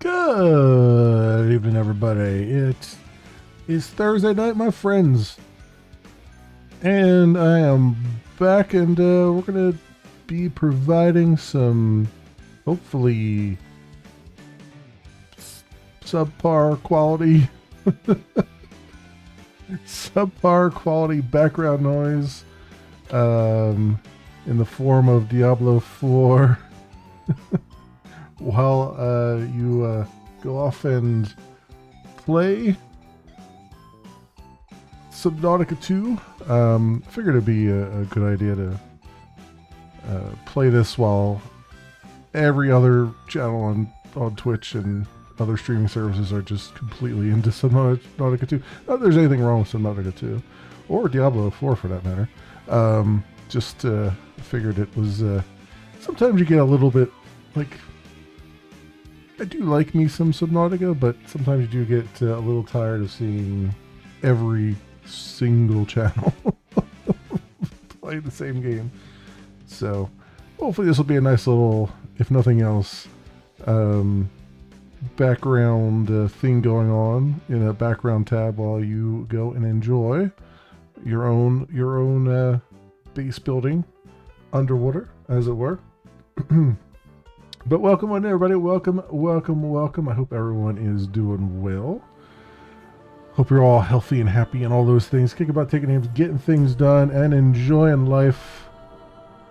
Good evening, everybody. It is Thursday night, my friends, and I am back, and we're going to be providing some, hopefully, subpar quality, background noise, in the form of Diablo 4. While you go off and play Subnautica 2. Figured it'd be a good idea to play this while every other channel on Twitch and other streaming services are just completely into Subnautica 2. Not that there's anything wrong with Subnautica 2, or Diablo 4 for that matter. Just figured it was... sometimes you get a little bit, like... I do like me some Subnautica, but sometimes you do get a little tired of seeing every single channel play the same game. So hopefully this will be a nice little, if nothing else, background thing going on in a background tab while you go and enjoy your own base building underwater, as it were. But welcome on everybody. Welcome. I hope everyone is doing well. Hope you're all healthy and happy and all those things. Kick about, taking names, getting things done, and enjoying life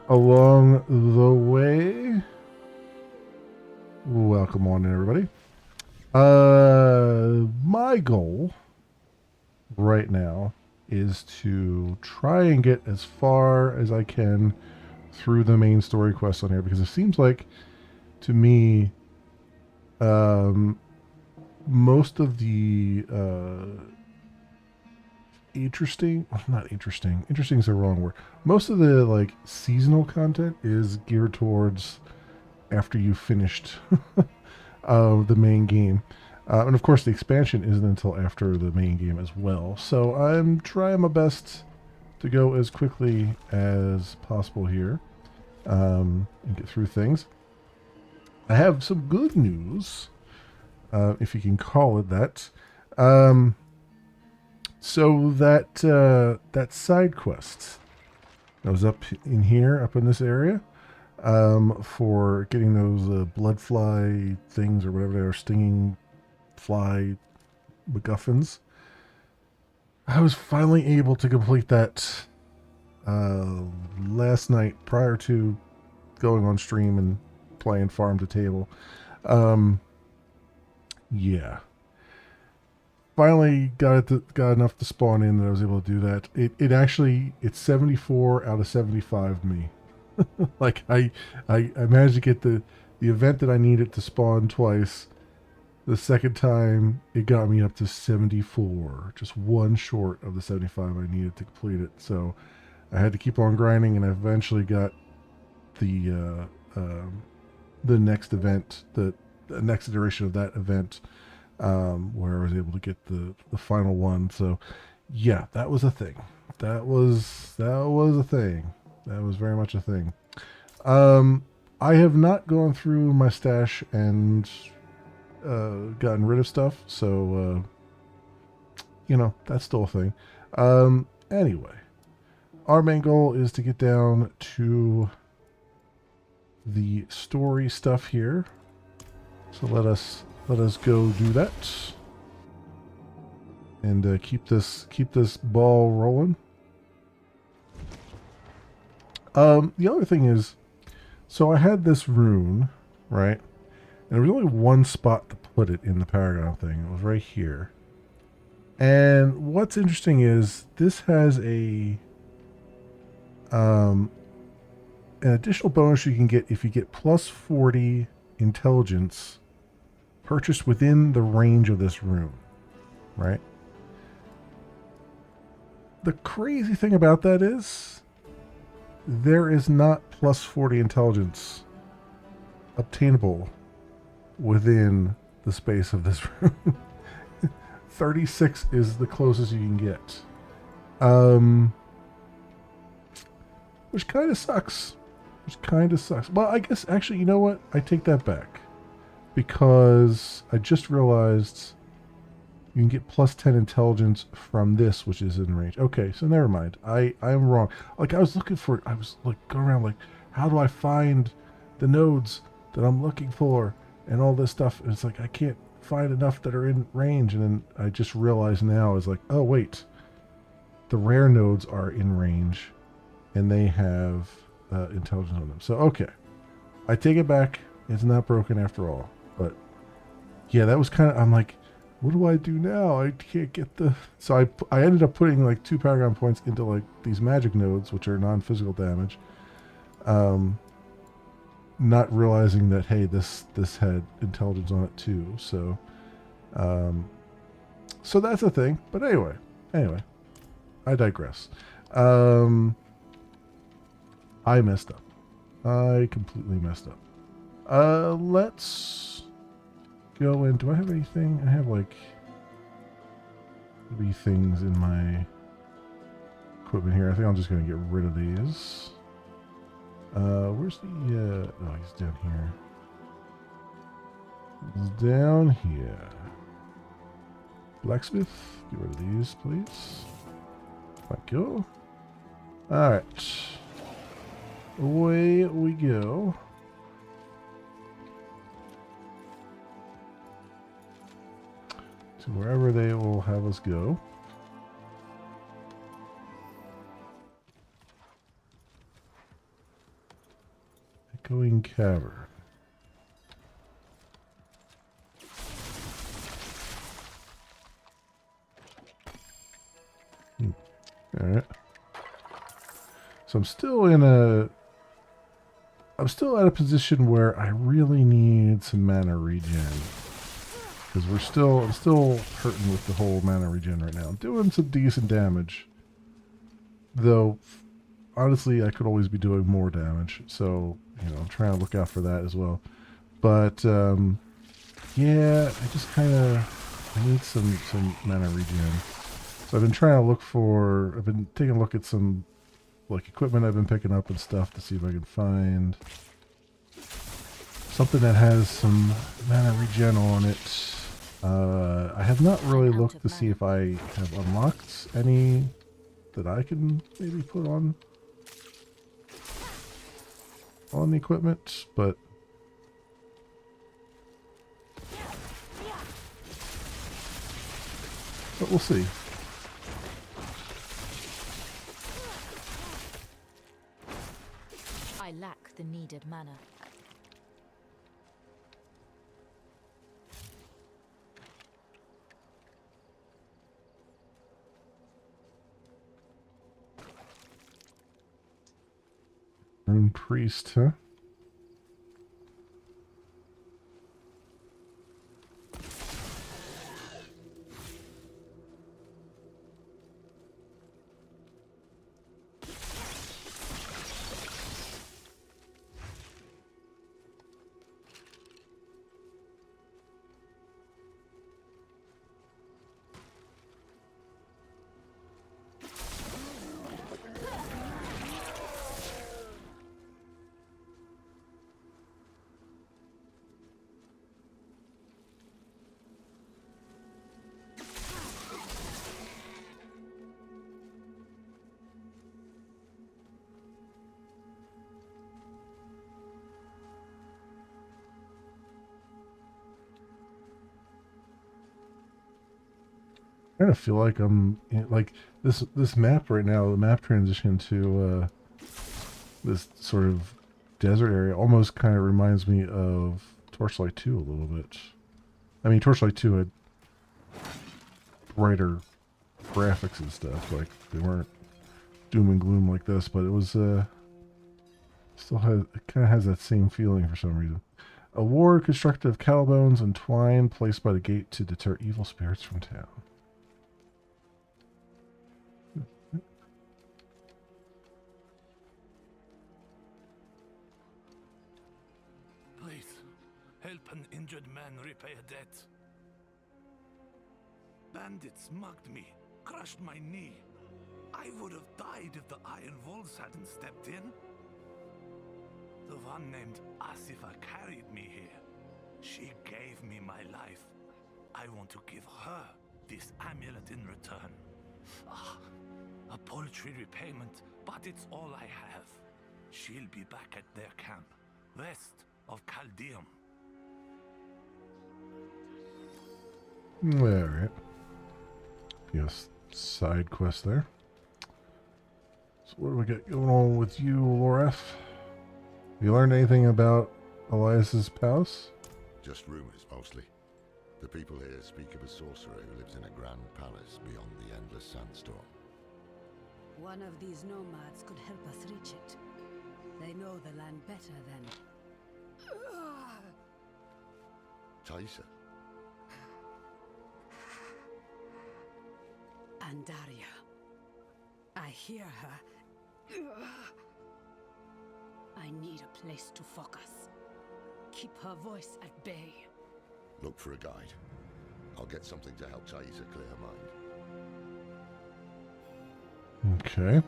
along the way. Welcome on everybody. My goal right now is to try and get as far as I can through the main story quest on here, because it seems like, to me, most of the interesting is the wrong word. Most of the like seasonal content is geared towards after you finished the main game, and of course the expansion isn't until after the main game as well. So I'm trying my best to go as quickly as possible here, and get through things. I have some good news, if you can call it that. So that side quest that was up in here, up in this area, for getting those blood fly things or whatever they are, stinging fly MacGuffins. I was finally able to complete that last night prior to going on stream and playing farm to table. Yeah, finally got enough to spawn in that I was able to do that. It's 74 out of 75 me. Like I managed to get the event that I needed to spawn twice. The second time it got me up to 74, just one short of the 75 I needed to complete it. So I had to keep on grinding, and I eventually got the next event, the next iteration of that event, where I was able to get the final one. So yeah, that was a thing. That was a thing. That was very much a thing. I have not gone through my stash and gotten rid of stuff, so that's still a thing. Anyway, our main goal is to get down to the story stuff here, so let us go do that and keep this ball rolling. The other thing is, so I had this rune, right, and there was only one spot to put it in the paragon thing. It was right here. And what's interesting is this has an additional bonus you can get if you get plus 40 intelligence purchased within the range of this rune, right? The crazy thing about that is there is not plus 40 intelligence obtainable within the space of this rune. 36 is the closest you can get. Which kind of sucks. Well, I guess, actually, you know what? I take that back. because I just realized you can get plus 10 intelligence from this, which is in range. Okay, so never mind. I am wrong. Like, I was looking for, I was like going around like, how do I find the nodes that I'm looking for and all this stuff? And it's like, I can't find enough that are in range. And then I just realized now is like, oh, wait. The rare nodes are in range and they have intelligence on them. So, okay. I take it back. It's not broken after all. But yeah, that was kind of, I'm like, what do I do now? I can't get the... So I ended up putting like 2 Paragon points into like these magic nodes, which are non-physical damage. Not realizing that, hey, this had intelligence on it too. So, so that's a thing. But anyway, I digress. I messed up. I completely messed up. Let's go in. Do I have anything? I have like 3 things in my equipment here. I think I'm just going to get rid of these. Where's the, oh, he's down here. He's down here. Blacksmith, get rid of these, please. Thank you. Alright. Away we go. To wherever they will have us go. Echoing Cavern. Alright. So I'm still at a position where I really need some mana regen. Because I'm still hurting with the whole mana regen right now. I'm doing some decent damage. Though, honestly, I could always be doing more damage. So, you know, I'm trying to look out for that as well. But, yeah, I just kind of, I need some mana regen. So I've been trying to look for, I've been taking a look at some, like, equipment I've been picking up and stuff to see if I can find something that has some mana regen on it. I have not really looked to see if I have unlocked any that I can maybe put on the equipment, but we'll see. I lack the needed mana. Rune Priest, huh? I kind of feel like I'm like this map right now. The map transition to this sort of desert area almost kind of reminds me of Torchlight 2 a little bit. I mean, Torchlight 2 had brighter graphics and stuff. Like, they weren't doom and gloom like this, but it was still has, it kind of has that same feeling for some reason. A ward constructed of cattle bones and twine placed by the gate to deter evil spirits from town. Help an injured man repay a debt. Bandits mugged me, crushed my knee. I would have died if the Iron Wolves hadn't stepped in. The one named Asifa carried me here. She gave me my life. I want to give her this amulet in return. Ah, a paltry repayment, but it's all I have. She'll be back at their camp, west of Chaldeum. Alright. Yes, side quest there. So what do we got going on with you, Loref? You learned anything about Elias's palace? Just rumors, mostly. The people here speak of a sorcerer who lives in a grand palace beyond the endless sandstorm. One of these nomads could help us reach it. They know the land better than... Taisa? Andaria. I hear her. I need a place to focus. Keep her voice at bay. Look for a guide. I'll get something to help Taisa clear her mind. Okay.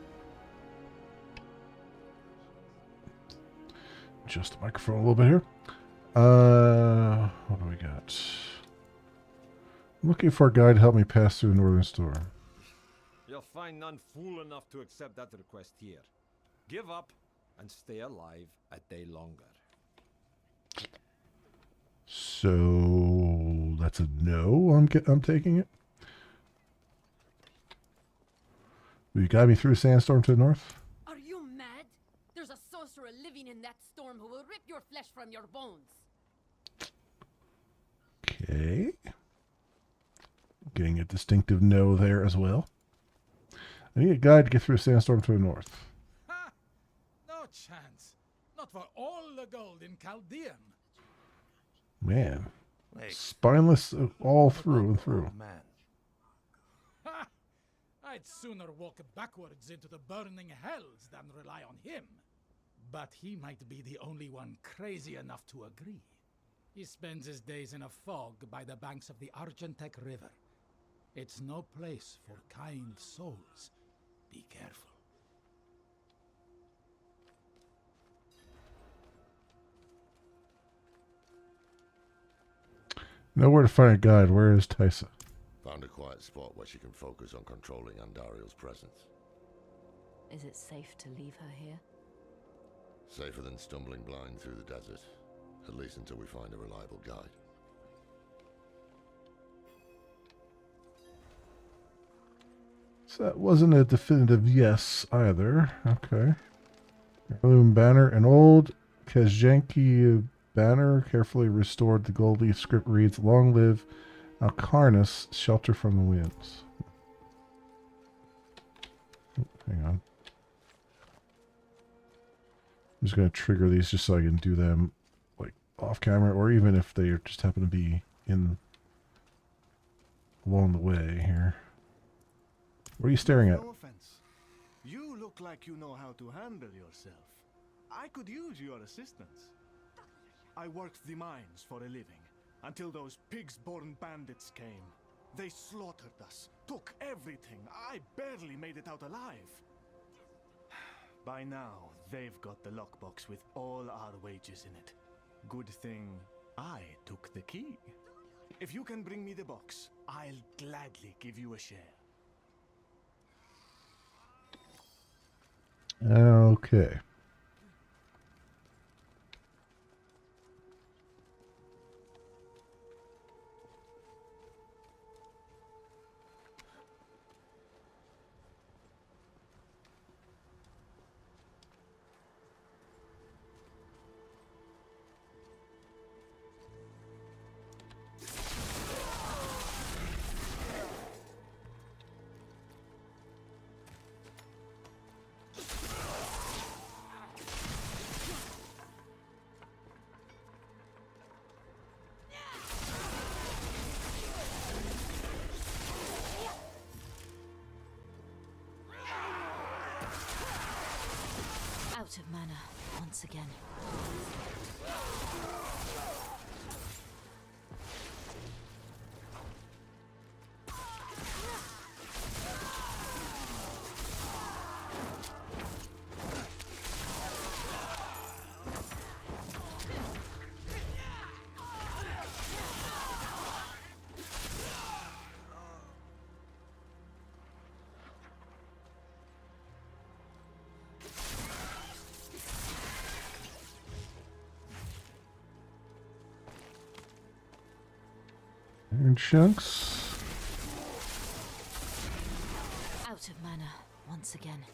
Adjust the microphone a little bit here. What do we got? I'm looking for a guide to help me pass through the northern storm. You'll find none fool enough to accept that request here. Give up and stay alive a day longer. So that's a no. I'm taking it. Will you guide me through a sandstorm to the north? Are you mad? There's a sorcerer living in that storm who will rip your flesh from your bones. Okay. Getting a distinctive no there as well. I need a guide to get through a sandstorm to the north. Ha! No chance. Not for all the gold in Chaldeum. Man. Wait, Spineless all through and through. man. Ha! I'd sooner walk backwards into the burning hells than rely on him. But he might be the only one crazy enough to agree. He spends his days in a fog by the banks of the Argentec River. It's no place for kind souls. Be careful. Nowhere to find a guide. Where is Taisa? Found a quiet spot where she can focus on controlling Andariel's presence. Is it safe to leave her here? Safer than stumbling blind through the desert. At least until we find a reliable guide. So that wasn't a definitive yes either. Okay. Heirloom banner. An old Kazhenki banner carefully restored. The gold leaf script reads, "Long live Alcarnus, shelter from the winds." Oh, hang on. I'm just going to trigger these just so I can do them like off camera, or even if they just happen to be in along the way here. What are you staring at? No offense. You look like you know how to handle yourself. I could use your assistance. I worked the mines for a living, until those pigs-born bandits came. They slaughtered us, took everything. I barely made it out alive. By now, they've got the lockbox with all our wages in it. Good thing I took the key. If you can bring me the box, I'll gladly give you a share. Okay. Out of mana once again. Iron chunks. Out of mana once again.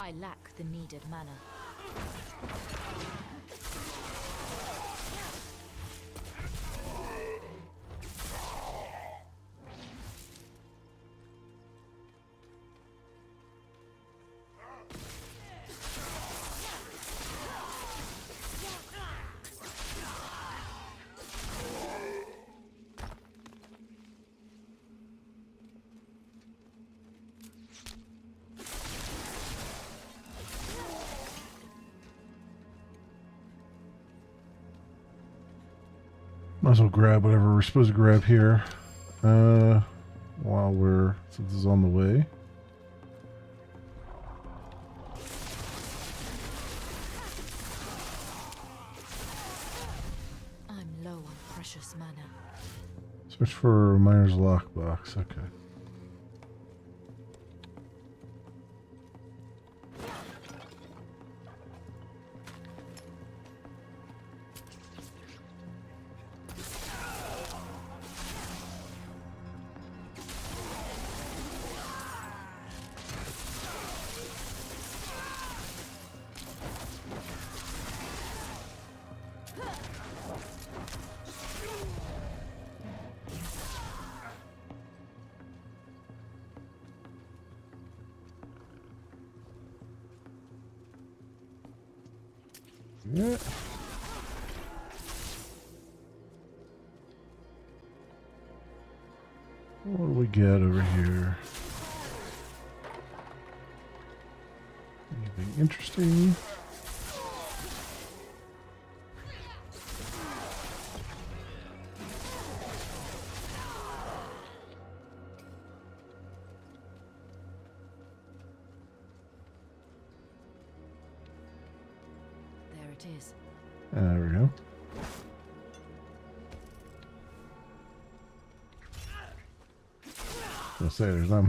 I lack the needed mana. Might as well grab whatever we're supposed to grab here. While we're, since it's on the way. I'm low on precious mana. Search for a miner's lockbox. Okay. Yeah. What do we get over here? Anything interesting? There it is. There we go. I'll say there's not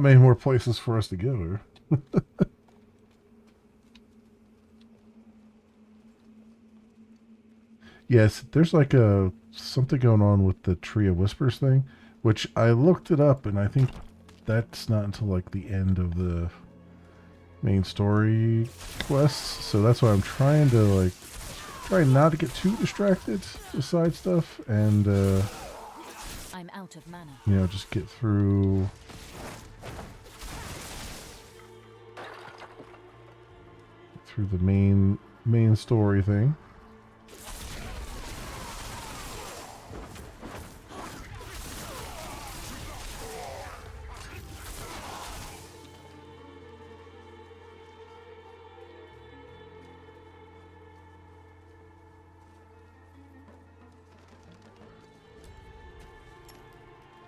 many more places for us to go here. Yes, there's like something going on with the Tree of Whispers thing, which I looked it up, and I think that's not until like the end of the main story quests. So that's why I'm trying to try not to get too distracted with side stuff, and I'm out of mana. you know, just get through the main story thing.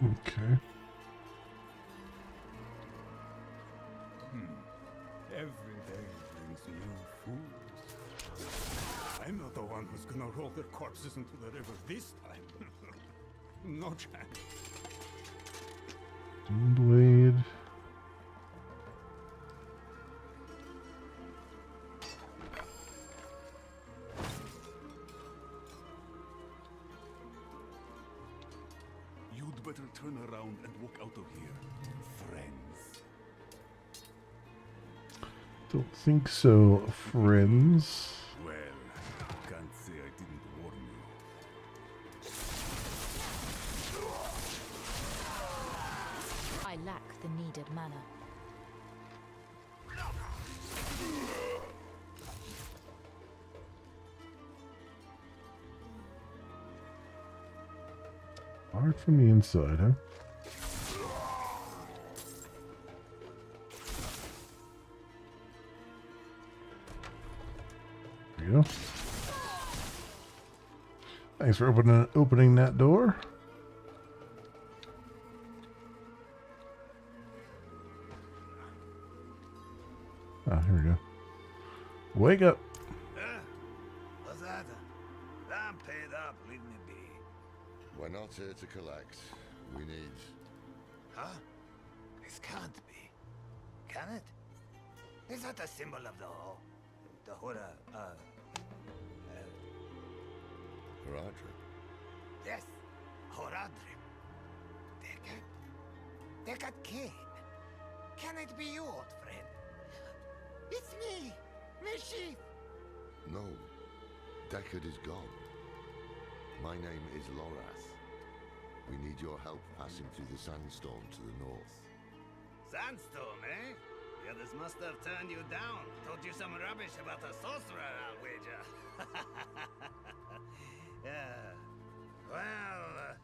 Okay. Every day brings new fools. I'm not the one who's gonna roll their corpses into the river this time. No chance. Blade. You'd better turn around and walk out of here, friends. Don't think so, friends. Well, can't say I didn't warn you. I lack the needed mana. Hard from the inside, huh? There you go. Thanks for opening that door. Ah, here we go. Wake up. What's that? I'm paid up, leave me be. We're not here to collect. We need... Huh? This can't be. Can it? Is that a symbol of the Haradrim. yes, Horadrim. Deckard Cain. Can it be you, old friend? It's me, Mischief. No, Deckard is gone. My name is Lorath. We need your help passing through the sandstorm to the north. Sandstorm, eh? The others must have turned you down. Told you some rubbish about a sorcerer, I'll wager. Yeah. Well,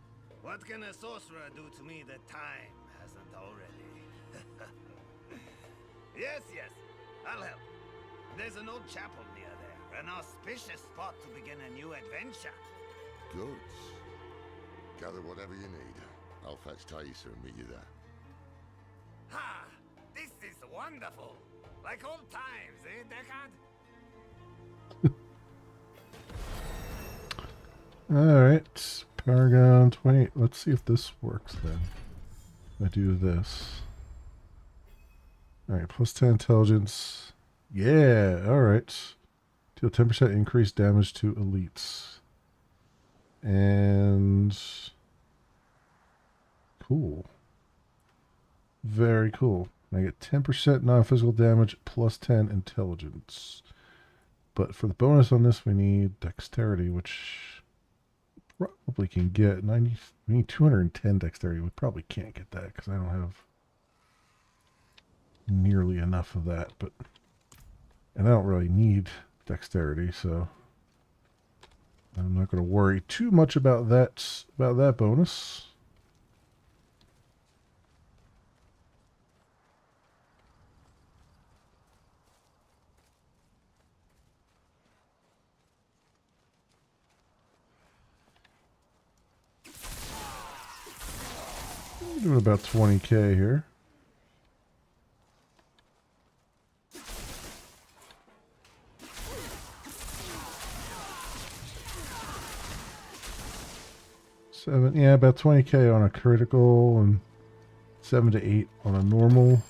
what can a sorcerer do to me that time hasn't already? Yes, I'll help. There's an old chapel near there, an auspicious spot to begin a new adventure. Good. Gather whatever you need. I'll fetch Thaisa and meet you there. Ha! This is wonderful! Like old times, eh, Deckard? Alright. Paragon 28. Let's see if this works then. I do this. Alright, plus 10 intelligence. Yeah, alright. Deal 10% increased damage to elites. And cool. Very cool. I get 10% non-physical damage plus 10 intelligence. But for the bonus on this, we need dexterity, which probably can get 90. We need 210 dexterity. We probably can't get that because I don't have nearly enough of that. But and I don't really need dexterity, so I'm not going to worry too much about that bonus. I'm doing about 20k here. Yeah, about 20k on a critical and 7 to 8 on a normal.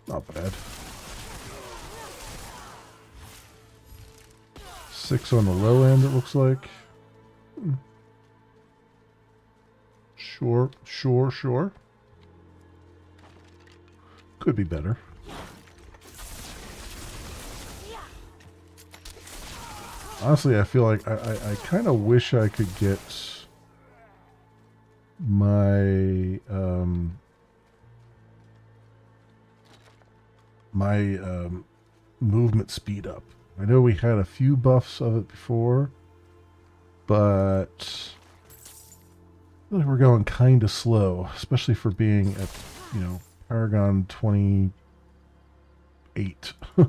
Not bad. 6 on the low end, it looks like. Sure. Could be better. Honestly, I feel like I kind of wish I could get my movement speed up. I know we had a few buffs of it before, but I feel like we're going kind of slow, especially for being at, Paragon 28. You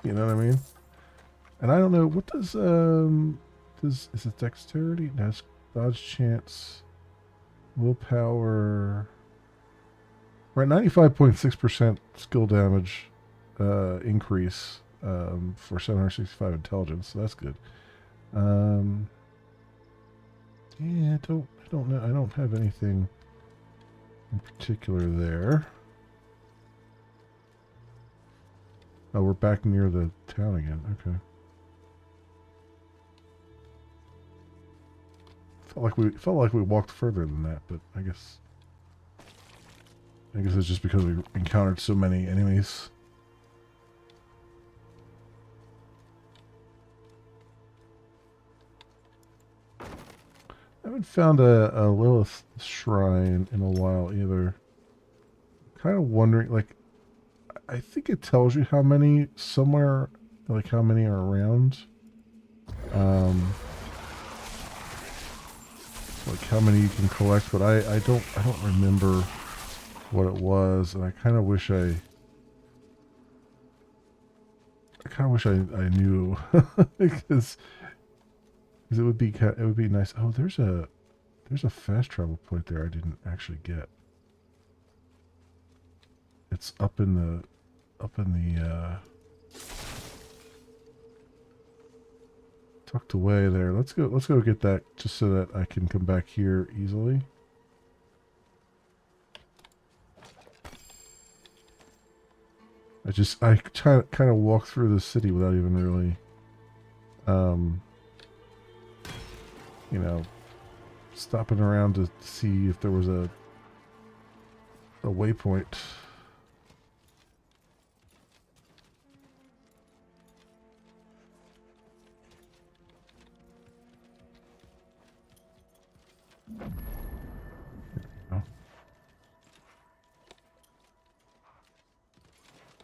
know what I mean? And I don't know, what does is it dexterity? No, it's dodge chance, willpower. Right, 95.6% skill damage increase for 765 intelligence, so that's good. Yeah, I don't know. I don't have anything in particular there. Oh, we're back near the town again. Okay. Felt like we walked further than that, but I guess it's just because we encountered so many enemies. I haven't found a Lilith shrine in a while either. Kind of wondering, like, I think it tells you how many somewhere, like how many are around. Like how many you can collect, but I don't remember what it was, and I kind of wish I knew because it would be nice. Oh, there's a fast travel point there I didn't actually get. It's up in the tucked away there. Let's go get that just so that I can come back here easily. I kind of walk through the city without even really, you know, stopping around to see if there was a waypoint. Oh.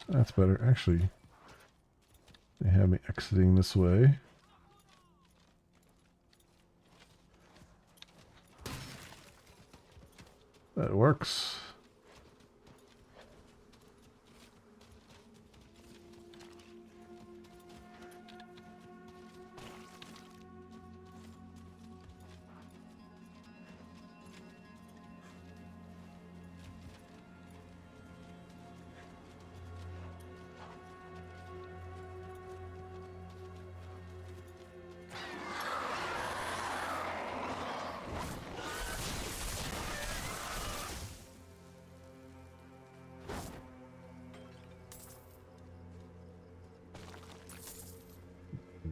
That's better. Actually, they have me exiting this way. That works.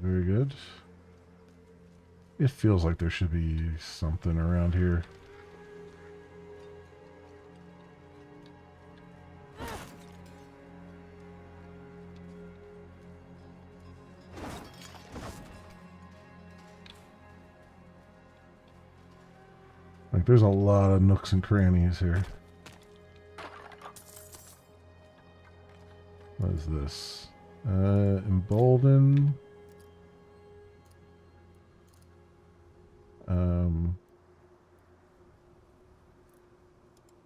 Very good. It feels like there should be something around here. Like there's a lot of nooks and crannies here. What is this? Embolden.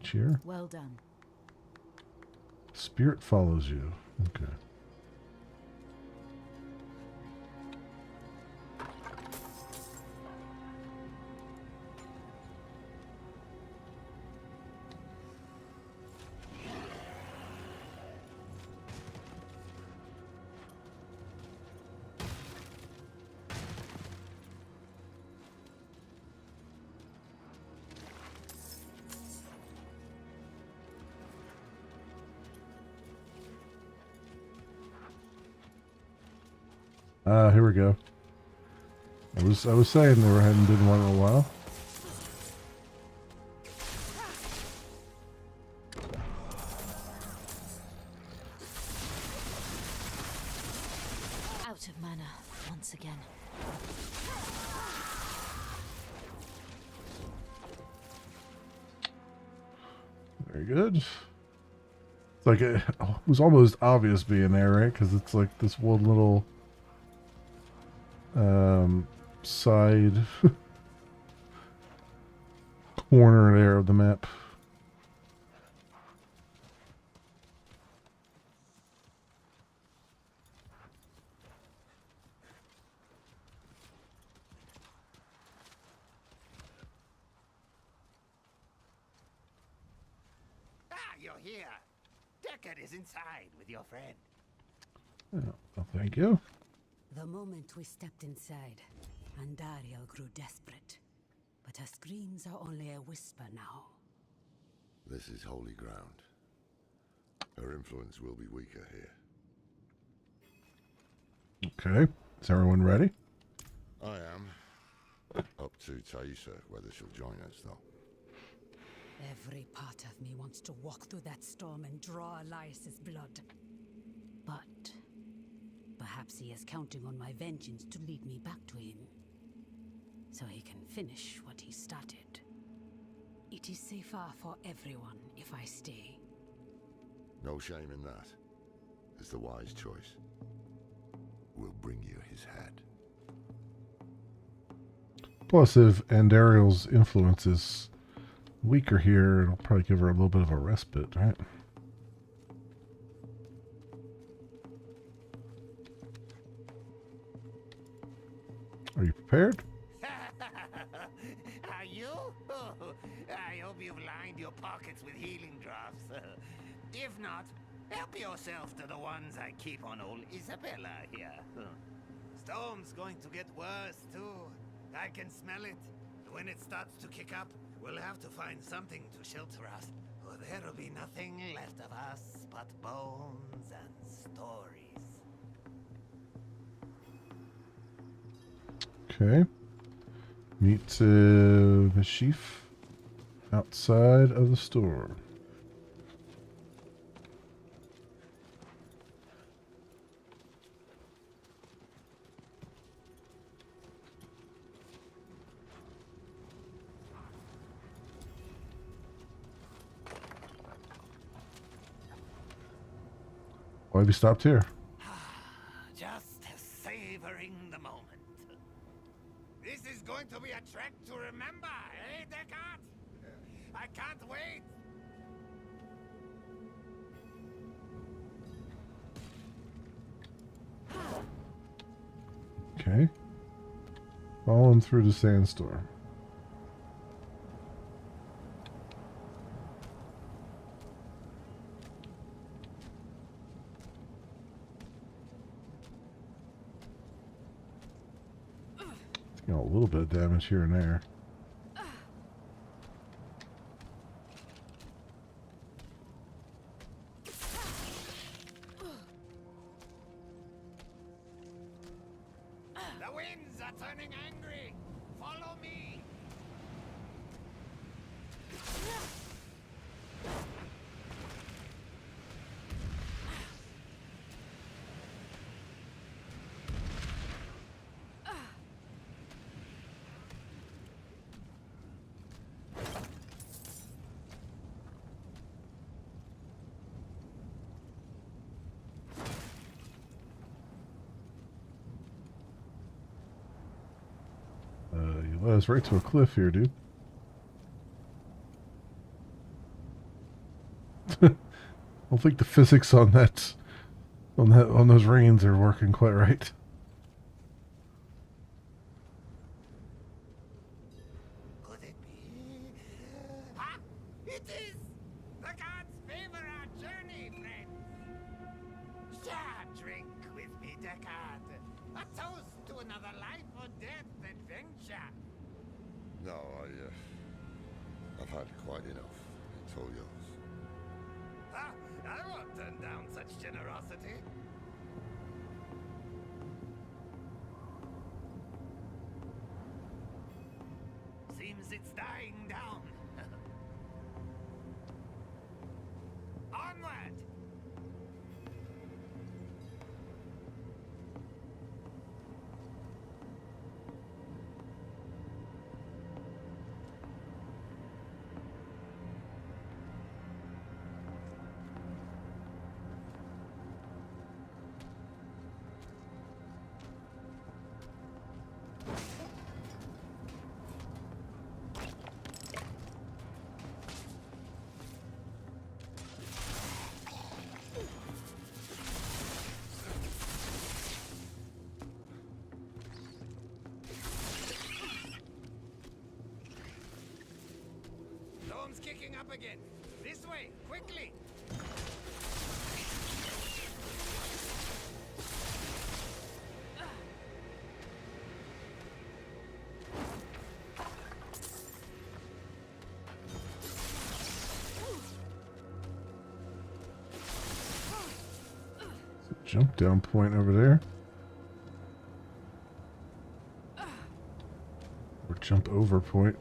Cheer. Well done. Spirit follows you. Okay. Here we go. I was saying they hadn't been one in a while. Out of mana once again. Very good. It's like it was almost obvious being there, right? Because it's like this one little side corner there of the map. Ah, you're here. Deckard is inside with your friend. Oh, well, thank you. The moment we stepped inside, Andariel grew desperate. But her screams are only a whisper now. This is holy ground. Her influence will be weaker here. Okay. Is everyone ready? I am. Up to Taisa, whether she'll join us, though. Every part of me wants to walk through that storm and draw Elias's blood. But perhaps he is counting on my vengeance to lead me back to him, so he can finish what he started. It is safer for everyone if I stay. No shame in that. It's the wise choice. We'll bring you his head. Plus, if Andariel's influence is weaker here, it'll probably give her a little bit of a respite, right? Are you prepared? Are you? I hope you've lined your pockets with healing drops. If not, help yourself to the ones I keep on old Isabella here. Storm's going to get worse, too. I can smell it. When it starts to kick up, We'll have to find something to shelter us, or there'll be nothing left of us but bones and stories. Okay. Meet the chief outside of the store. Why have you stopped here? Just savoring the moment. This is going to be a trek to remember, eh, Descartes? I can't wait. Okay. Follow him through the sandstorm. A little bit of damage here and there. The winds are turning angry. Follow me. You led us right to a cliff here, dude. I don't think the physics on on those reins are working quite right. Could it be? Ah, it is! The gods favor our journey, friends! Share a drink with me, Descartes. A toast to another life or death adventure. No, I've had quite enough. It's all yours. Ah, I won't turn down such generosity. Seems it's dying down. Onward! Storm's kicking up again. This way, quickly! Jump down point over there. Or jump over point.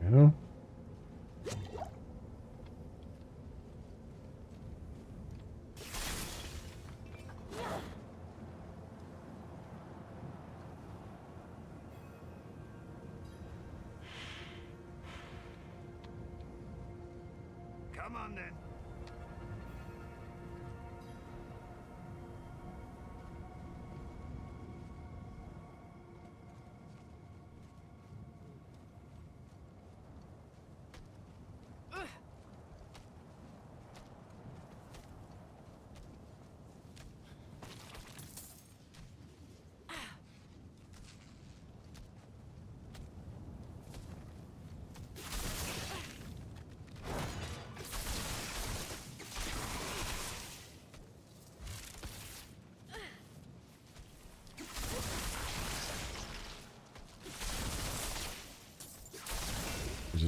You know? Come on then.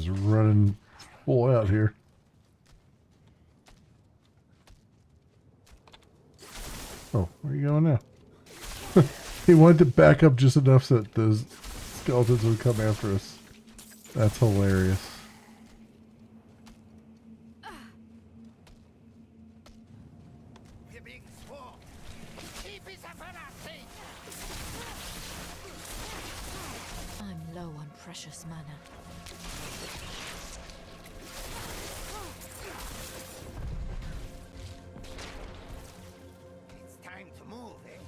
is running full out here. Oh, where are you going now? He wanted to back up just enough so that those skeletons would come after us. That's hilarious. The big swarm. Keep it up on our feet. I'm low on precious mana. It's time to move, eh?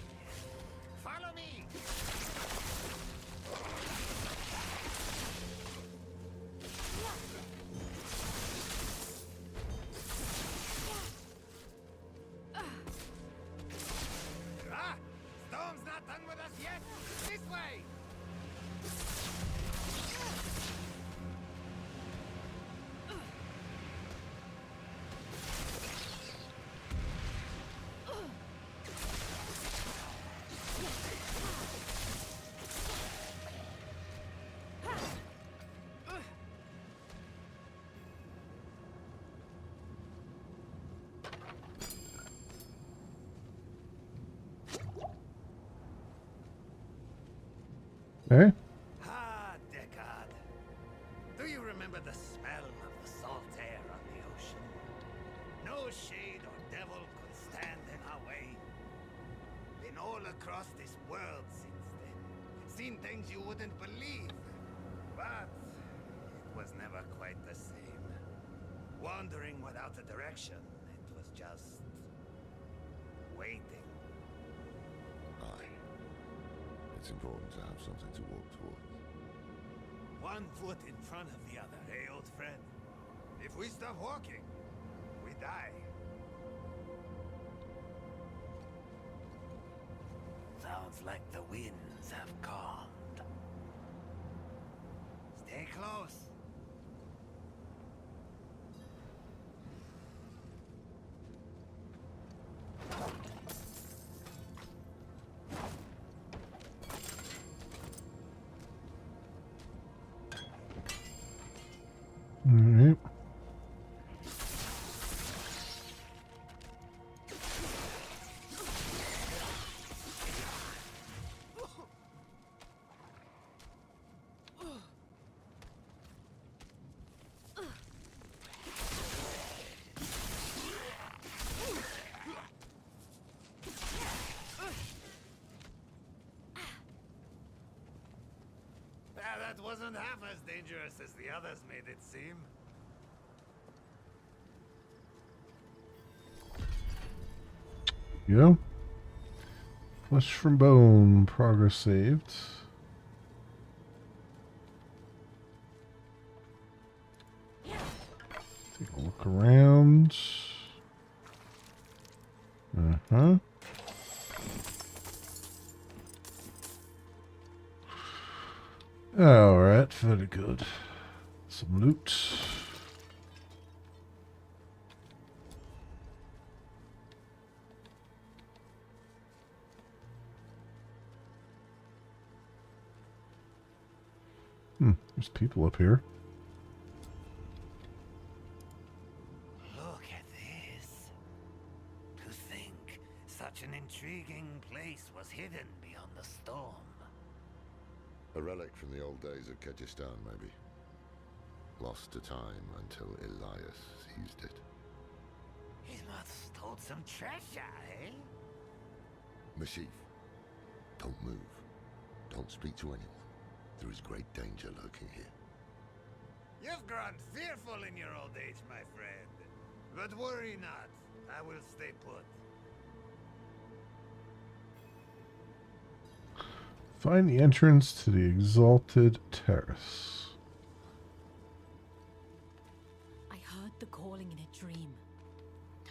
Follow me. Ah! Storm's not done with us yet. This way. Hey? Ah, Deckard. Do you remember the smell of the salt air on the ocean? No shade or devil could stand in our way. Been all across this world since then. Seen things you wouldn't believe. But it was never quite the same. Wandering without a direction. It was just waiting. Aye. It's important to have something to walk towards. One foot in front of the other, eh, old friend? If we stop walking, we die. Sounds like the winds have calmed. Stay close. Alright. That wasn't half as dangerous as the others made it seem. Go. Flesh from bone. Progress saved. Take a look around. Uh-huh. Alright, very good. Some loot. There's people up here. Look at this. To think such an intriguing place was hidden beyond the storm. A relic from the old days of Kyrgyzstan, maybe. Lost to time until Elias seized it. He must hold some treasure, eh? Mashif, don't move. Don't speak to anyone. There is great danger lurking here. You've grown fearful in your old age, my friend. But worry not. I will stay put. Find the entrance to the Exalted Terrace. I heard the calling in a dream.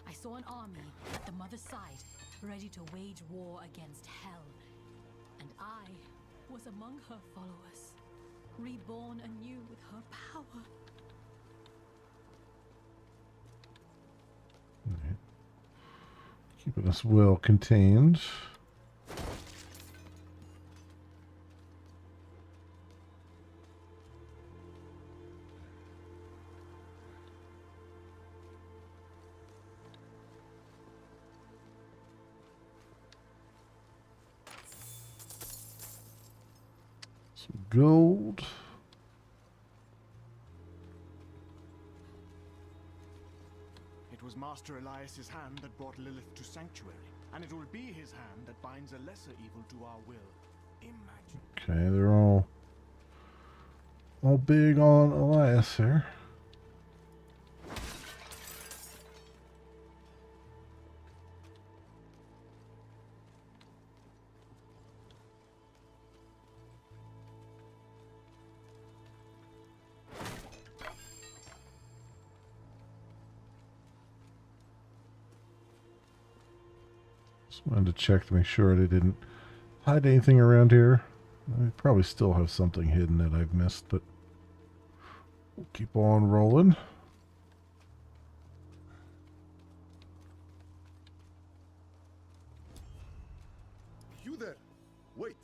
I saw an army at the Mother's side, ready to wage war against Hell. And I was among her followers, reborn anew with her power. Right. Keeping us well contained. Some gold. It was Master Elias's hand that brought Lilith to Sanctuary, and it will be his hand that binds a lesser evil to our will. Imagine. Okay, they're all big on Elias here. Just wanted to check to make sure they didn't hide anything around here. I probably still have something hidden that I've missed, but we'll keep on rolling. You there! Wait!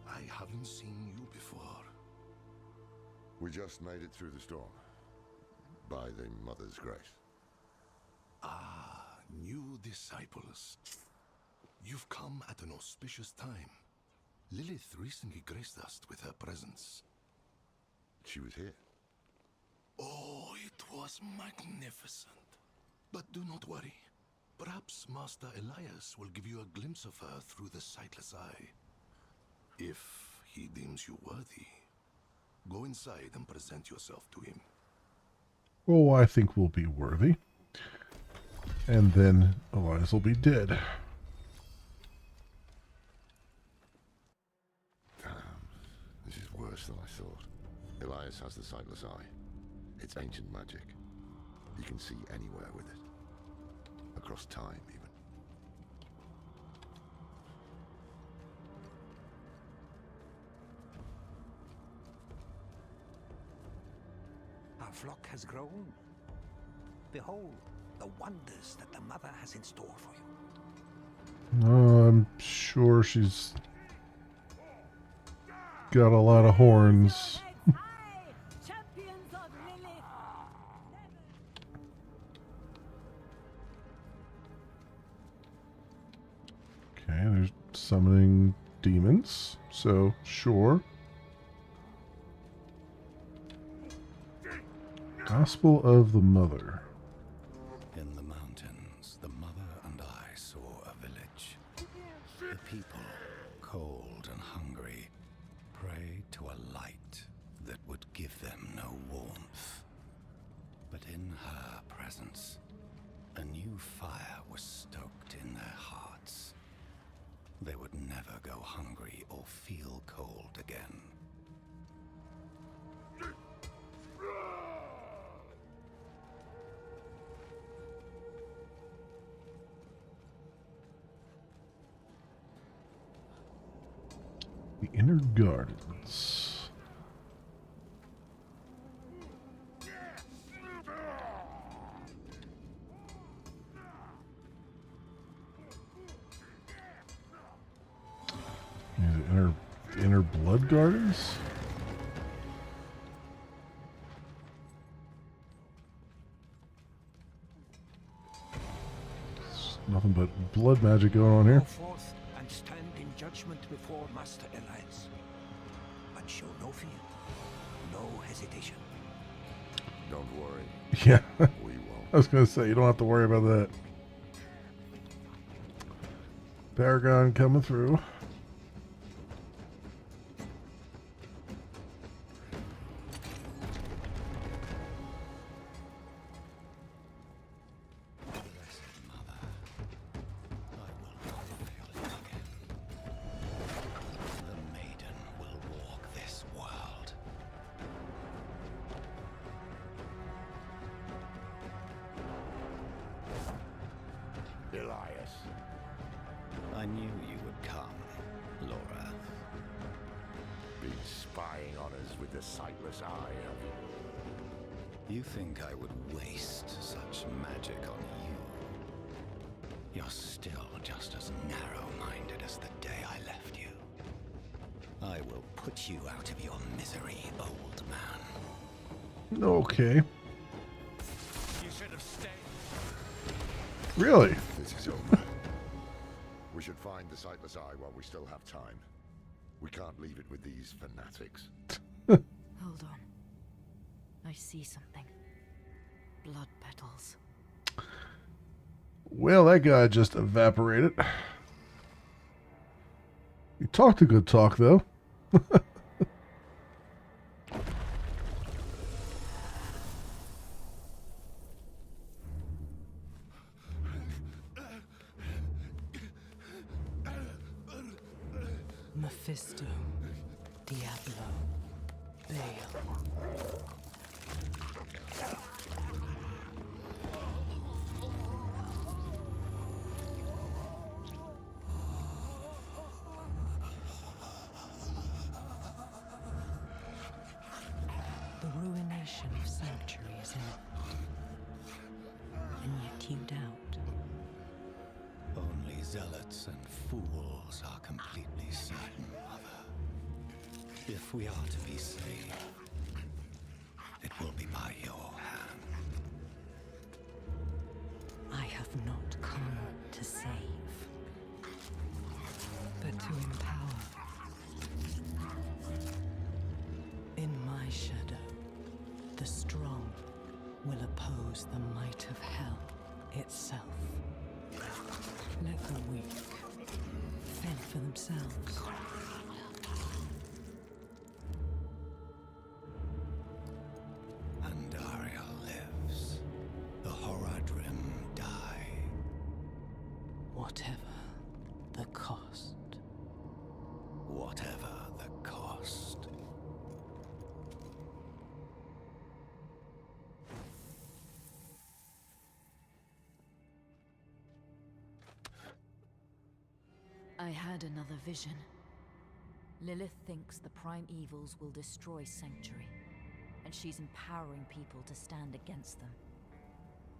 I haven't seen you before. We just made it through the storm. By the Mother's grace. Ah, new disciples. You've come at an auspicious time. Lilith recently graced us with her presence. She was here. Oh, it was magnificent. But do not worry. Perhaps Master Elias will give you a glimpse of her through the sightless eye. If he deems you worthy, go inside and present yourself to him. Oh, I think we'll be worthy. And then Elias will be dead. This is worse than I thought. Elias has the sightless eye. It's ancient magic. You can see anywhere with it. Across time, even. Our flock has grown. Behold the wonders that the Mother has in store for you. I'm sure she's got a lot of horns. Okay, there's summoning demons, so sure. Gospel of the Mother. In the mountains, the Mother and I saw a village. The people, cold and hungry, prayed to a light that would give them no warmth. But in her presence, a new fire was stoked in their hearts. They would never go hungry or feel cold again. The Inner Gardens. Inner Blood Gardens? There's nothing but blood magic going on here. Go forth and stand in judgment before Master Elias. But show no fear, no hesitation. Don't worry. Yeah. We won't. I was going to say, you don't have to worry about that. Paragon coming through. Elias. I knew you would come, Laura. Been spying on us with the sightless eye, have you? You think I would waste such magic on you? You're still just as narrow-minded as the day I left you. I will put you out of your misery, old man. Okay. You should have stayed. Really? This is over. We should find the Sightless Eye while we still have time. We can't leave it with these fanatics. Hold on. I see something. Blood petals. Well, that guy just evaporated. He talked a good talk, though. Mephisto, Diablo, Bale. The ruination of Sanctuary is imminent. And yet you doubt. Only zealots and fools are completely certain, Mother. If we are to be saved, it will be by your hand. I have not come to save, but to empower. In my shadow, the strong will oppose the might of hell itself. Let the weak fend for themselves. Andaria lives. The Horadrim die. Whatever the cost. Whatever the cost. I had another vision. Lilith thinks the prime evils will destroy Sanctuary, and she's empowering people to stand against them.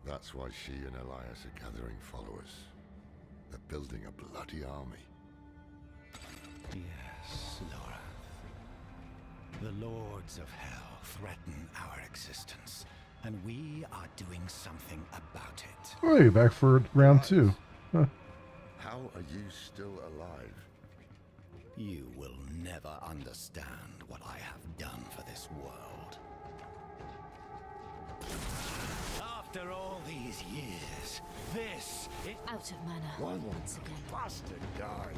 That's why she and Elias are gathering followers. They're building a bloody army. Yes, Laura. The Lords of Hell threaten our existence, and we are doing something about it. Oh, you're back for round 2. Huh. How are you still alive? You will never understand what I have done for this world. After all these years, this is... Out of mana once again. Bastard guy!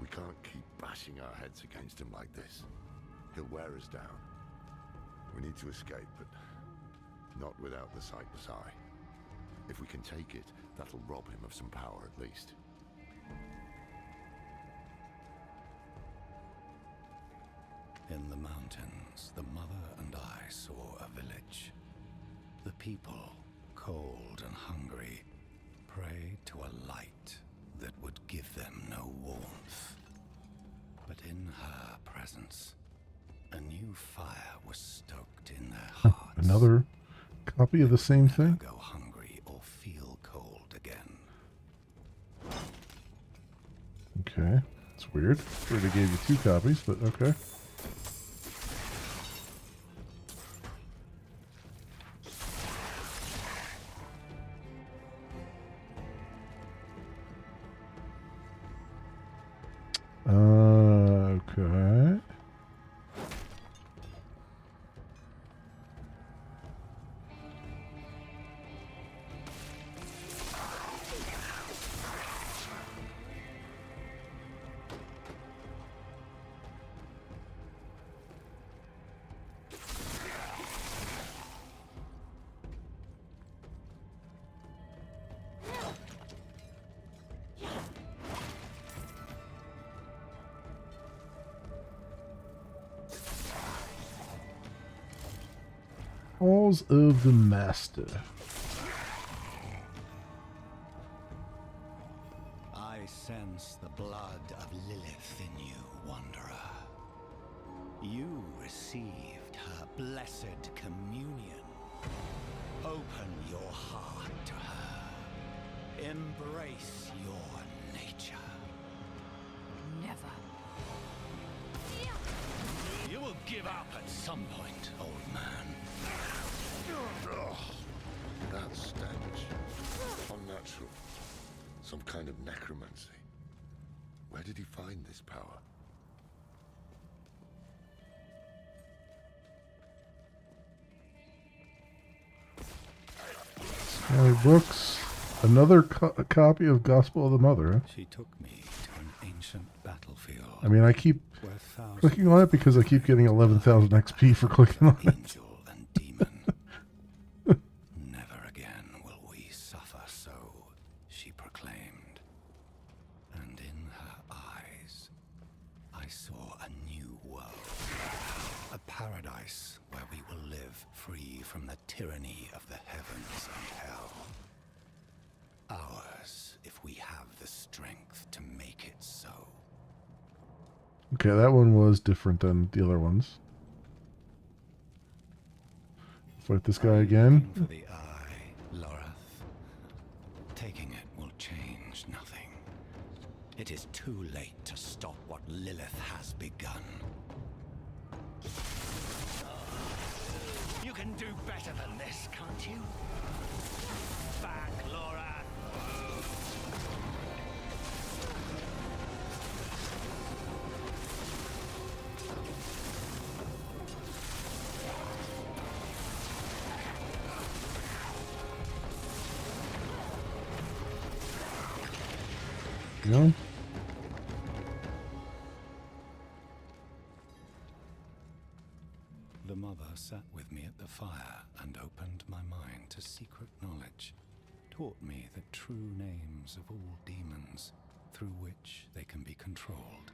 We can't keep bashing our heads against him like this. He'll wear us down. We need to escape, but not without the Sightless Eye. If we can take it, that'll rob him of some power at least. In the mountains, the mother and I saw a village. The people, cold and hungry, prayed to a light that would give them no warmth. But in her presence, a new fire was stoked in their hearts. Another copy of the same thing? Go hungry or feel cold again. Okay, it's weird. Weird they gave you 2 copies, but okay. Okay. Halls of the Master. I sense the blood of Lilith in you, Wanderer. You received her blessed communion. Open your heart to her. Embrace your nature. Never. You will give up at some point, old man. Ugh, that stench. Unnatural. Some kind of necromancy. Where did he find this power? Smelly books. Another copy of Gospel of the Mother. Huh? She took me to an ancient battlefield. I mean, I keep clicking on it because I keep getting 11,000 XP for clicking on it. Angel and demon. Never again will we suffer so, she proclaimed. And in her eyes, I saw a new world. A paradise where we will live free from the tyranny of the heavens and hell. Ours, if we have the strength to make it so. Okay, that one was different than the other ones. Fight this guy again. For the eye, Lorath. Taking it will change nothing. It is too late to stop what Lilith has begun. You can do better than this, can't you? Back, Laura. No. The mother sat with me at the fire and opened my mind to secret knowledge, taught me the true names of all demons through which they can be controlled.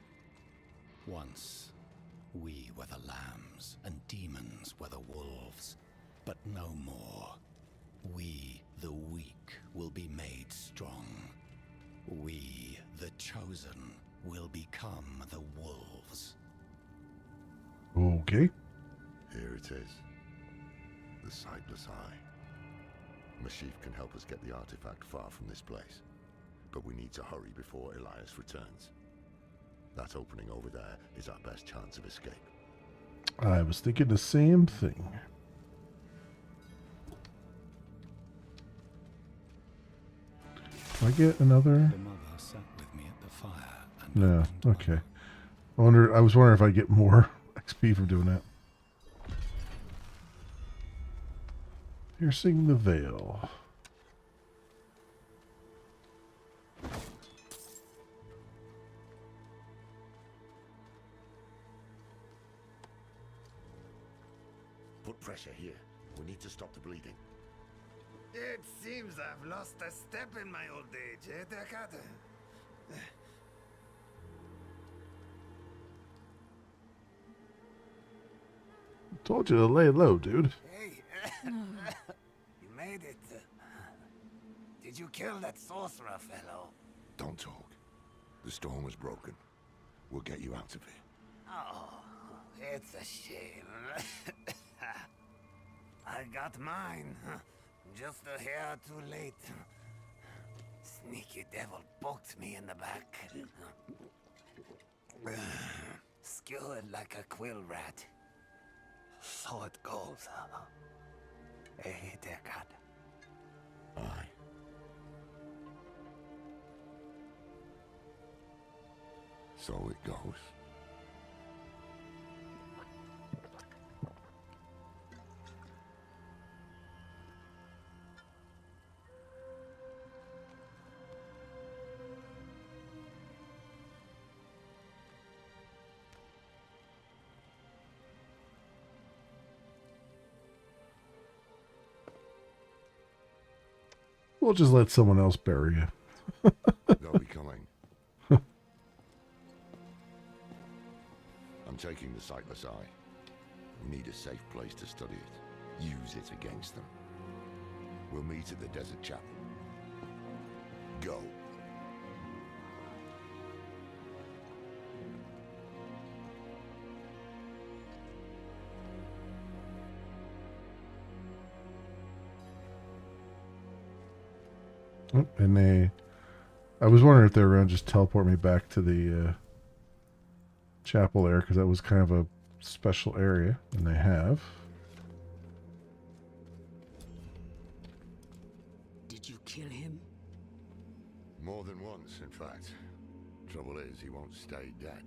Once, we were the lambs and demons were the wolves, but no more. We, the weak, will be made strong. We, the chosen, will become the wolves. Okay. Here it is. The Sightless Eye. Mashif can help us get the artifact far from this place. But we need to hurry before Elias returns. That opening over there is our best chance of escape. I was thinking the same thing. Can I get another? The mother sat with me at the fire and No. Okay. I was wondering if I get more XP from doing that. Piercing the veil. Put pressure here. We need to stop the bleeding. It seems I've lost a step in my old age, eh, Deckard? Told you to lay low, dude. Hey, you made it. Did you kill that sorcerer fellow? Don't talk. The storm was broken. We'll get you out of here. Oh, it's a shame. I got mine. Just a hair too late. Sneaky devil poked me in the back. Skewered like a quill rat. So it goes. Hey, Deckard. Aye. So it goes. We'll just let someone else bury you. They'll be coming. I'm taking the Sightless Eye. We need a safe place to study it. Use it against them. We'll meet at the Desert Chapel. Go. Oh, and I was wondering if they were going to just teleport me back to the chapel there, because that was kind of a special area, and they have. Did you kill him? More than once, in fact. Trouble is, he won't stay dead.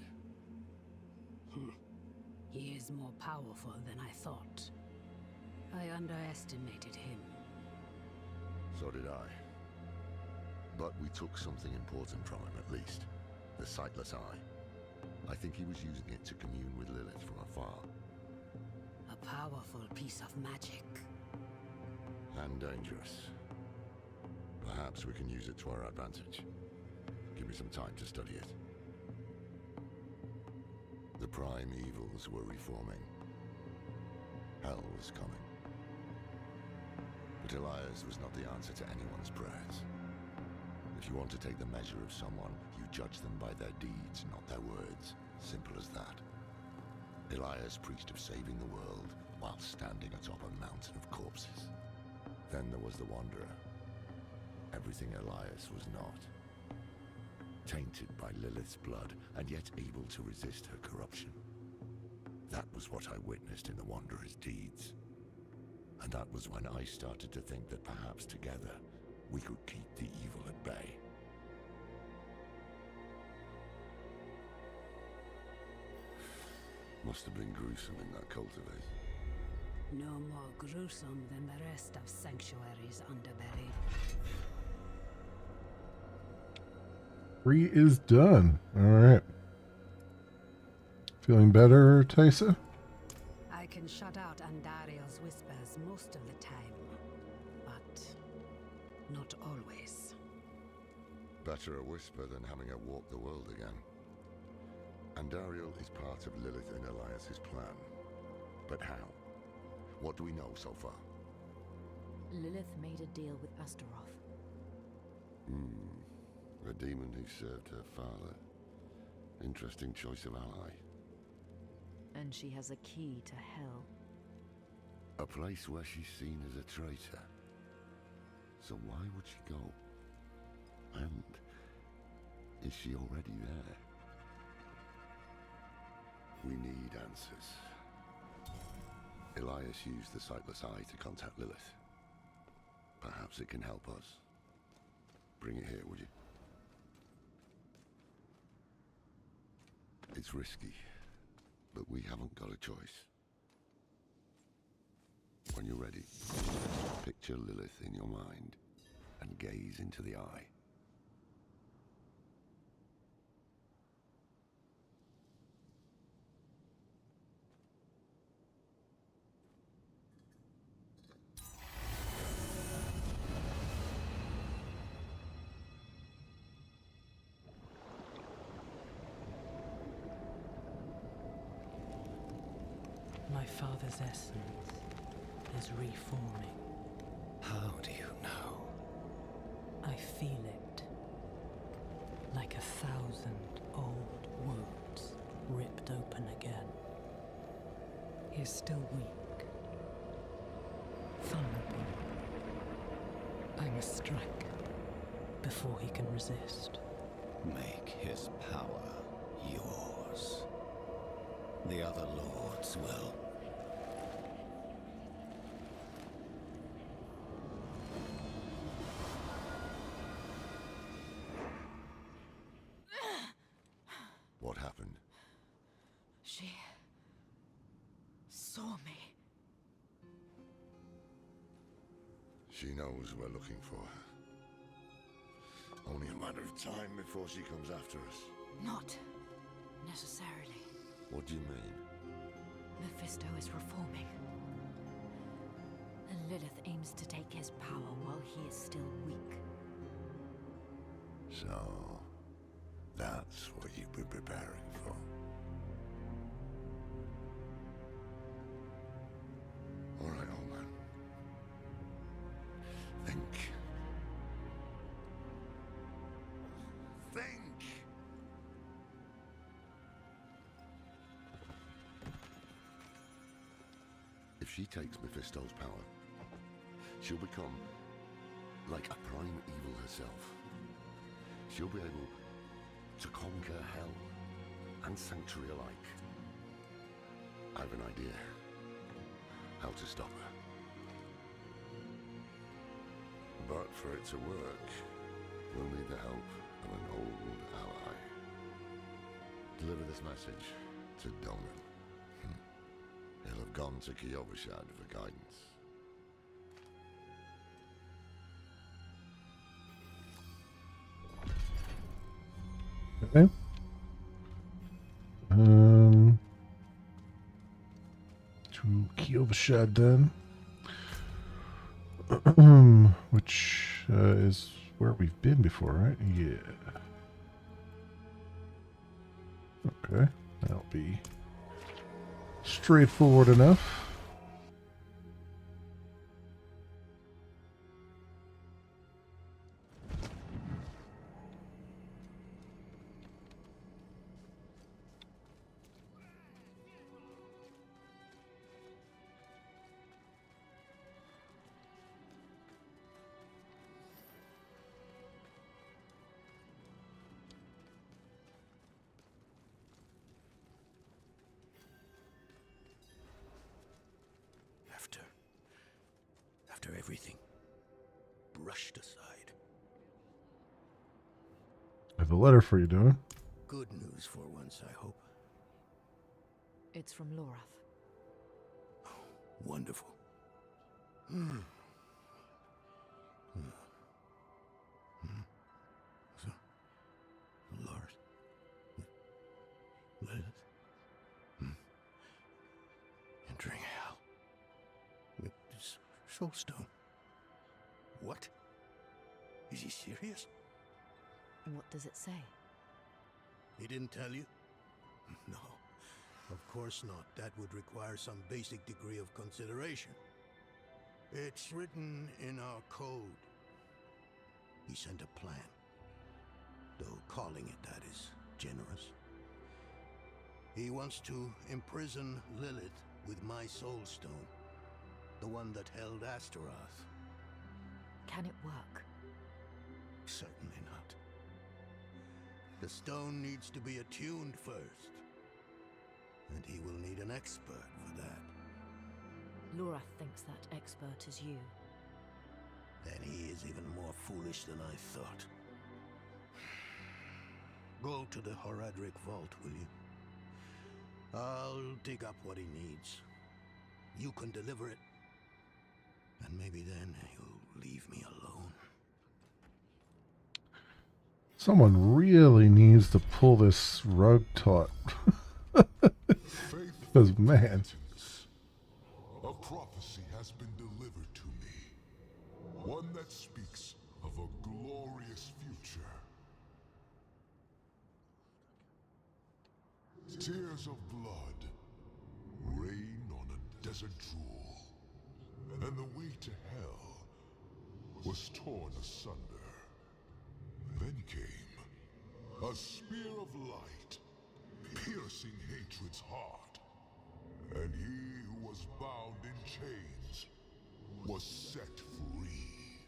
He is more powerful than I thought. I underestimated him. So did I. But we took something important from him, at least. The sightless eye. I think he was using it to commune with Lilith from afar. A powerful piece of magic. And dangerous. Perhaps we can use it to our advantage. Give me some time to study it. The prime evils were reforming. Hell was coming. But Elias was not the answer to anyone's prayers. If you want to take the measure of someone, you judge them by their deeds, not their words. Simple as that. Elias preached of saving the world while standing atop a mountain of corpses. Then there was the Wanderer. Everything Elias was not. Tainted by Lilith's blood, and yet able to resist her corruption. That was what I witnessed in the Wanderer's deeds. And that was when I started to think that perhaps together, we could keep the evil at bay. Must have been gruesome in that cultivate. No more gruesome than the rest of Sanctuary's underbelly. 3 is done. Alright. Feeling better, Taisa? I can shut out Andario's whispers most of the time, but not always. Better a whisper than having her walk the world again. Andariel is part of Lilith and Elias's plan. But how? What do we know so far? Lilith made a deal with Astaroth. A demon who served her father. Interesting choice of ally. And she has a key to hell. A place where she's seen as a traitor. So why would she go? And is she already there? We need answers. Elias used the sightless eye to contact Lilith. Perhaps it can help us. Bring it here, would you? It's risky, but we haven't got a choice. When you're ready, picture Lilith in your mind and gaze into the eye. My father's essence is reforming. How do you know? I feel it. Like 1,000 old wounds ripped open again. He is still weak. Vulnerable. I must strike before he can resist. Make his power yours. The other lords will. What happened? She saw me. She knows we're looking for her. Only a matter of time before she comes after us. Not necessarily. What do you mean? Mephisto is reforming. And Lilith aims to take his power while he is still weak. So, that's what you've been preparing for. All right, old man. Think. Think! If she takes Mephisto's power, she'll become like a prime evil herself. She'll be able to conquer hell and sanctuary alike. I have an idea how to stop her. But for it to work, We'll need the help of an old ally. Deliver this message to Donan. He'll have gone to Kyovashad for guidance. Okay. To Kyovashad then. Which is where we've been before, right? Yeah. Okay. That'll be straightforward enough. After everything brushed aside. I have a letter for you, Donan. Good news for once, I hope. It's from Lorath. Wonderful. So, Lord. Lilith. Entering hell. Soulstone. What? Is he serious? What does it say? He didn't tell you? No, of course not. That would require some basic degree of consideration. It's written in our code. He sent a plan. Though calling it that is generous. He wants to imprison Lilith with my Soulstone. The one that held Astaroth. Can it work? Certainly not. The stone needs to be attuned first. And he will need an expert for that. Lorath thinks that expert is you. Then he is even more foolish than I thought. Go to the Horadric vault, will you? I'll dig up what he needs. You can deliver it. And maybe then he'll leave me alone. Someone really needs to pull this rug taut. Because, man. A prophecy has been delivered to me. One that speaks of a glorious future. Tears of blood rain on a desert drool, and the way to hell was torn asunder. Then came a spear of light, piercing hatred's heart, and he who was bound in chains was set free.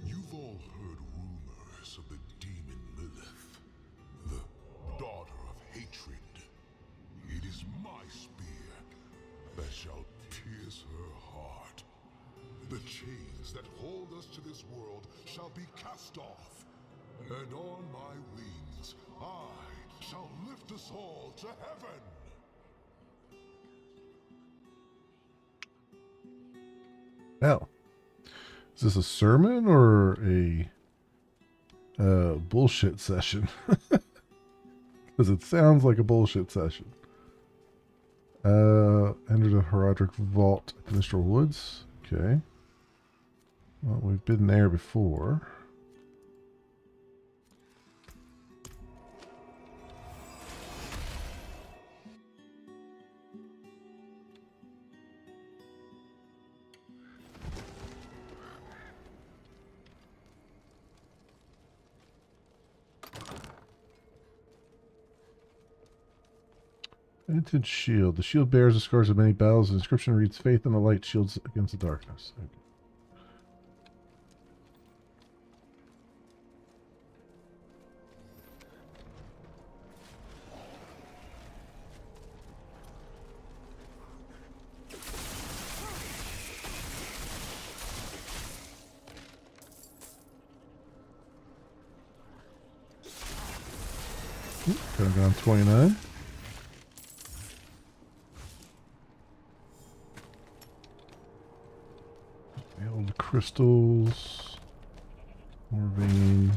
You've all heard rumors of the demon Lilith, the daughter of hatred. It is my spear that shall pierce her heart. The chains that hold us to this world shall be cast off, and on my wings I shall lift us all to heaven. Now, is this a sermon or a bullshit session? Because it sounds like a bullshit session. Enter the Horadric Vault at the Mistral Woods. Okay. Well, we've been there before. Vintage shield. The shield bears the scars of many battles. The inscription reads, "Faith in the light shields against the darkness." Okay. Could have gone 29. Old crystals. More vein.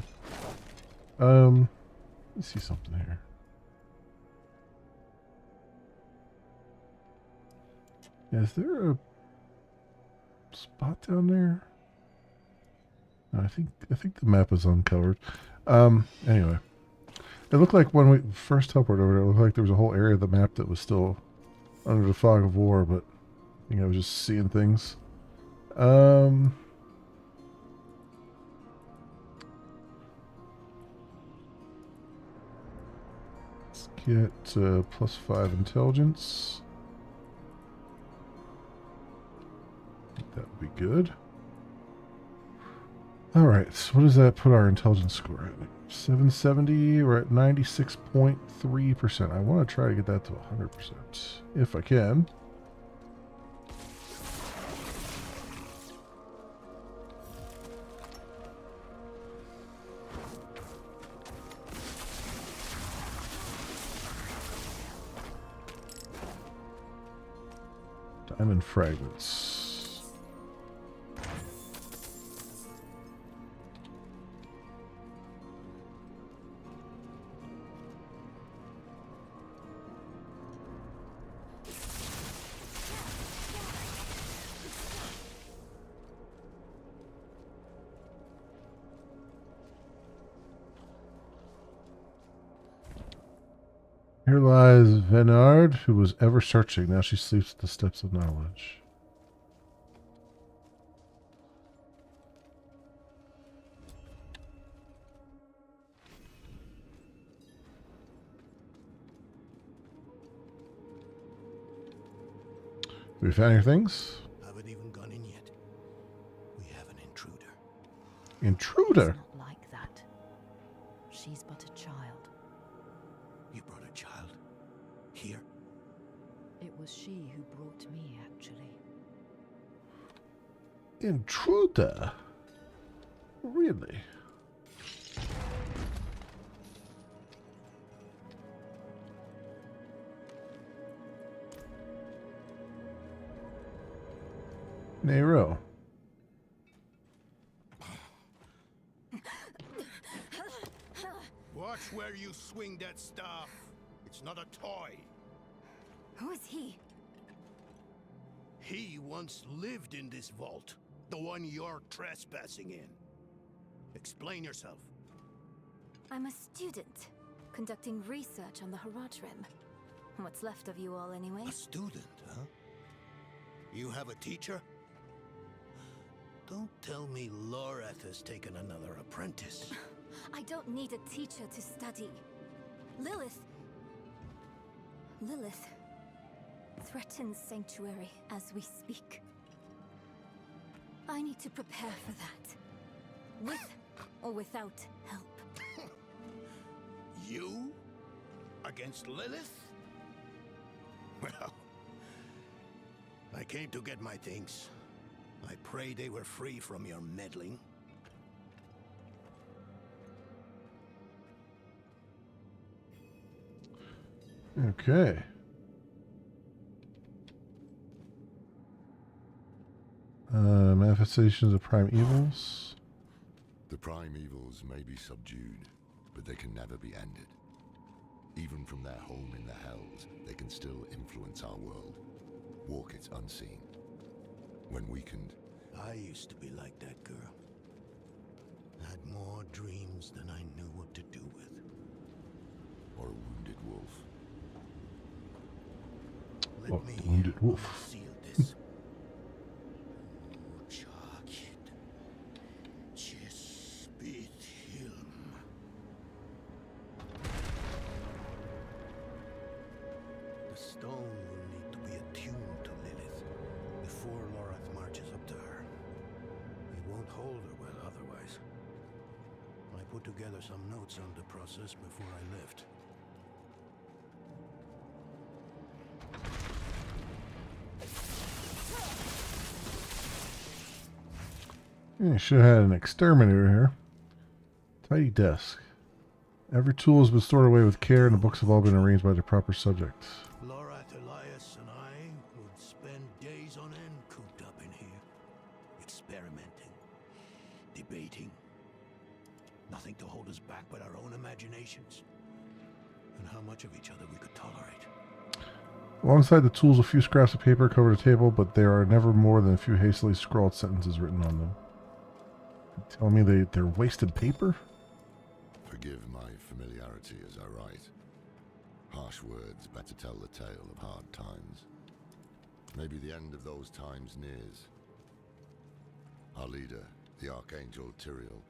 Let's see something here. Yeah, is there a spot down there? No, I think the map is uncovered. Anyway. It looked like when we first teleported over there, it looked like there was a whole area of the map that was still under the fog of war, but I think I was just seeing things. Let's get +5 intelligence. I think that would be good. Alright, so what does that put our intelligence score at? 770, we're at 96.3%. I want to try to get that to 100%, if I can. Diamond fragments. Here lies Venard, who was ever searching. Now she sleeps at the steps of knowledge. Have we found your things? Haven't even gone in yet. We have an intruder. Intruder? It's not like that. She's but a child. You brought a child? Here? It was she who brought me, actually. Intruder? Really? Nero. Watch where you swing that staff. It's not a toy. Who is he? He once lived in this vault. The one you're trespassing in. Explain yourself. I'm a student, conducting research on the Haradrim. What's left of you all, anyway? A student, huh? You have a teacher? Don't tell me Lorath has taken another apprentice. I don't need a teacher to study. Lilith threatens Sanctuary as we speak. I need to prepare for that. With or without help. You? Against Lilith? Well, I came to get my things. I pray they were free from your meddling. Okay. Manifestations of prime evils. The prime evils may be subdued, but they can never be ended. Even from their home in the Hells, they can still influence our world, walk it unseen. When weakened... I used to be like that girl. Had more dreams than I knew what to do with. Or a wounded wolf. Let me wounded wolf. seal this. The stone will need to be attuned to Lilith before Lorath marches up to her. It won't hold her well otherwise. I put together some notes on the process before I left. You should have had an exterminator here. Tidy desk. Every tool has been stored away with care, and the books have all been arranged by the proper subject. Lorath, Elias, and I would spend days on end cooped up in here, experimenting, debating. Nothing to hold us back but our own imaginations, and how much of each other we could tolerate. Alongside the tools, a few scraps of paper cover the table, but there are never more than a few hastily scrawled sentences written on them. You telling me they're wasted paper? Forgive my familiarity as I write. Harsh words better tell the tale of hard times. Maybe the end of those times nears. Our leader, the Archangel Tyrael,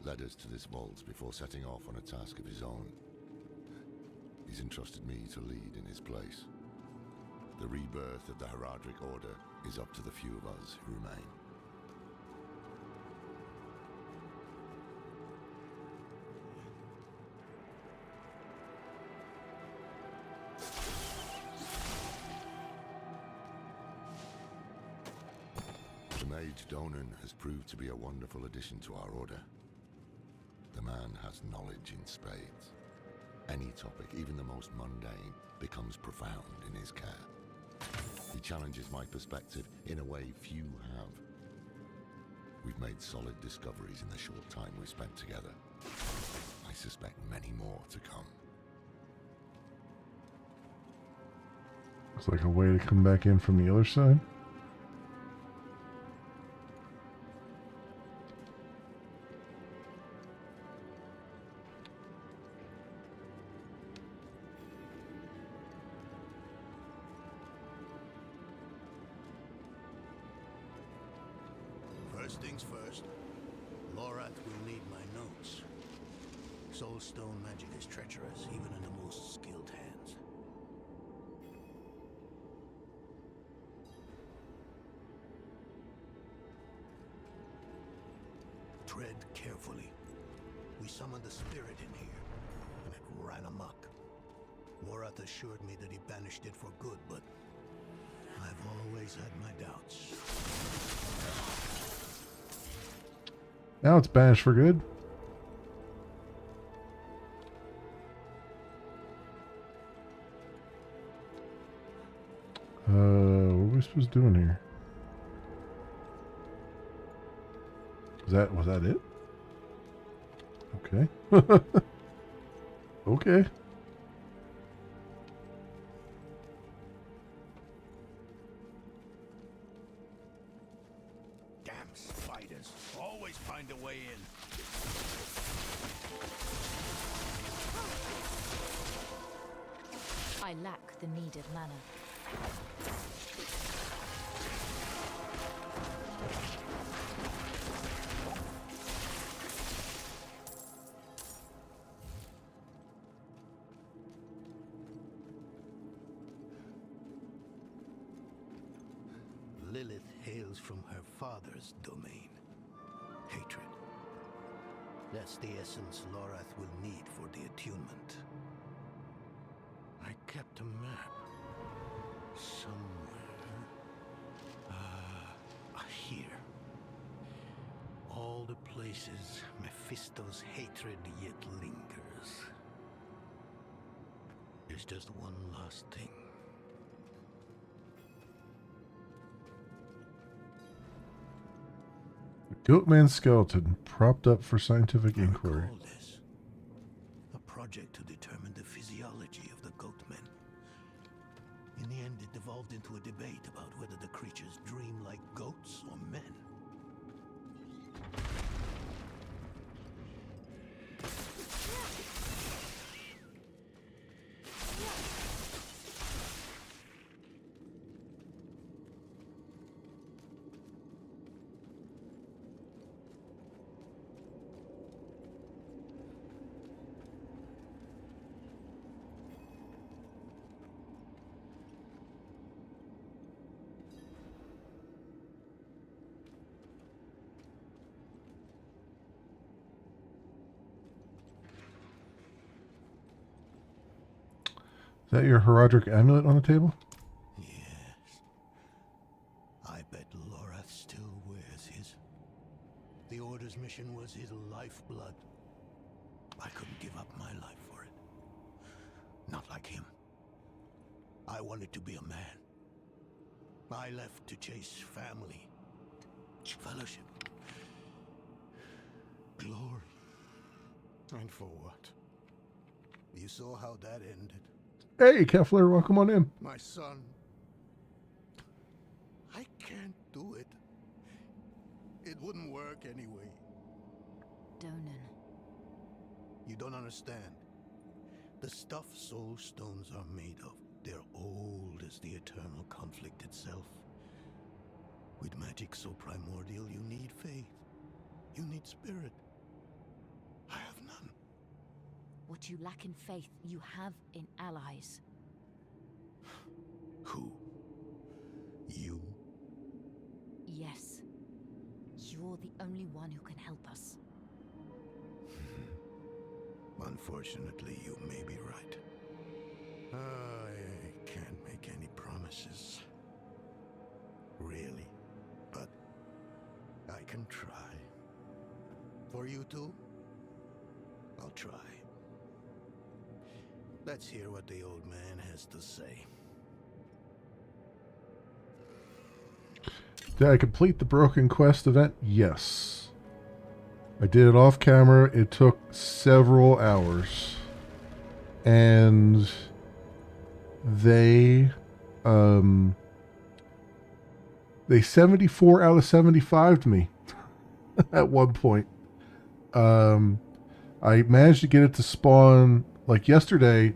led us to this vault before setting off on a task of his own. He's entrusted me to lead in his place. The rebirth of the Heraldric Order is up to the few of us who remain. The Mage Donan has proved to be a wonderful addition to our order. The man has knowledge in spades. Any topic, even the most mundane, becomes profound in his care. He challenges my perspective in a way few have. We've made solid discoveries in the short time we've spent together. I suspect many more to come. Looks like a way to come back in from the other side. First things first, Lorath will need my notes. Soulstone magic is treacherous, even in the most skilled hands. Tread carefully. We summoned the spirit in here, and it ran amok. Lorath assured me that he banished it for good, but I've always had my doubts. Now it's banished for good. What are we supposed to do in here? Was that it? Okay. Okay. Damn spiders. Always find a way in. I lack the needed mana. Lilith hails from her father's domain. Hatred. That's the essence Lorath will need for the attunement. I kept a map. Somewhere. Here. All the places Mephisto's hatred yet lingers. There's just one last thing. Goatman skeleton propped up for scientific inquiry. A project to determine the physiology of the goatmen. In the end, it devolved into a debate about whether the creatures dream like goats or men. Is that your Heraldric amulet on the table? Yes. I bet Lorath still wears his. The Order's mission was his lifeblood. I couldn't give up my life I wanted to be a man. I left to chase family, fellowship, glory. And for what? You saw how that ended. Hey, Kefler, welcome on in. My son. I can't do it. It wouldn't work anyway. Donan. You don't understand. The stuff soul stones are made of, they're old as the eternal conflict itself. With magic so primordial, you need faith. You need spirit. I have none. What you lack in faith, you have in allies. Who? You? Yes. You're the only one who can help us. Unfortunately, you may be right. I can't make any promises. Really. But I can try. For you two, I'll try. Let's hear what the old man has to say. Did I complete the Broken Quest event? Yes. I did it off camera. It took several hours. And they 74 out of 75'd me at one point. I managed to get it to spawn like yesterday.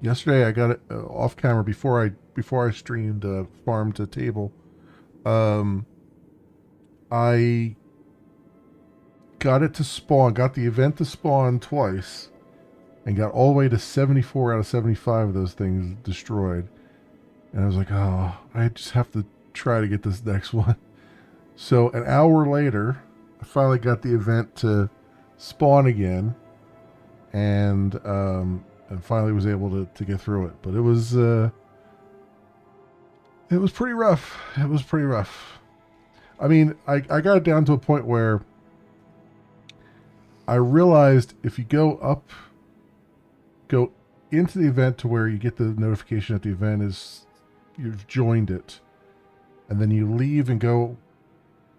Yesterday I got it off camera before I streamed Farm to Table. I got it to spawn, got the event to spawn twice, and got all the way to 74 out of 75 of those things destroyed. And I was like, oh, I just have to try to get this next one. So an hour later, I finally got the event to spawn again, and finally was able to get through it. But it was pretty rough. It was pretty rough. I mean, I got it down to a point where I realized if you go into the event to where you get the notification that the event is, you've joined it, and then you leave and go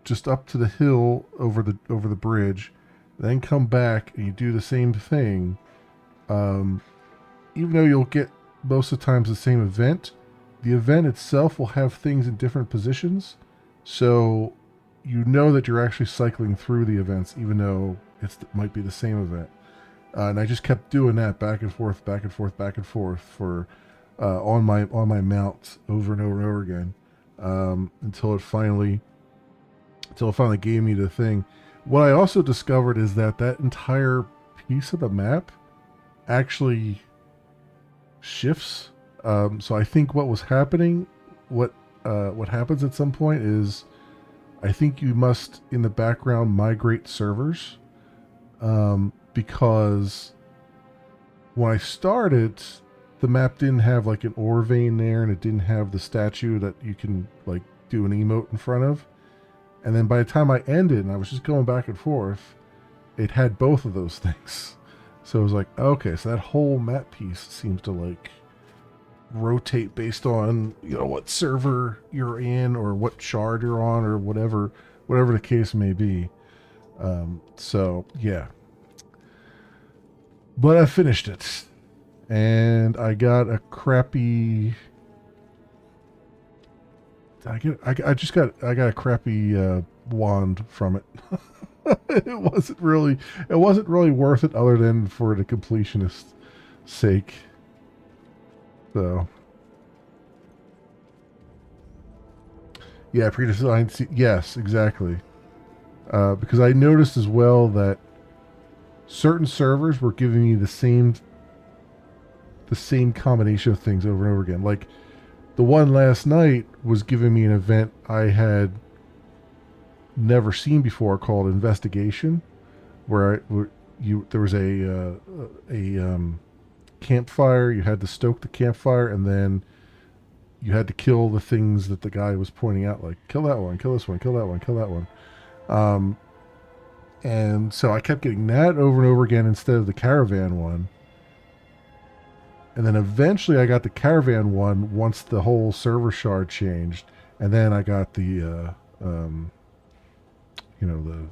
just up to the hill over the bridge, then come back and you do the same thing, even though you'll get most of the times the same event, the event itself will have things in different positions, so you know that you're actually cycling through the events, even though it might be the same event. And I just kept doing that back and forth for on my mount over and over and over again, until it finally gave me the thing. What I also discovered is that entire piece of the map actually shifts. So I think what was happening, what happens at some point is, I think you must in the background migrate servers, because when I started, the map didn't have like an ore vein there, and it didn't have the statue that you can like do an emote in front of. And then by the time I ended, and I was just going back and forth, it had both of those things. So I was like, okay, so that whole map piece seems to like rotate based on, you know, what server you're in or what shard you're on or whatever the case may be. So yeah, but I finished it, and I got a crappy. I got a crappy wand from it. It wasn't really worth it, other than for the completionist's sake. So, yeah, predesigned. Yes, exactly. Because I noticed as well that certain servers were giving me the same combination of things over and over again. Like the one last night was giving me an event I had never seen before called Investigation, where there was a campfire. You had to stoke the campfire, and then you had to kill the things that the guy was pointing out, like kill that one, kill this one, kill that one, kill that one. And so I kept getting that over and over again instead of the caravan one. And then eventually I got the caravan one once the whole server shard changed. And then I got the, you know,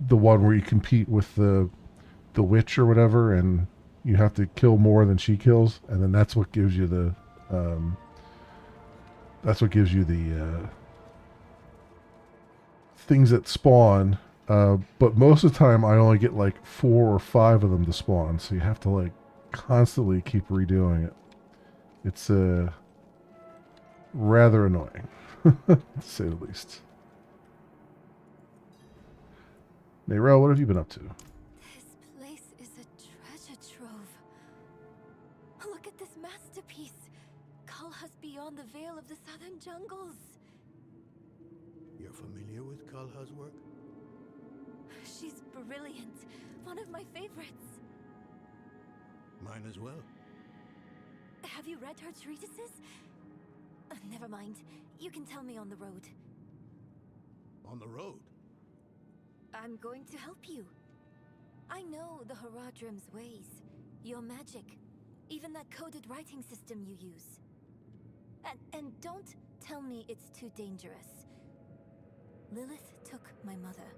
the one where you compete with the witch or whatever, and you have to kill more than she kills, and then that's what gives you the things that spawn. But most of the time I only get like 4 or 5 of them to spawn, so you have to like constantly keep redoing it. It's rather annoying, to say the least. Nayrel, what have you been up to? This place is a treasure trove. Look at this masterpiece. Kalha's beyond the veil of the southern jungles. You're familiar with Kalha's work? She's brilliant. One of my favorites. Mine as well. Have you read her treatises? Never mind. You can tell me on the road. On the road? I'm going to help you. I know the Haradrim's ways, your magic, even that coded writing system you use. And don't tell me it's too dangerous. Lilith took my mother.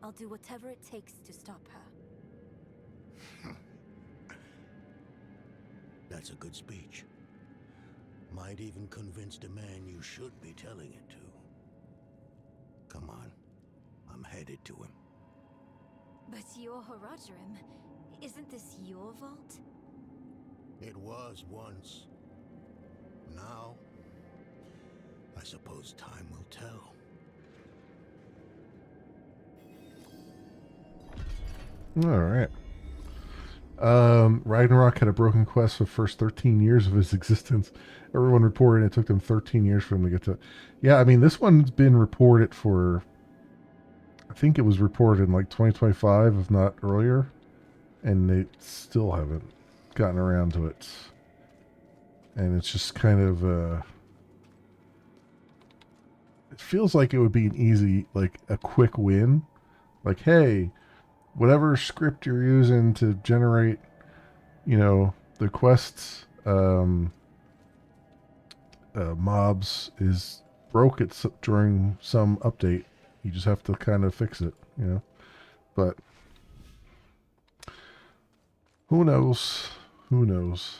I'll do whatever it takes to stop her. That's a good speech. Might even convince the man you should be telling it to. Come on. I'm headed to him. But your Haradrim, isn't this your vault? It was once. Now, I suppose time will tell. All right. Ragnarok had a broken quest for the first 13 years of his existence. Everyone reported it took them 13 years for him to get to it. Yeah, I mean, this one's been reported for, I think it was reported in like 2025, if not earlier, and they still haven't gotten around to it. And it's just kind of, it feels like it would be an easy, like a quick win. Like, hey, whatever script you're using to generate, you know, the quests, mobs is broke during some update. You just have to kind of fix it, you know. But who knows? Who knows?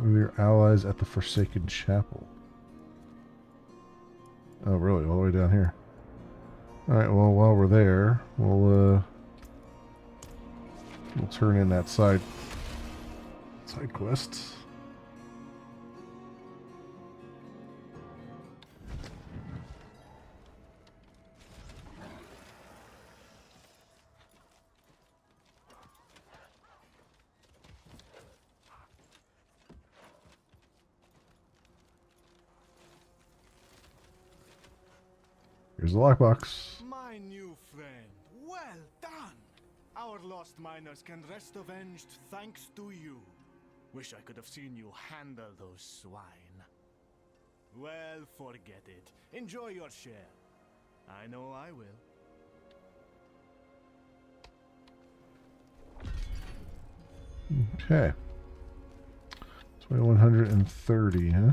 With your allies at the Forsaken Chapel. Oh, really? All the way down here. Alright, well, while we're there, we'll turn in that side quest. Here's the lockbox. My new friend, well done! Our lost miners can rest avenged thanks to you. Wish I could have seen you handle those swine. Well, forget it. Enjoy your share. I know I will. Okay. 2130, huh?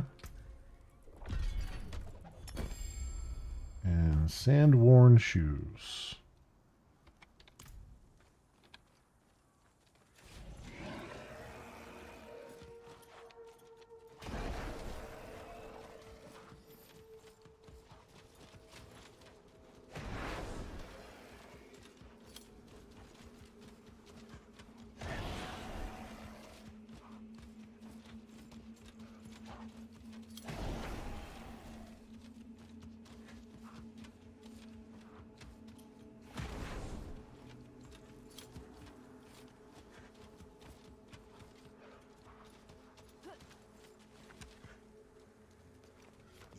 And sand-worn shoes.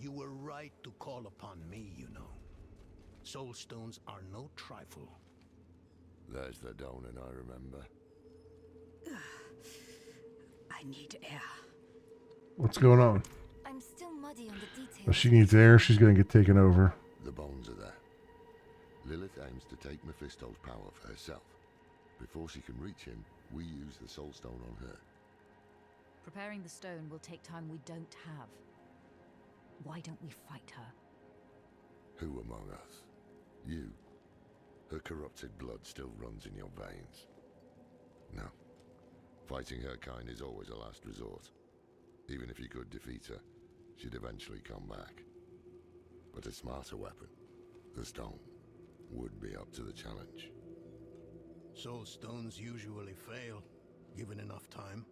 You were right to call upon me, you know. Soulstones are no trifle. There's the Donan I remember. I need air. What's going on? I'm still muddy on the If she needs air, she's going to get taken over. The bones are there. Lilith aims to take Mephisto's power for herself. Before she can reach him, we use the Soul Stone on her. Preparing the stone will take time we don't have. Why don't we fight her? Who among us? You. Her corrupted blood still runs in your veins. No. Fighting her kind is always a last resort. Even if you could defeat her, she'd eventually come back. But a smarter weapon, the stone, would be up to the challenge. Soul stones usually fail, given enough time.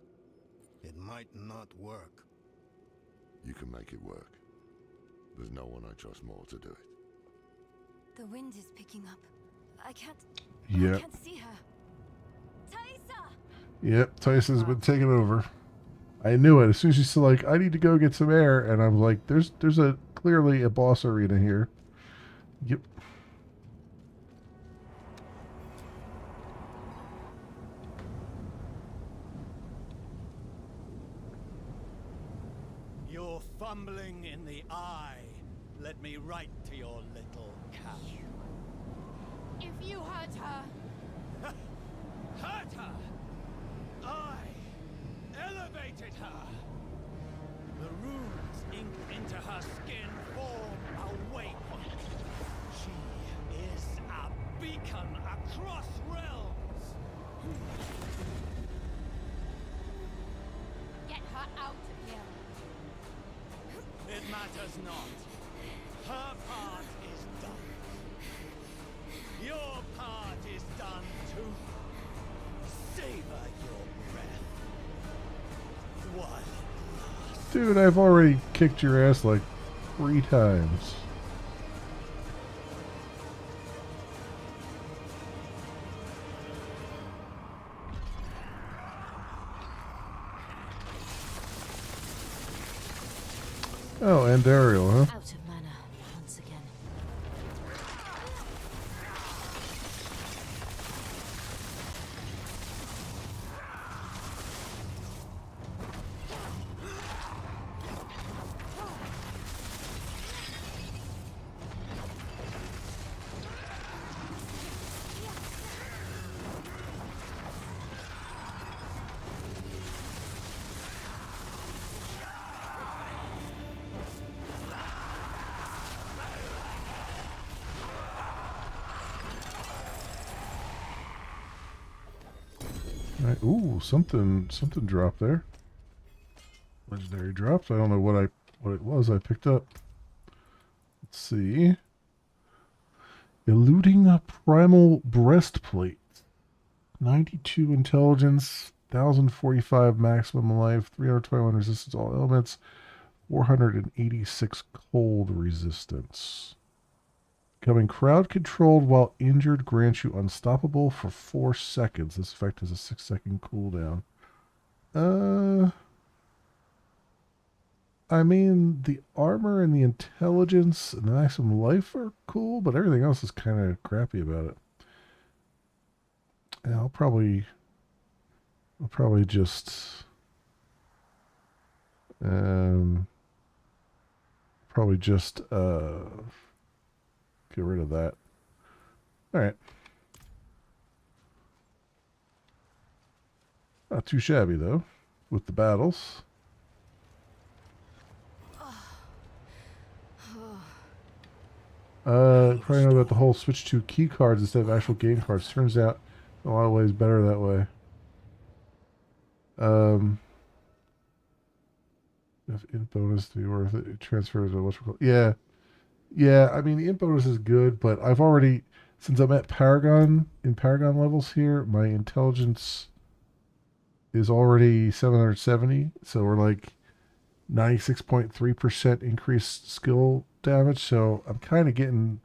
It might not work. You can make it work. There's no one I trust more to do it. The wind is picking up. I can't see her. Thaisa! Yep, Tyson's been taken over. I knew it. As soon as she said, like, I need to go get some air, and I'm like, there's clearly a boss arena here. Yep. You're fumbling in the eye. Let me write to your little cat. If you hurt her... Hurt her! I elevated her! The runes inked into her skin form a waypoint. She is a beacon across realms! Get her out of here. It matters not. Her part is done. Your part is done too. Savor your breath. While it lasts. Dude, I've already kicked your ass like 3 times. Oh, and Ariel, huh? Out of mana once again. Right. Ooh, something dropped there. Legendary drops. I don't know what it was I picked up. Let's see. Eluding a primal breastplate. 92 intelligence, 1045 maximum life, 321 resistance to all elements, 486 cold resistance. Becoming crowd controlled while injured grants you unstoppable for 4 seconds. This effect has a 6-second cooldown. I mean, the armor and the intelligence and the maximum life are cool, but everything else is kind of crappy about it. And I'll probably just get rid of that. All right. Not too shabby though, with the battles. Probably know about the whole switch to key cards instead of actual game cards. Turns out in a lot of ways better that way. If int bonus to be worth it, it transfers to what's called. Yeah. I mean, the int bonus is good, but I've already, since I'm at Paragon, in Paragon levels here, my intelligence is already 770. So we're like 96.3% increased skill damage. So I'm kind of getting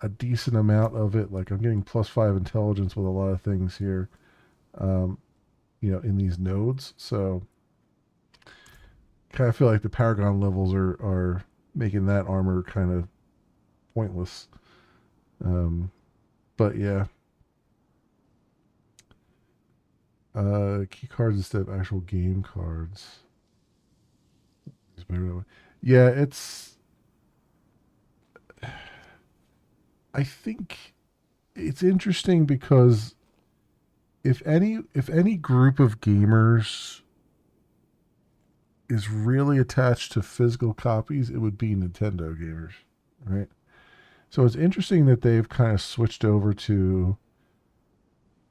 a decent amount of it. Like I'm getting +5 intelligence with a lot of things here, in these nodes. So kind of feel like the Paragon levels are making that armor kind of pointless. But yeah. Key cards instead of actual game cards. It's better that way. Yeah, I think it's interesting because if any group of gamers is really attached to physical copies, it would be Nintendo gamers, right? So it's interesting that they've kind of switched over to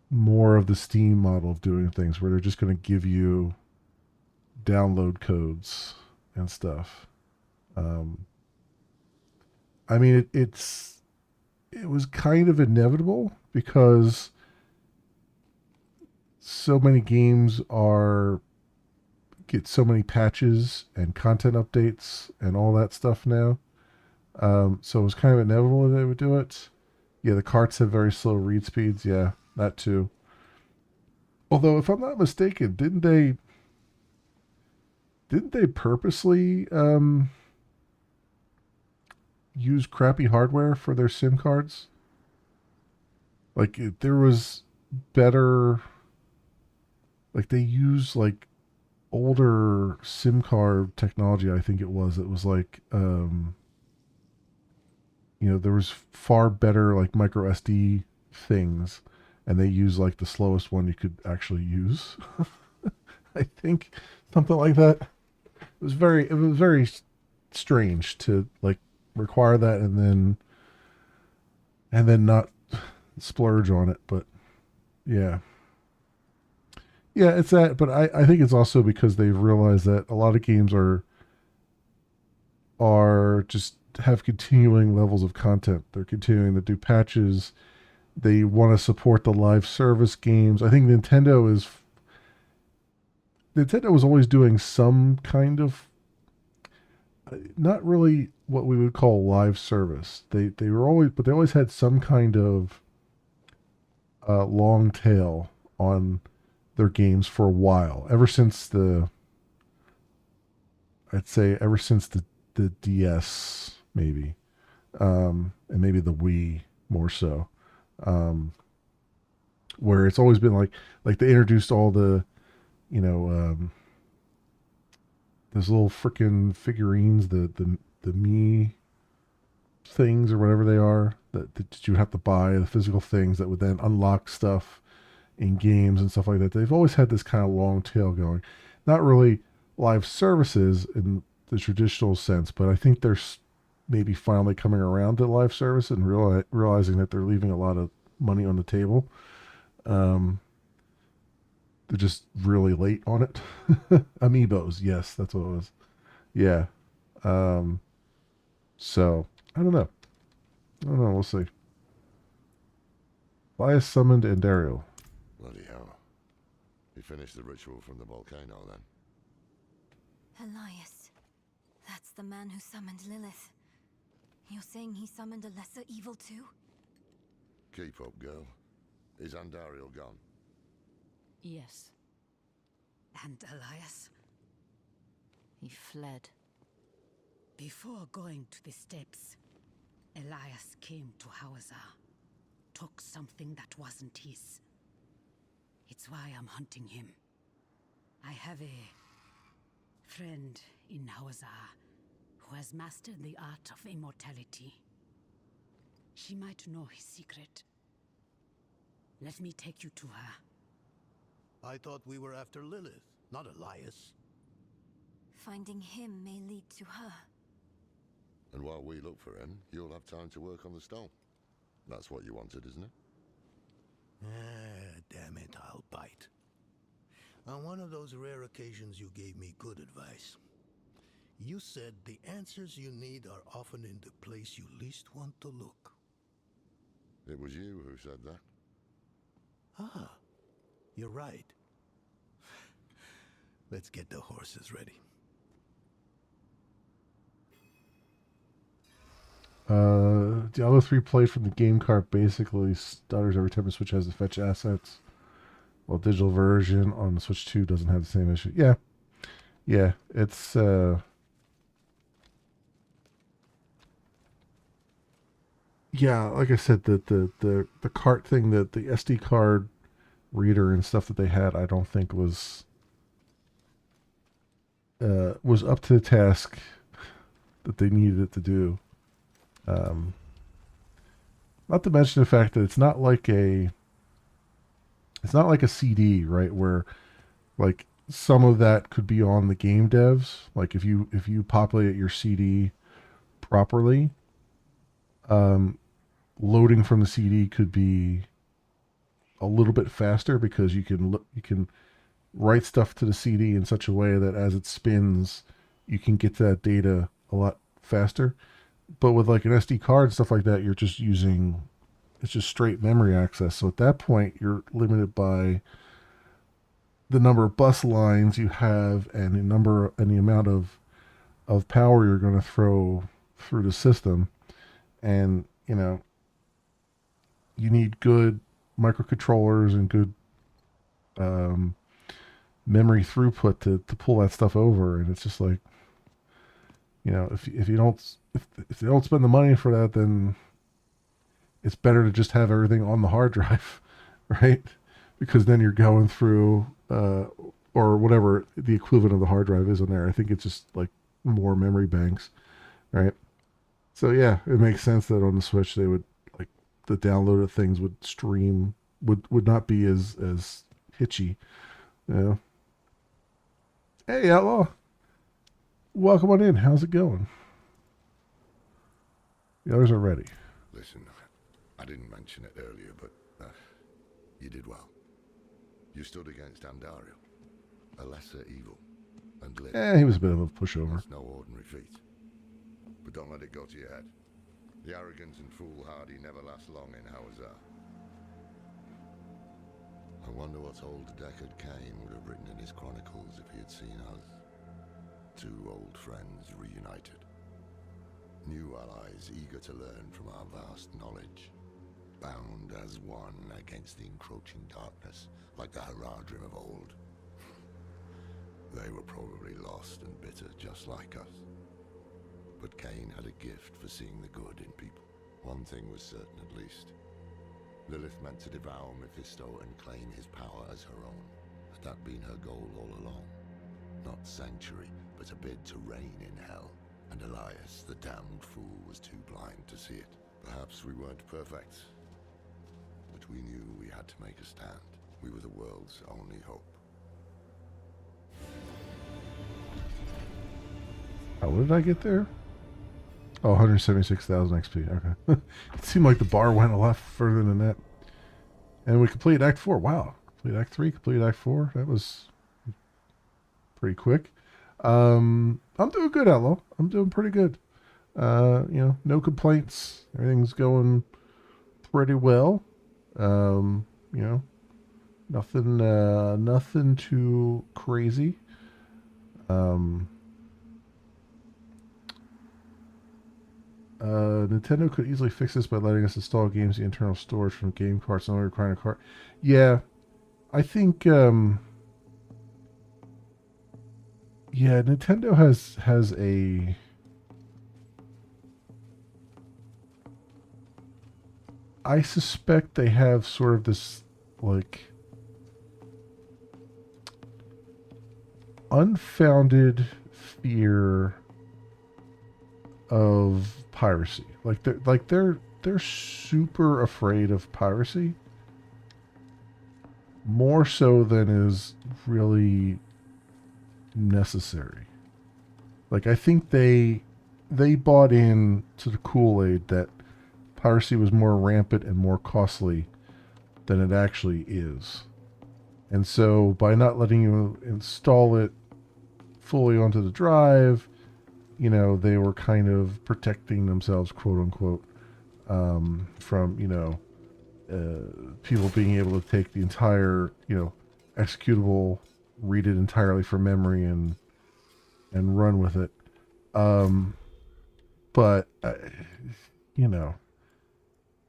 more of the Steam model of doing things, where they're just going to give you download codes and stuff. I mean, it was kind of inevitable because so many games get so many patches and content updates and all that stuff now. So it was kind of inevitable that they would do it. Yeah, the carts have very slow read speeds. Yeah, that too. Although, if I'm not mistaken, didn't they purposely use crappy hardware for their SIM cards? Like there was better, like they use like older SIM card technology. I think it was. It was like there was far better like micro SD things, and they use like the slowest one you could actually use. I think something like that. It was very strange to like require that and then not splurge on it. But yeah. Yeah, it's that, but I think it's also because they've realized that a lot of games are just have continuing levels of content. They're continuing to do patches. They want to support the live service games. I think Nintendo was always doing some kind of not really what we would call live service. They were always, but they always had some kind of long tail on their games for a while. I'd say ever since the DS maybe, and maybe the Wii more so, where it's always been like they introduced all the, you know, those little freaking figurines, the me things or whatever they are that you have to buy, the physical things that would then unlock stuff in games and stuff like that. They've always had this kind of long tail going. Not really live services in the traditional sense, but I think they're maybe finally coming around to live service and realizing that they're leaving a lot of money on the table. They're just really late on it. Amiibos, yes, that's what it was. Yeah. So I don't know. We'll see. Elias summoned Andariel. Bloody hell. He finished the ritual from the volcano then. Elias. That's the man who summoned Lilith. You're saying he summoned a lesser evil too? Keep up, girl. Is Andariel gone? Yes. And Elias? He fled. Before going to the steps, Elias came to Hawazar, took something that wasn't his. It's why I'm hunting him. I have a friend in Hawazar who has mastered the art of immortality. She might know his secret. Let me take you to her. I thought we were after Lilith, not Elias. Finding him may lead to her. And while we look for him, you'll have time to work on the stone. That's what you wanted, isn't it? Damn it, I'll bite. On one of those rare occasions you gave me good advice. You said the answers you need are often in the place you least want to look. It was you who said that. Ah, you're right. Let's get the horses ready. Diablo 3 play from the game cart basically stutters every time the Switch has to fetch assets. While digital version on the Switch 2 doesn't have the same issue. Yeah. Yeah, it's yeah, like I said, the cart thing, the SD card reader and stuff that they had, I don't think was up to the task that they needed it to do. Not to mention the fact that it's not like a CD, right? Where like some of that could be on the game devs. Like if you populate your CD properly, loading from the CD could be a little bit faster because you can write stuff to the CD in such a way that as it spins, you can get that data a lot faster. But with like an SD card and stuff like that, you're just using it's just straight memory access. So at that point, you're limited by the number of bus lines you have and the amount of power you're going to throw through the system. And you need good microcontrollers and good memory throughput to pull that stuff over. And it's just like, if you don't if they don't spend the money for that, then it's better to just have everything on the hard drive, right? Because then you're going through or whatever the equivalent of the hard drive is on there. I think it's just like more memory banks, right? So yeah, it makes sense that on the Switch they would like the downloaded things would stream would not be as hitchy, Hey Outlaw, welcome on in. How's it going? The others are ready. Listen, I didn't mention it earlier, but you did well. You stood against Andariel, a lesser evil, and lived. He was a bit of a pushover. That's no ordinary feat. But don't let it go to your head. The arrogance and foolhardy never last long in Hawazar. I wonder what old Deckard Cain would have written in his chronicles if he had seen us. Two old friends reunited. New allies eager to learn from our vast knowledge. Bound as one against the encroaching darkness, like the Haradrim of old. They were probably lost and bitter, just like us. But Cain had a gift for seeing the good in people. One thing was certain, at least. Lilith meant to devour Mephisto and claim his power as her own. Had that been her goal all along? Not sanctuary, but a bid to reign in hell. And Elias, the damned fool, was too blind to see it. Perhaps we weren't perfect, but we knew we had to make a stand. We were the world's only hope. Oh, what did I get there? Oh, 176,000 XP. Okay. It seemed like the bar went a lot further than that. And we completed Act 4. Wow. Completed Act 3, completed Act 4. That was pretty quick. I'm doing good, Outlaw. I'm doing pretty good. No complaints. Everything's going pretty well. Nothing too crazy. Nintendo could easily fix this by letting us install games in the internal storage from game carts, no requiring a cart. Yeah, I think. Nintendo has a. I suspect they have sort of this like unfounded fear of piracy. They're super afraid of piracy, more so than is really necessary. Like, I think they bought in to the Kool-Aid that piracy was more rampant and more costly than it actually is. And so by not letting you install it fully onto the drive, they were kind of protecting themselves, quote unquote, from, people being able to take the entire, executable, read it entirely from memory and run with it. But,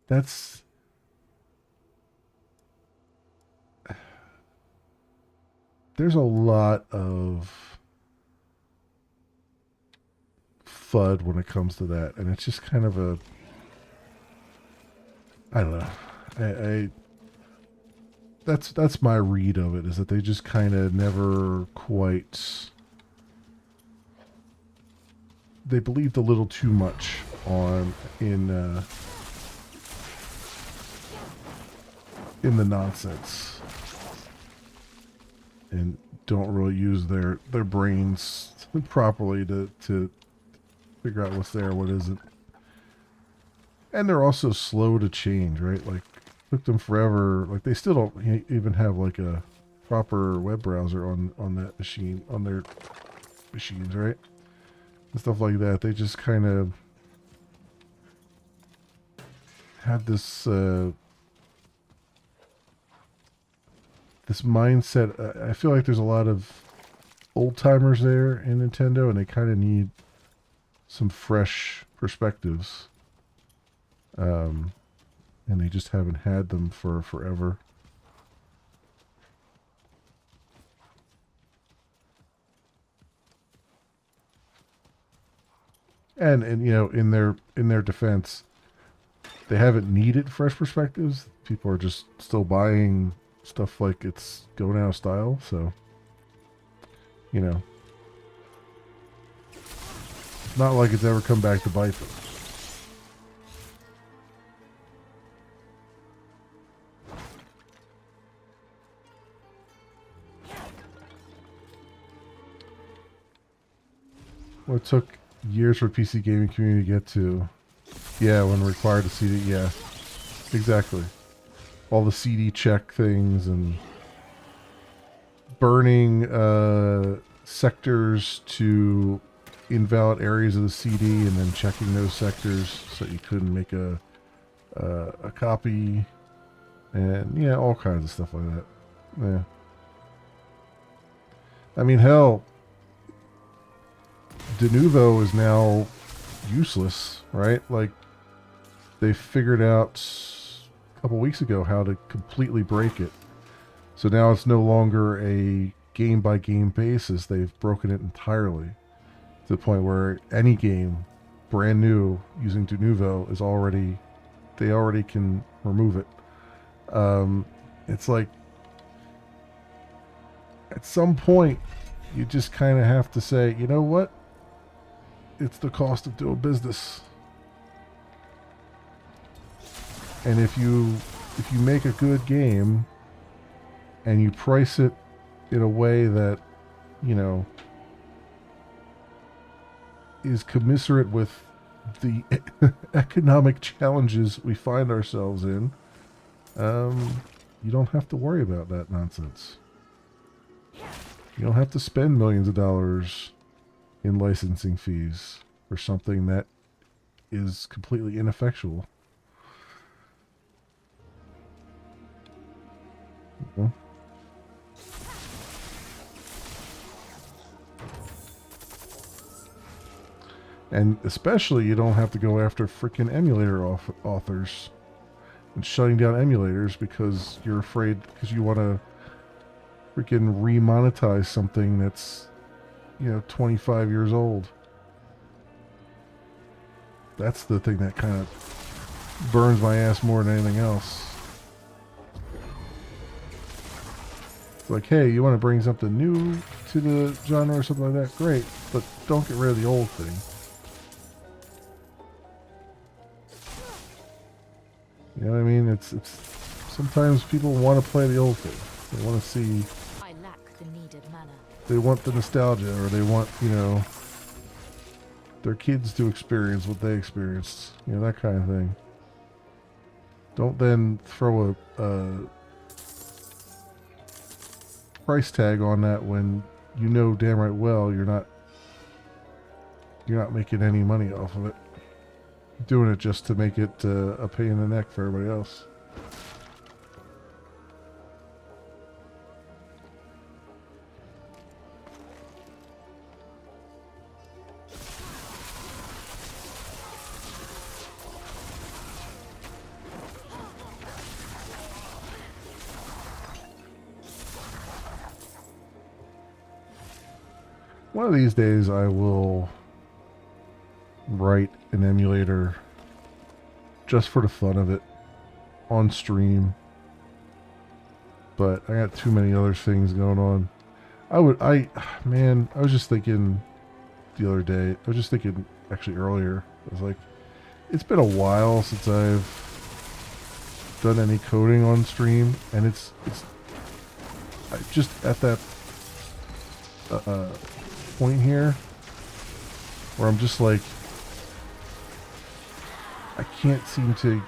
that's, there's a lot of FUD when it comes to that, and it's just kind of a, I don't know. That's my read of it, is that they just kind of never quite, they believed a little too much in in the nonsense and don't really use their brains properly to figure out what's there, what isn't. And they're also slow to change, right? Like, took them forever. Like, they still don't even have like a proper web browser on that machine, on their machines, right? And stuff like that. They just kind of have this this mindset. I feel like there's a lot of old timers there in Nintendo, and they kind of need some fresh perspectives. And they just haven't had them for forever. And you know, in their defense, they haven't needed fresh perspectives. People are just still buying stuff like it's going out of style, so you know, it's not like it's ever come back to bite them. Well, it took years for PC gaming community to get to. Yeah, when required to CD. Yeah, exactly. All the CD check things and burning sectors to invalid areas of the CD and then checking those sectors so you couldn't make a copy. And yeah, all kinds of stuff like that. Yeah. I mean, hell, De Novo is now useless, right? Like, they figured out a couple weeks ago how to completely break it. So now it's no longer a game-by-game basis. They've broken it entirely to the point where any game, brand new, using De Novo is already, they already can remove it. It's like, at some point, you just kind of have to say, you know what? It's the cost of doing business. And if you make a good game and you price it in a way that, you know, is commiserate with the economic challenges we find ourselves in, you don't have to worry about that nonsense. You don't have to spend millions of dollars in licensing fees for something that is completely ineffectual. Okay. And especially you don't have to go after freaking emulator authors and shutting down emulators because you're afraid, because you want to freaking remonetize something that's, you know, 25 years old. That's the thing that kind of burns my ass more than anything else. It's like, hey, you want to bring something new to the genre or something like that? Great, but don't get rid of the old thing. You know what I mean? It's sometimes people want to play the old thing. They want to see. I lack the needed mana. They want the nostalgia, or they want, you know, their kids to experience what they experienced. You know, that kind of thing. Don't then throw a price tag on that when you know damn right well you're not making any money off of it. You're doing it just to make it a pain in the neck for everybody else. One of these days I will write an emulator just for the fun of it on stream, but I got too many other things going on. I was just thinking the other day, I was just thinking actually earlier, I was like, it's been a while since I've done any coding on stream, and it's I just at that point here where I'm just like, I can't seem to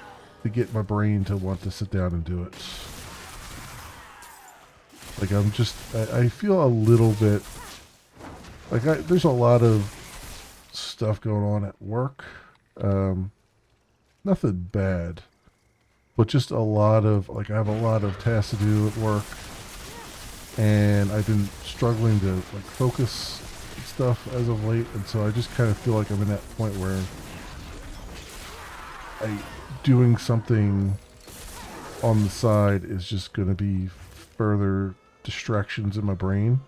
get my brain to want to sit down and do it. Like I'm just, I feel a little bit like there's a lot of stuff going on at work. Nothing bad, but just a lot of, like, I have a lot of tasks to do at work, and I've been struggling to like focus and stuff as of late, and so I just kind of feel like I'm in that point where doing something on the side is just going to be further distractions in my brain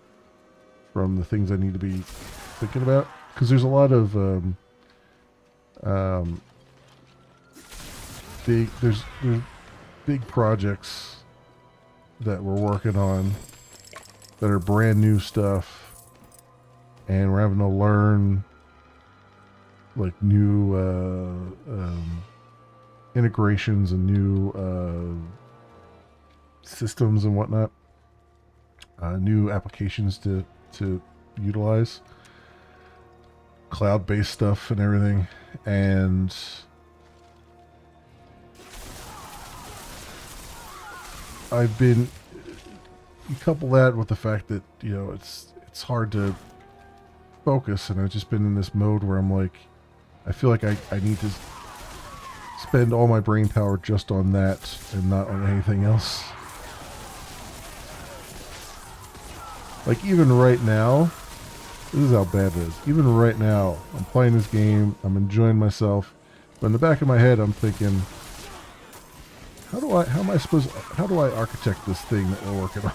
from the things I need to be thinking about, because there's a lot of there's big projects that we're working on that are brand new stuff, and we're having to learn like new integrations and new systems and whatnot, new applications to utilize, cloud-based stuff and everything, and I've been, you couple that with the fact that, you know, it's hard to focus, and I've just been in this mode where I'm like, I feel like I need to spend all my brain power just on that and not on anything else. Like even right now, this is how bad it is. Even right now, I'm playing this game, I'm enjoying myself, but in the back of my head I'm thinking, how do I architect this thing that we're working on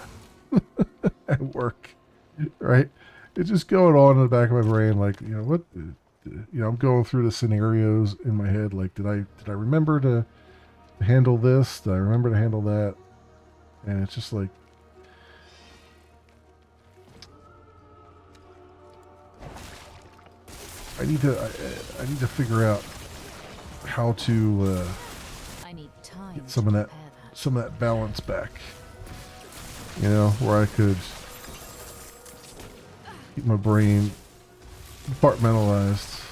at work, right? It's just going on in the back of my brain, like, you know, what, you know, I'm going through the scenarios in my head, like, did I remember to handle this? Did I remember to handle that? And it's just like, I need to figure out how to get some of that balance back. You know, where I could keep my brain compartmentalized.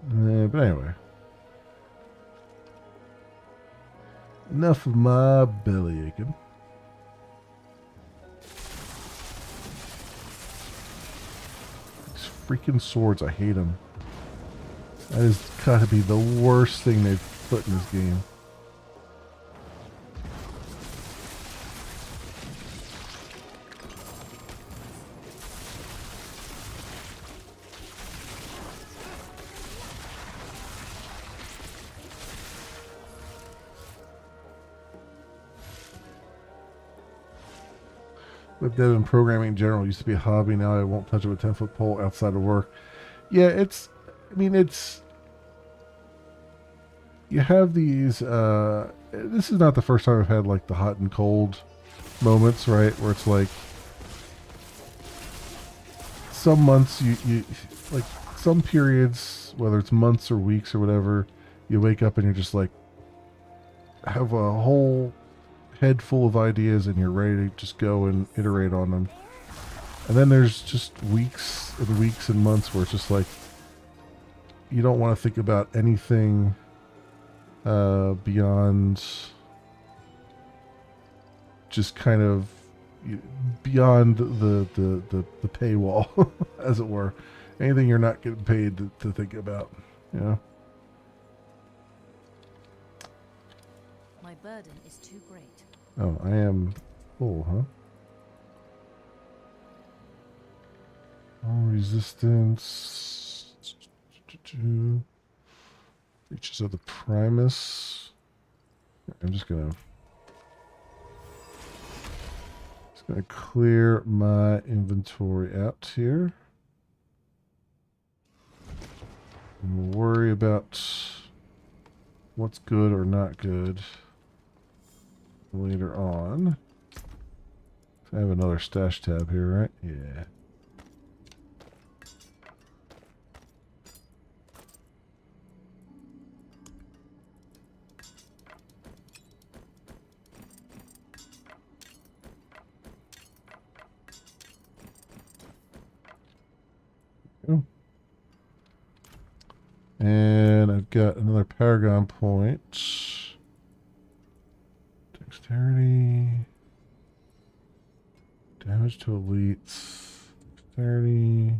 But anyway, enough of my belly aching. These freaking swords, I hate them. That has got to be the worst thing they've put in this game. With dev and programming in general, used to be a hobby. Now I won't touch it with a 10-foot pole outside of work. Yeah, you have these, this is not the first time I've had like the hot and cold moments, right? Where it's like, some months you like, some periods, whether it's months or weeks or whatever, you wake up and you're just like, have a whole head full of ideas and you're ready to just go and iterate on them. And then there's just weeks and weeks and months where it's just like, you don't want to think about anything beyond just kind of beyond the paywall, as it were. Anything you're not getting paid to think about, you know? My burden is too great. Oh, I am full, huh? All resistance. Reaches of the Primus. I'm just gonna clear my inventory out here. And we'll worry about what's good or not good later on. I have another stash tab here, right? Yeah. go. And I've got another Paragon point. Dexterity. Damage to elites. Dexterity.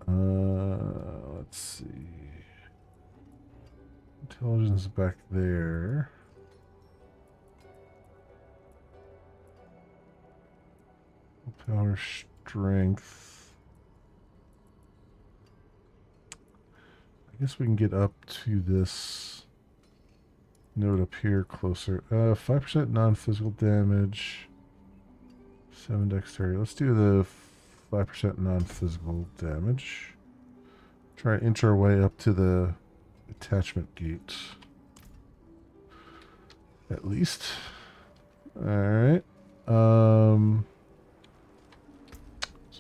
Let's see. Intelligence back there. Power, strength. I guess we can get up to this node up here closer. 5% non-physical damage. 7 dexterity. Let's do the 5% non-physical damage. Try to inch our way up to the attachment gate. At least. Alright. So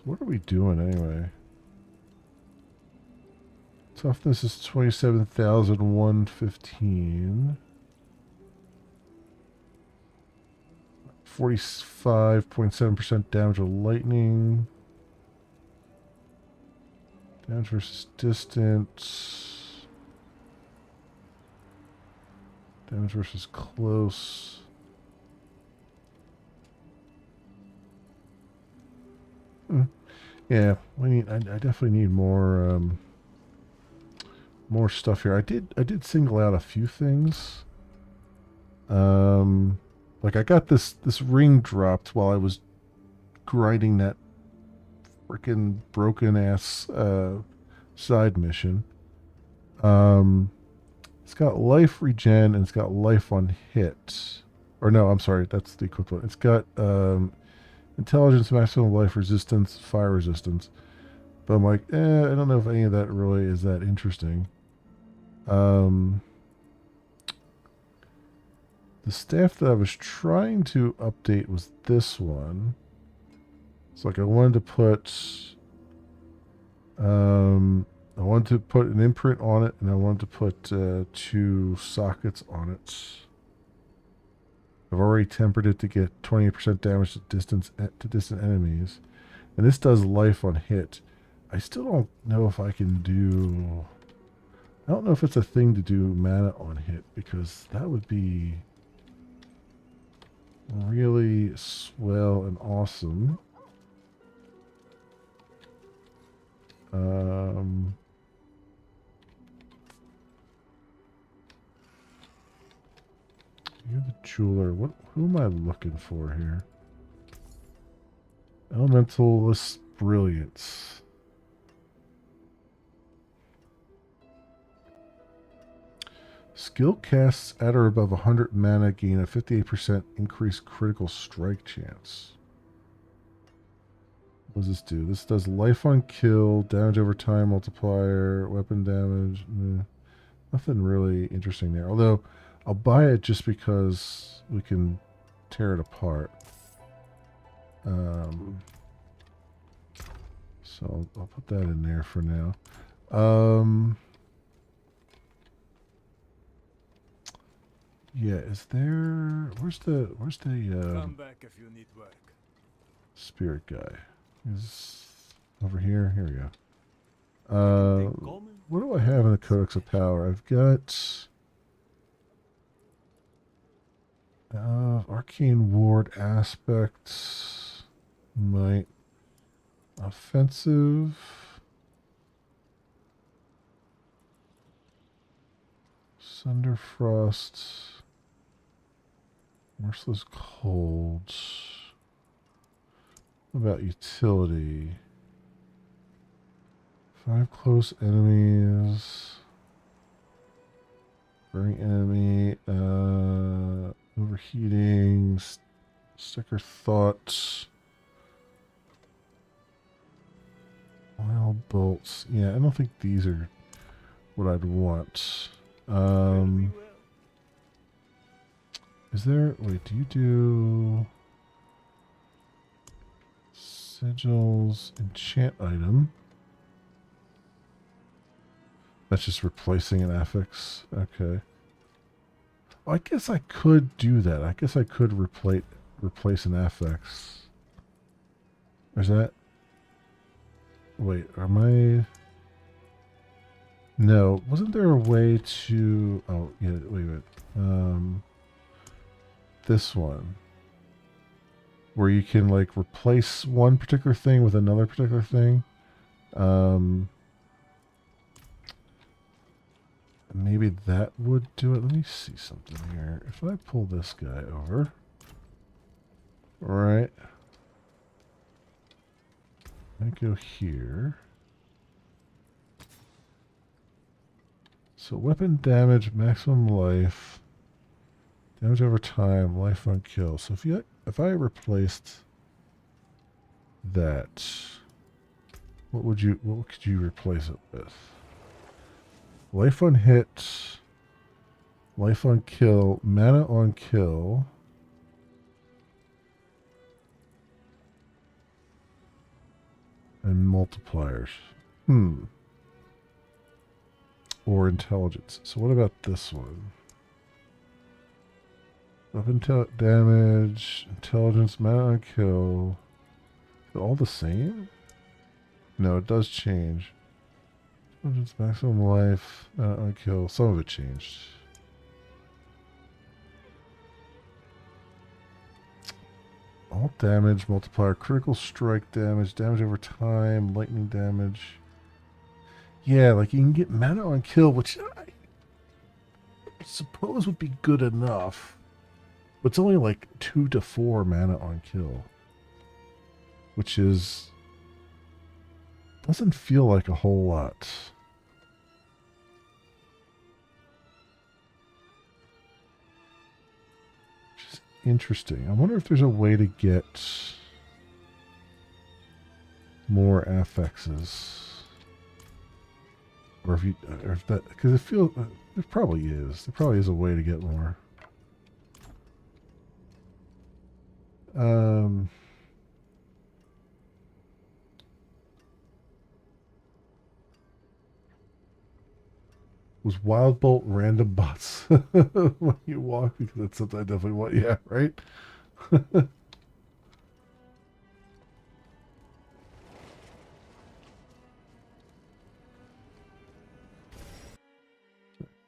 what are we doing anyway? Toughness is 27,115. 45.7% damage of lightning. Damage versus distance. Damage versus close. Yeah, we need. I definitely need more more stuff here. I did single out a few things. Like I got this ring dropped while I was grinding that freaking broken ass side mission. It's got life regen and it's got life on hit. Or no, I'm sorry, that's the equivalent. It's got intelligence, maximum life resistance, fire resistance. But I'm like, I don't know if any of that really is that interesting. The staff that I was trying to update was this one. It's like I wanted to put an imprint on it, and I wanted to put 2 sockets on it. I've already tempered it to get 20% damage to distant enemies, and this does life on hit. I still don't know if I can do. I don't know if it's a thing to do mana on hit, because that would be really swell and awesome. You're the jeweler. Who am I looking for here? Elementalist Brilliance. Skill casts at or above 100 mana gain a 58% increased critical strike chance. What does this do? This does life on kill, damage over time multiplier, weapon damage. Nothing really interesting there. Although, I'll buy it just because we can tear it apart. So I'll put that in there for now. Yeah, is there? Where's the Come back if you need work. spirit guy? Is over here. Here we go. What do I have in the Codex of Power? I've got Arcane Ward Aspects, Might, Offensive, Sunderfrost, Merciless Cold. What about Utility? 5 close enemies. Burning enemy. Overheating. Sticker Thought. Wild Bolts. Yeah, I don't think these are what I'd want. Is there... Wait, do you do... Sigils, enchant item. That's just replacing an affix. Okay. Well, I guess I could do that. I guess I could replace an affix. Or is that... Wait, am I... No, wasn't there a way to... Oh, yeah, wait. This one. Where you can, like, replace one particular thing with another particular thing. Maybe that would do it. Let me see something here. If I pull this guy over... Right. I go here. So weapon damage, maximum life, damage over time, life on kill. So if I replaced that, what could you replace it with? Life on hit, life on kill, mana on kill. And multipliers. Or intelligence. So what about this one? Weapon damage, intelligence, mana on kill. Is it all the same? No, it does change. Intelligence, maximum life, mana on kill. Some of it changed. All damage, multiplier, critical strike damage, damage over time, lightning damage. Yeah, like you can get mana on kill, which I suppose would be good enough. But it's only like 2 to 4 mana on kill. Which is... doesn't feel like a whole lot. Interesting. I wonder if there's a way to get more affixes, or if that, because it feels there probably is. There probably is a way to get more. Was Wild Bolt random bots when you walk? Because that's something I definitely want. Yeah, right?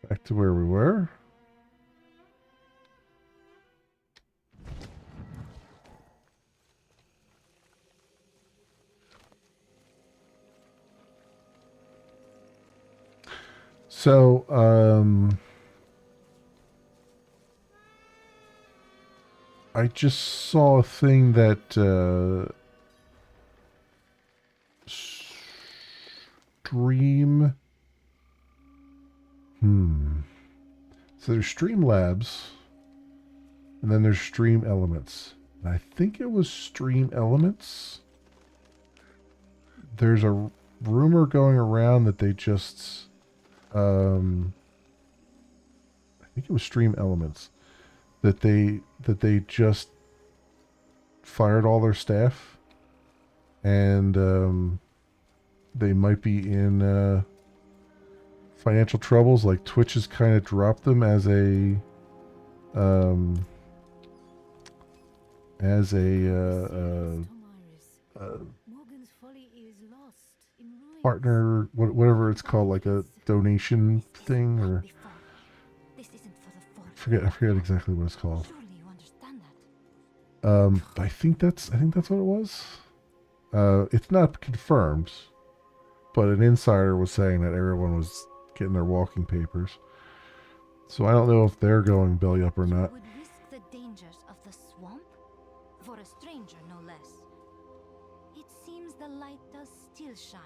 Back to where we were. So, I just saw a thing that Stream... So there's Stream Labs, and then there's Stream Elements. And I think it was Stream Elements. There's a rumor going around that they just... I think it was Stream Elements that they just fired all their staff, and they might be in financial troubles. Like Twitch has kind of dropped them as a partner, whatever it's called, like a donation thing, or I forget exactly what it's called. I think that's what it was. It's not confirmed, but an insider was saying that everyone was getting their walking papers. So I don't know if they're going belly up or not. Would risk the dangers of the swamp for a stranger, no less. It seems the light does still shine,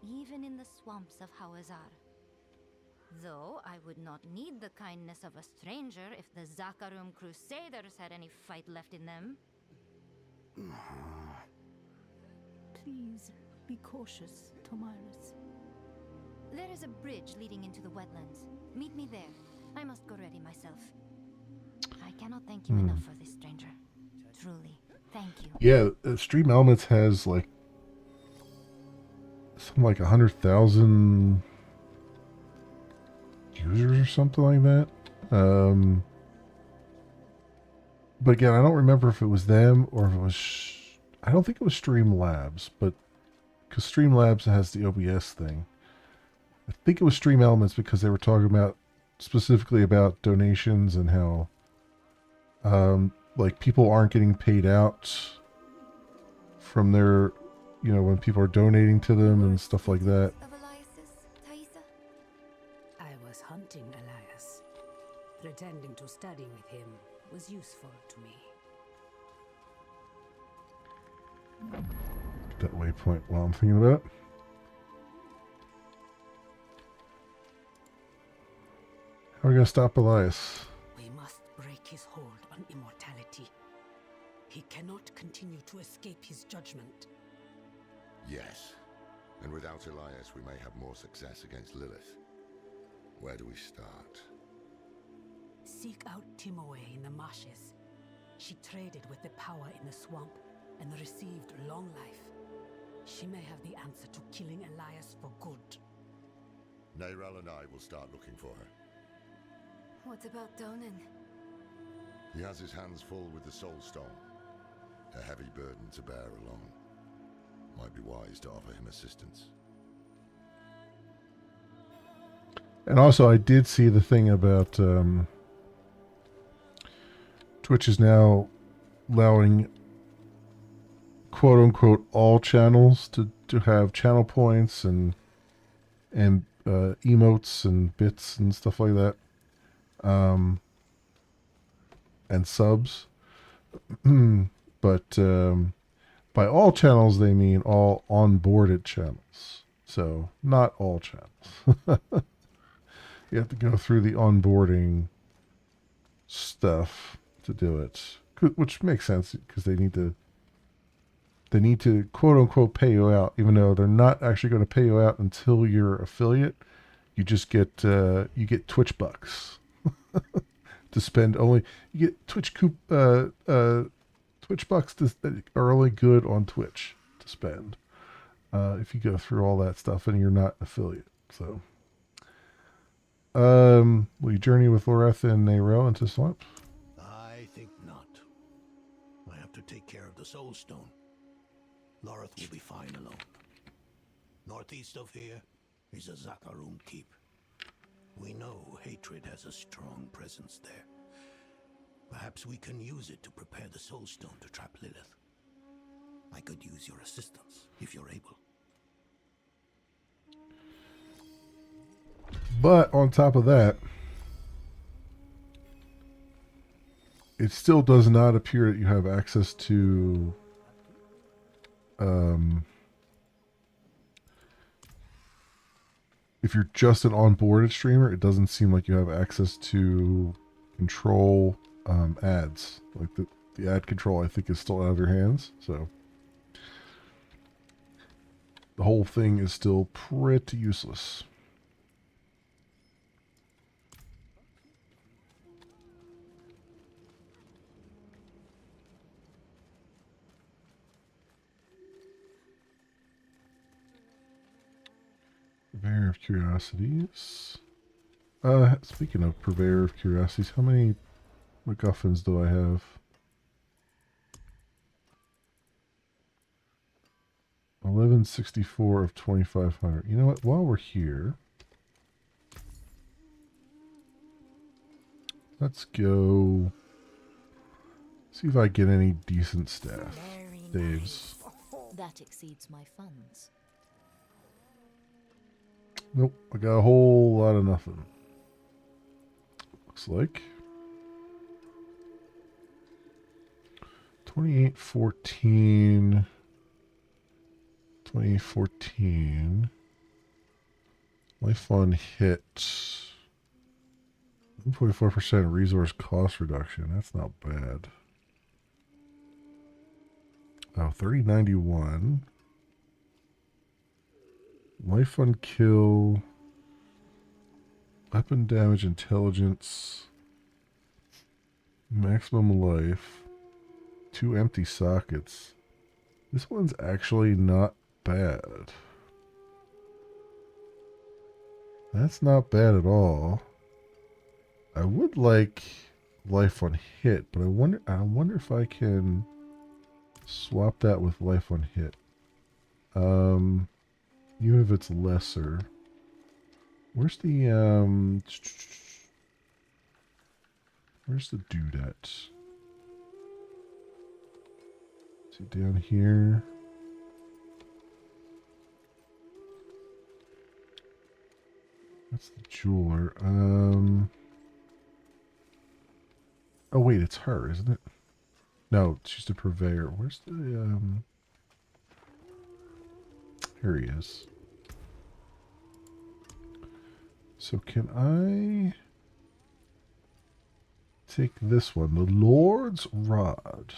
even in the swamps of Hawazar. Though I would not need the kindness of a stranger if the Zakarum Crusaders had any fight left in them. Please be cautious, Tomiris. There is a bridge leading into the wetlands. Meet me there. I must go ready myself. I cannot thank you enough for this, stranger. Truly, thank you. Yeah, Stream Elements has like something like 100,000 users or something like that. But again, I don't remember if it was them or if it was I don't think it was Streamlabs, but because Streamlabs has the OBS thing. I think it was Stream Elements because they were talking about specifically about donations and how like people aren't getting paid out from their, you know, when people are donating to them and stuff like that. I was hunting Elias. Pretending to study with him was useful to me. That waypoint while I'm thinking about it. How are we going to stop Elias? We must break his hold on immortality. He cannot continue to escape his judgment. Yes. And without Elias, we may have more success against Lilith. Where do we start? Seek out Timoe in the marshes. She traded with the power in the swamp and received long life. She may have the answer to killing Elias for good. Neyral and I will start looking for her. What about Donan? He has his hands full with the Soul Stone. A heavy burden to bear alone. Might be wise to offer him assistance. And also, I did see the thing about Twitch is now allowing quote-unquote all channels to have channel points and emotes and bits and stuff like that. And subs. But by all channels, they mean all onboarded channels. So, not all channels. You have to go through the onboarding stuff to do it. Which makes sense, because they need to quote-unquote pay you out, even though they're not actually going to pay you out until you're affiliate. You just get Twitch bucks to spend only. You get Twitch bucks that are only good on Twitch to spend if you go through all that stuff and you're not affiliate. So, will you journey with Loreth and Neyral into swamp? I think not. I have to take care of the Soul Stone. Loreth will be fine alone. Northeast of here is a Zakarum keep. We know hatred has a strong presence there. Perhaps we can use it to prepare the Soul Stone to trap Lilith. I could use your assistance, if you're able. But on top of that, it still does not appear that you have access to if you're just an onboarded streamer, it doesn't seem like you have access to control ads. Like the ad control, I think, is still out of your hands. So the whole thing is still pretty useless. Purveyor of Curiosities. Speaking of Purveyor of Curiosities, how many MacGuffins do I have? 1164 of 2500. You know what? While we're here, let's go see if I get any decent staff. Dave's. That exceeds my funds. Nope, I got a whole lot of nothing. Looks like 2814. 2014. Life Fund hit 1.4% resource cost reduction. That's not bad. Oh, 3091. Life Fund kill. Weapon damage intelligence. Maximum life. 2 empty sockets. This one's actually not bad. That's not bad at all. I would like life on hit, but I wonder if I can Swap that with life on hit. Even if it's lesser. Where's the where's the dude at? Is he down here? That's the jeweler. Oh wait, it's her, isn't it? No, she's the purveyor. Where's the here he is. So can I take this one, the Lord's Rod?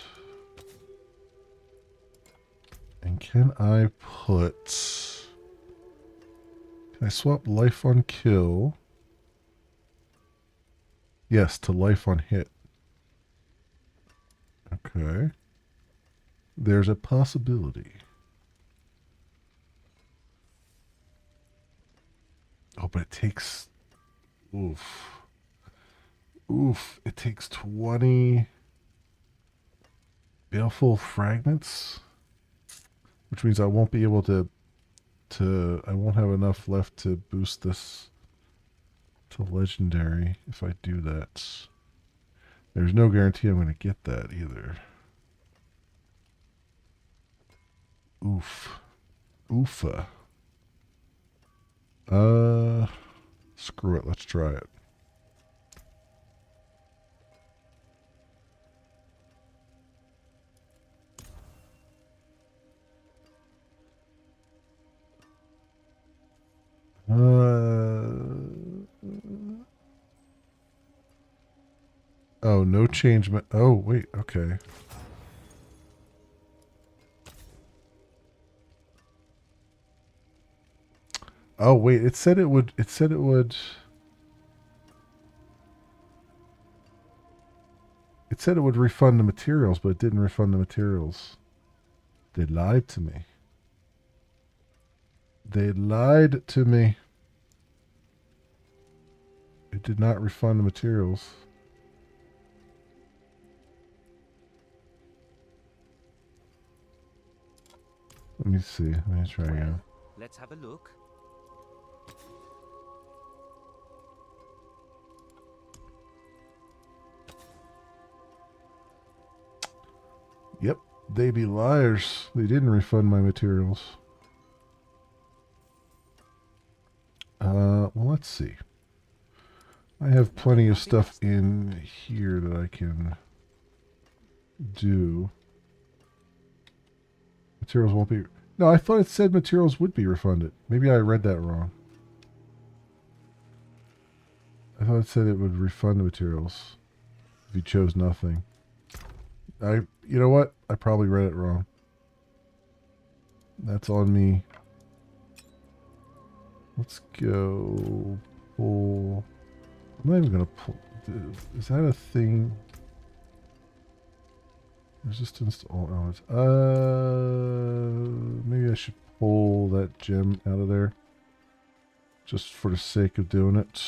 And can I put... Can I swap life on kill? Yes, to life on hit. Okay. There's a possibility. Oh, but it takes... Oof. Oof. It takes 20... baleful fragments? Which means I won't be able to... I won't have enough left to boost this to legendary if I do that. There's no guarantee I'm going to get that either. Oof. Oofa. Screw it. Let's try it. Oh, no change. Oh, wait. Okay. Oh, wait. It said it would. It said it would. It said it would refund the materials, but it didn't refund the materials. They lied to me. They lied to me. It did not refund the materials. Let me see. Let me try again. Let's have a look. Yep, they be liars. They didn't refund my materials. Well, let's see. I have plenty of stuff in here that I can do. Materials won't be... No, I thought it said materials would be refunded. Maybe I read that wrong. I thought it said it would refund the materials if you chose nothing. You know what? I probably read it wrong. That's on me. Let's go pull... I'm not even going to pull... Is that a thing? Resistance to all elements. Maybe I should pull that gem out of there. Just for the sake of doing it.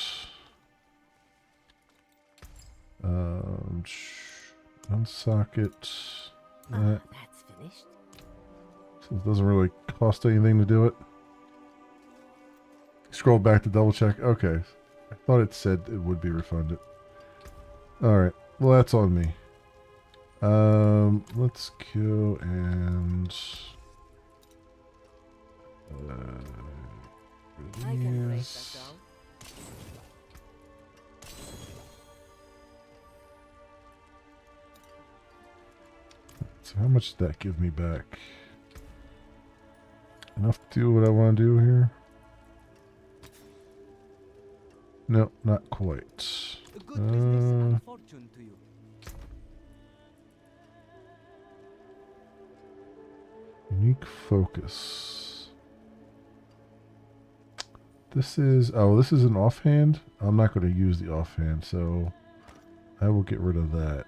Unsocket that. That's finished. So it doesn't really cost anything to do it. Scroll back to double check. Okay. I thought it said it would be refunded. Alright. Well, that's on me. Let's go and... I can break that down. So how much did that give me back? Enough to do what I want to do here? No, not quite. A good business and fortune to you. Unique focus. This is... Oh, this is an offhand? I'm not going to use the offhand, so I will get rid of that.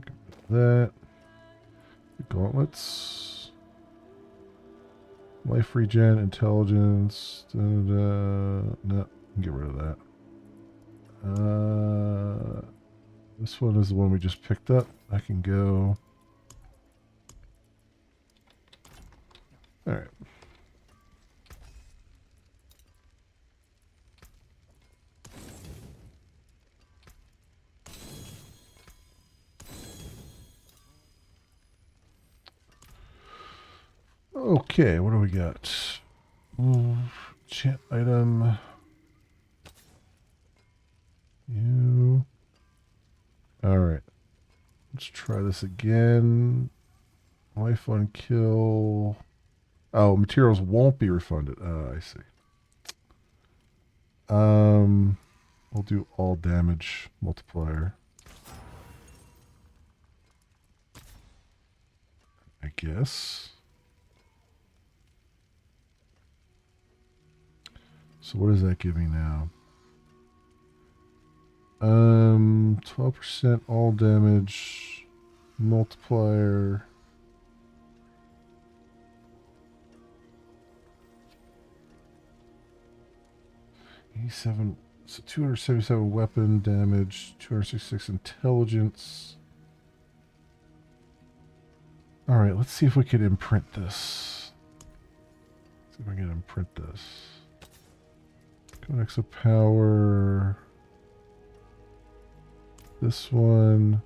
Get rid of that. The gauntlets. Life regen, intelligence. No, get rid of that. This one is the one we just picked up. I can go. All right. Okay, what do we got? Chant item. You. All right. Let's try this again. Life on kill. Oh, materials won't be refunded. Oh, I see. We'll do all damage multiplier. I guess. So what does that give me now? 12% all damage multiplier. So 277 weapon damage, 266 intelligence. All right, let's see if we can imprint this. Let's see if I can imprint this. Codex of power. This one.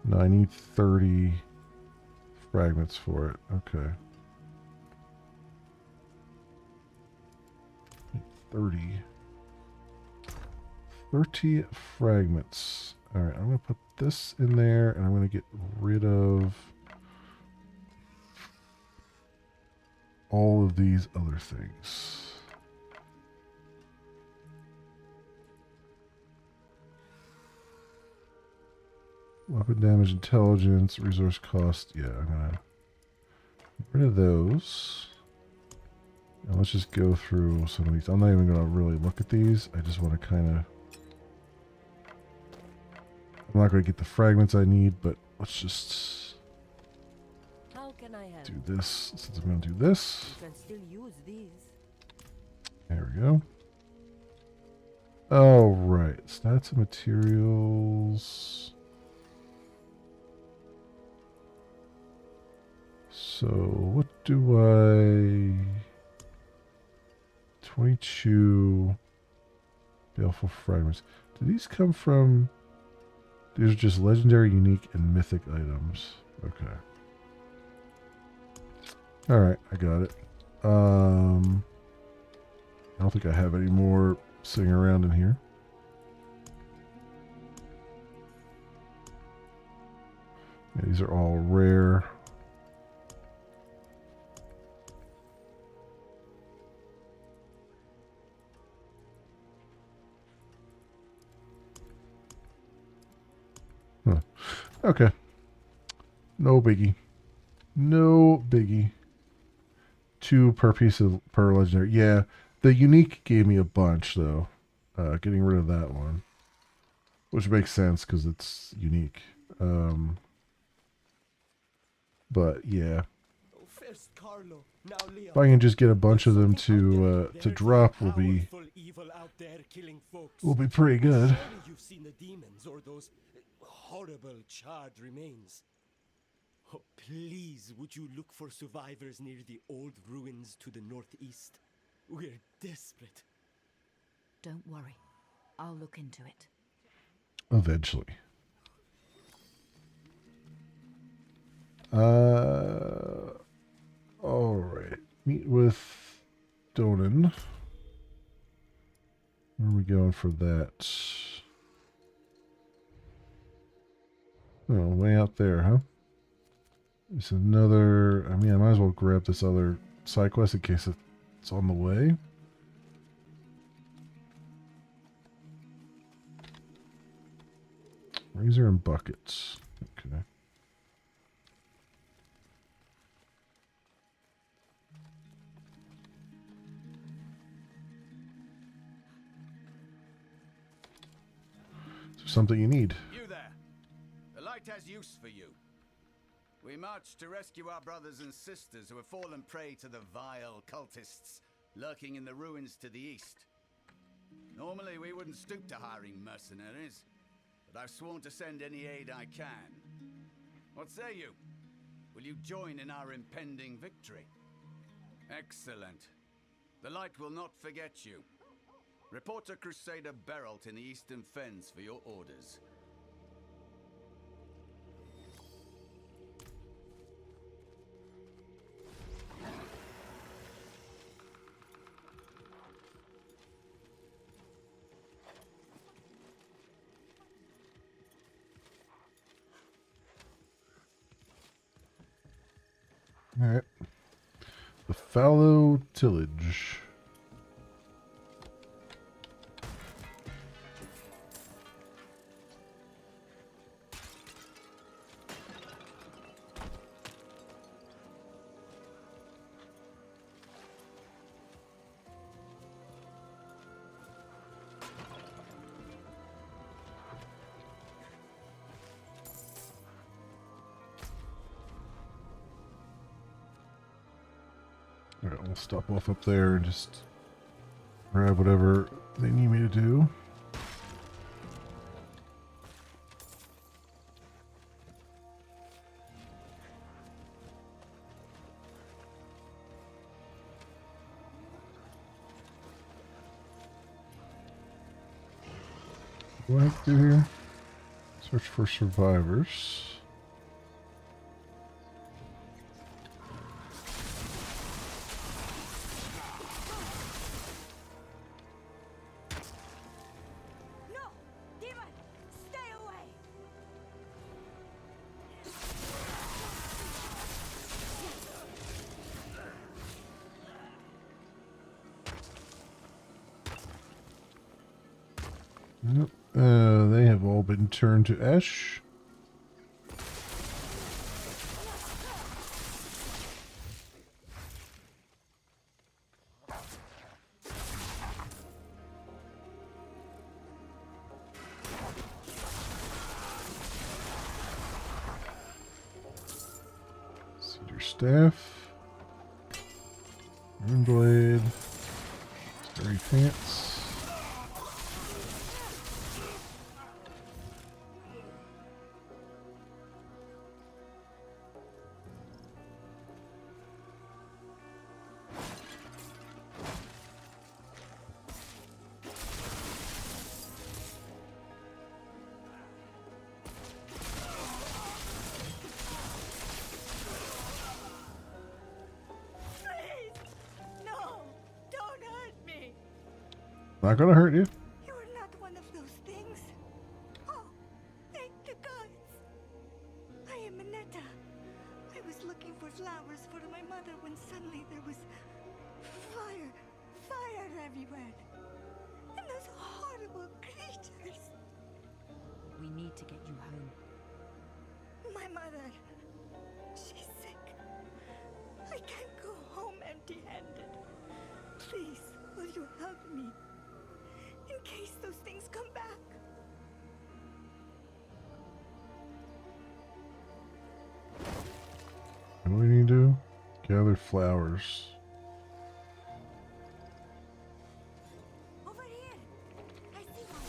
No, I need 30 fragments for it. Okay. 30 fragments. All right, I'm going to put this in there, and I'm going to get rid of all of these other things. Weapon damage, intelligence, resource cost. Yeah, I'm going to get rid of those. Now let's just go through some of these. I'm not even going to really look at these. I just want to kind of... I'm not going to get the fragments I need, but let's just How can I help? do this. Since I'm going to do this. You can still use these. There we go. All right. Stats and materials. So what do I... 22 baleful fragments. Do these come from... These are just legendary, unique, and mythic items. Okay. Alright, I got it. I don't think I have any more sitting around in here. Yeah, these are all rare. Huh. Okay. No biggie. No biggie. 2 per piece of per legendary. Yeah, the unique gave me a bunch though. Getting rid of that one, which makes sense because it's unique. But yeah, if I can just get a bunch of them to drop, will be pretty good. Surely you've seen the demons or those horrible charred remains. Oh, please, would you look for survivors near the old ruins to the northeast? We're desperate. Don't worry. I'll look into it. Eventually. All right. Meet with Donan. Where are we going for that? Oh, way out there, huh? There's another... I mean, I might as well grab this other side quest in case it's on the way. Razor and buckets. Okay. Is there something you need? You there. The light has use for you. We marched to rescue our brothers and sisters who have fallen prey to the vile cultists lurking in the ruins to the east. Normally we wouldn't stoop to hiring mercenaries, but I've sworn to send any aid I can. What say you? Will you join in our impending victory? Excellent. The Light will not forget you. Report to Crusader Beralt in the Eastern Fens for your orders. Alright. The fallow tillage. Alright, we'll stop off up there and just grab whatever they need me to do. What do I have to do here? Search for survivors. Yep. They have all been turned to ash. Cedar staff. Rune blade. Starry pants. Not gonna hurt you. You are not one of those things. Oh, thank the gods. I am Minetta. I was looking for flowers for my mother when suddenly there was fire everywhere. And those horrible creatures. We need to get you home. My mother, she's sick. I can't go home empty-handed. Please, will you help me? In case those things come back. What do we need to do? Gather flowers. Over here. I see one.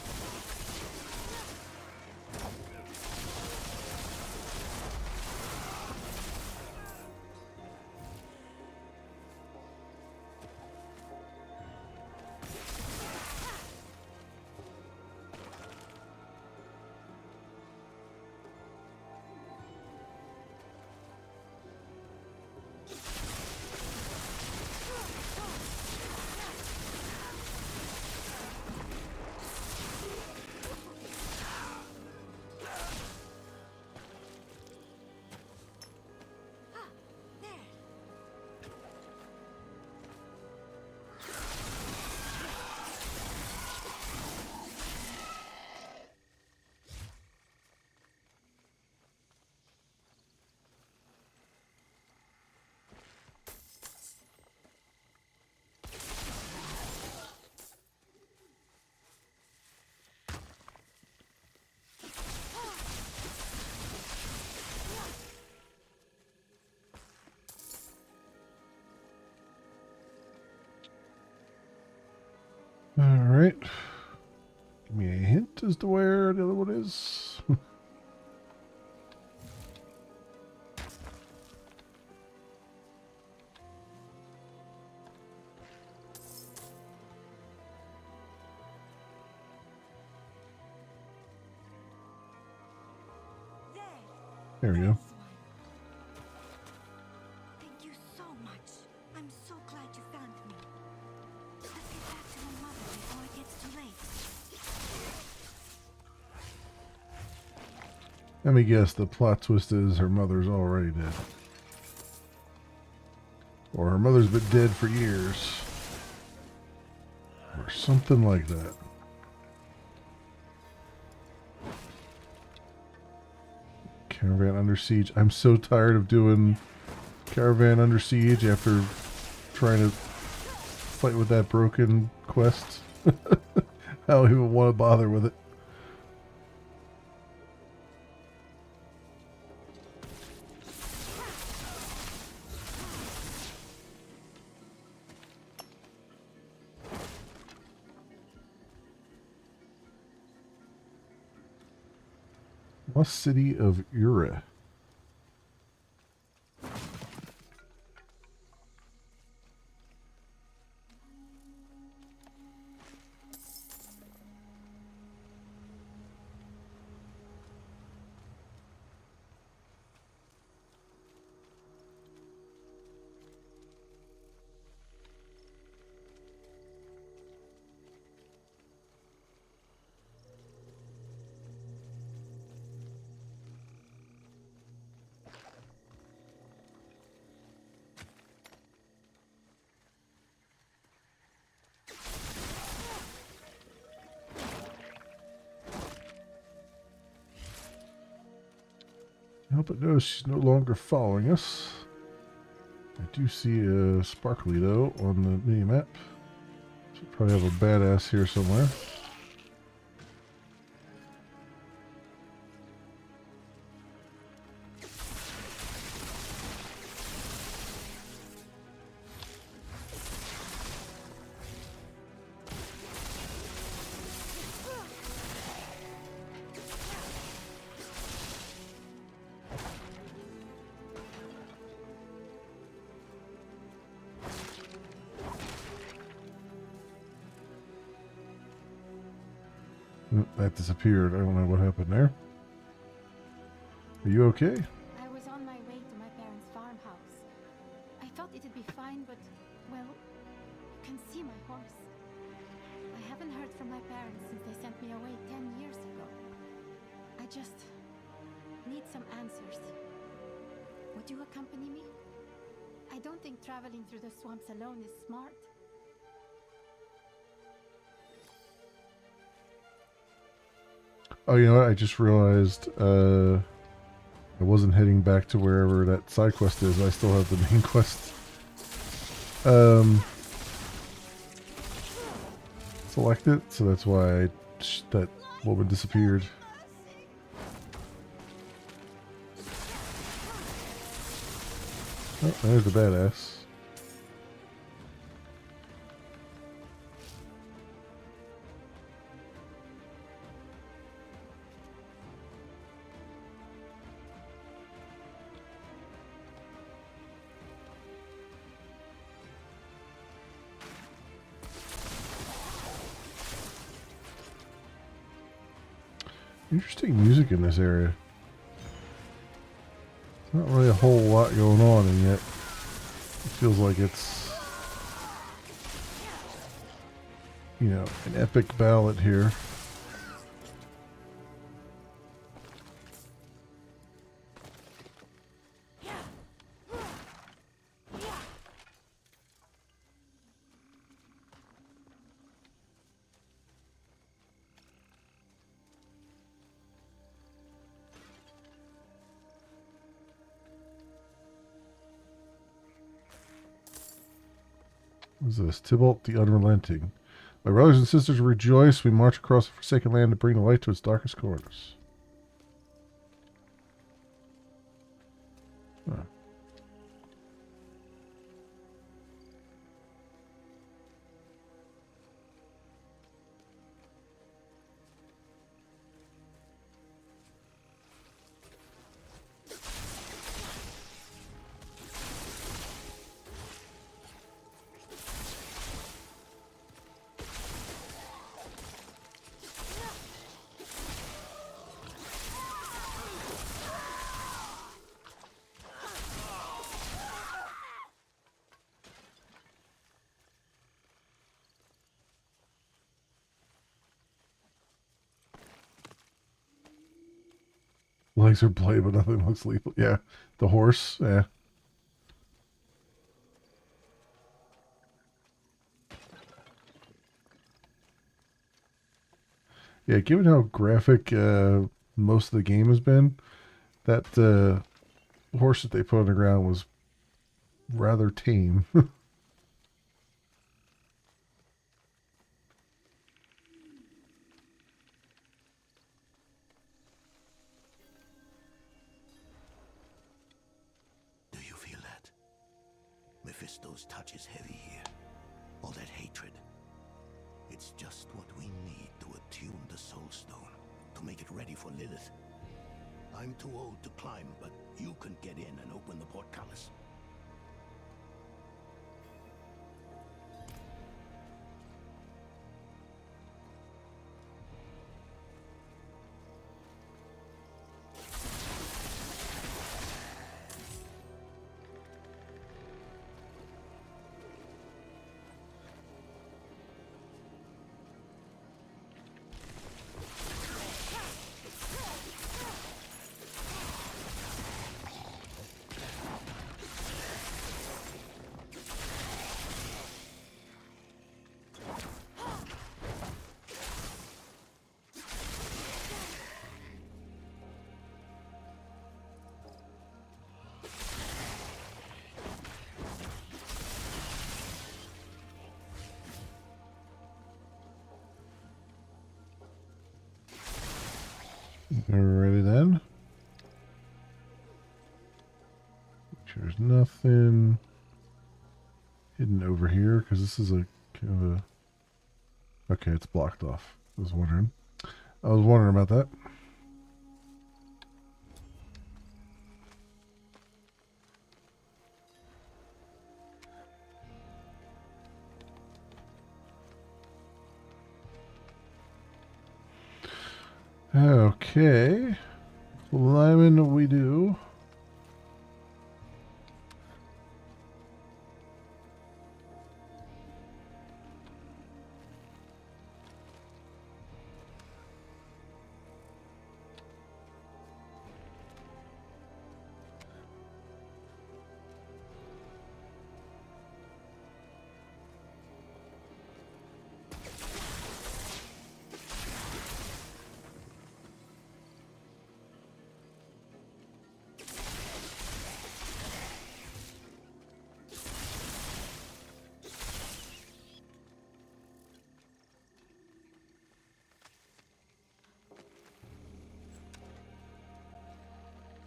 hint as to where the other one is. There we go. Thank you so much. I'm so glad you found me. Let's get back to my mother before it gets too late. Let me guess, the plot twist is her mother's already dead. Or her mother's been dead for years. Or something like that. Caravan Under Siege. I'm so tired of doing Caravan Under Siege after trying to fight with that broken quest. I don't even want to bother with it. Lost City of Ura. I hope it knows she's no longer following us. I do see a sparkly though on the mini map. Should probably have a badass here somewhere. That disappeared. I don't know what happened there. Are you okay? I was on my way to my parents' farmhouse. I thought it'd be fine, but, well, you can see my horse. I haven't heard from my parents since they sent me away 10 years ago. I just need some answers. Would you accompany me? I don't think traveling through the swamps alone is smart. Oh, you know what? I just realized I wasn't heading back to wherever that side quest is. I still have the main quest selected, so that's why that woman disappeared. Oh, there's the badass. Interesting music in this area. Not really a whole lot going on, and yet it feels like it's, you know, an epic ballad here. What's this? Tybalt the Unrelenting. My brothers and sisters rejoice. We march across the forsaken land to bring the light to its darkest corners. Huh. Legs are blade, but nothing looks lethal. Yeah, the horse. Yeah. Yeah, given how graphic most of the game has been, that horse that they put on the ground was rather tame. Do you feel that? Mephisto's touch is heavy here. All that hatred. It's just what we need to attune the Soul Stone, to make it ready for Lilith. I'm too old to climb, but you can get in and open the portcullis. Alrighty then. There's nothing hidden over here because this is a kind of a. Okay, it's blocked off. I was wondering about that. Okay. Climbing we do.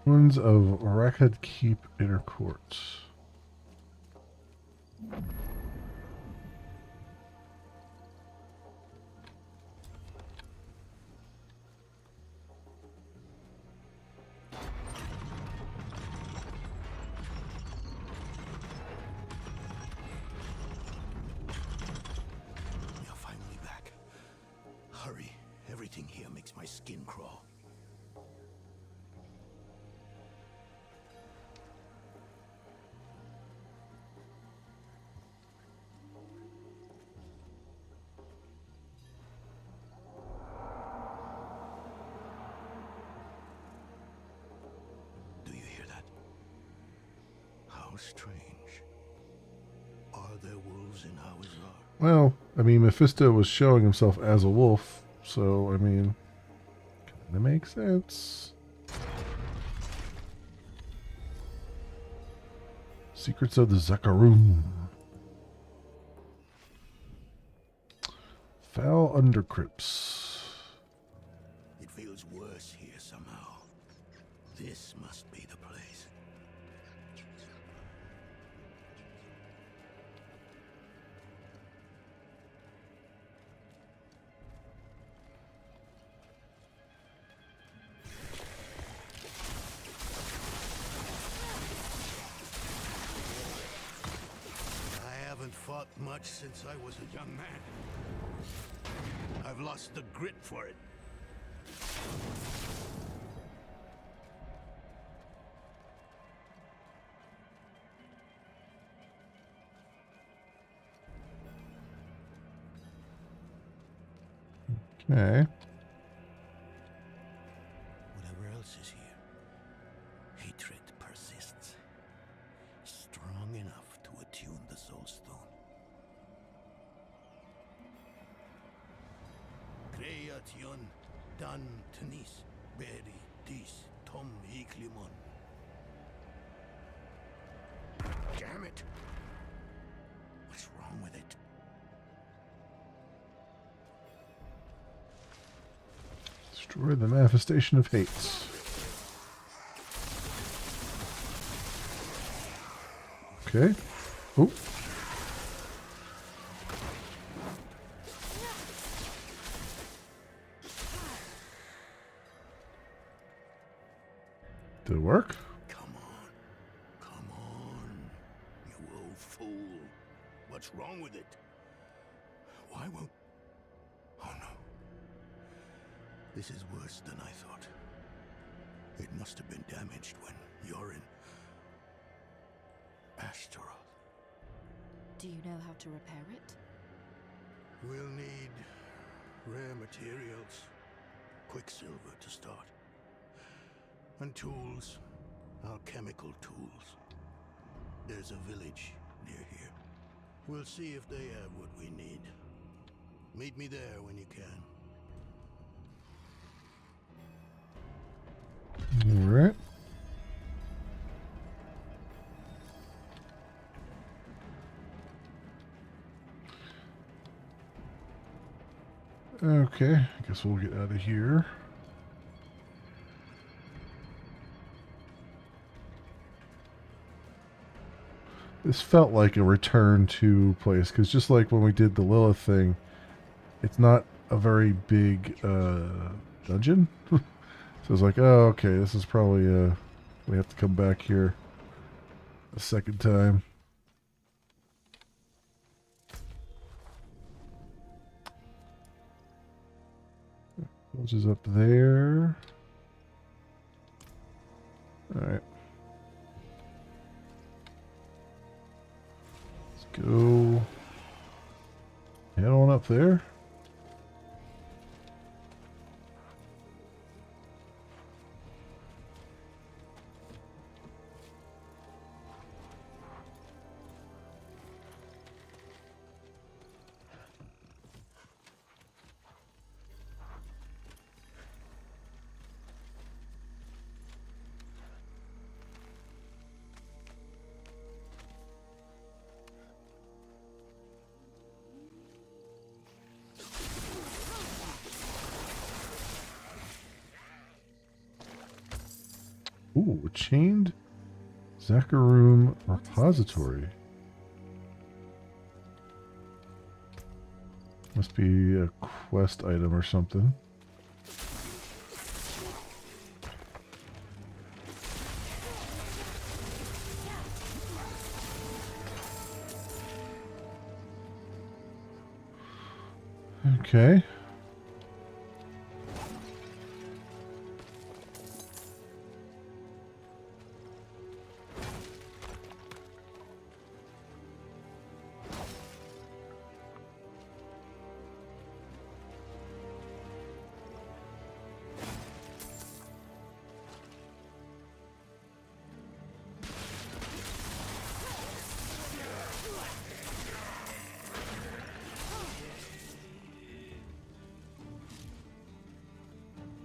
Ruins of Rakad Keep Inner Courts. You're finally back. Hurry. Everything here makes my skin crawl. Do you hear that? How strange. Are there wolves in Hawizar? Well, I mean, Mephisto was showing himself as a wolf, so, I mean, kind of makes sense. Secrets of the Zakarum. Foul Undercrypts. It feels worse here somehow. This must be the place. I haven't fought much since I was a young man. I've lost the grit for it. Okay. Whatever else is here, Dan tenis, beri, dis, tom iklimon. Damn it! What's wrong with it? Destroy the manifestation of hate. Okay. Oh. Did it work? Come on, you old fool. What's wrong with it? Why won't... Oh no. This is worse than I thought. It must have been damaged when you're in... Asteroth. Do you know how to repair it? We'll need rare materials. Quicksilver to start. And tools. Alchemical tools. There's a village near here. We'll see if they have what we need. Meet me there when you can. All right. Okay, I guess we'll get out of here. This felt like a return to place, because just like when we did the Lilith thing, it's not a very big dungeon. So it's like, oh, okay, this is probably, we have to come back here a second time. Which is up there. Alright. Let's go. Head on up there. Ooh, a chained Zakharum repository. Must be a quest item or something. Okay.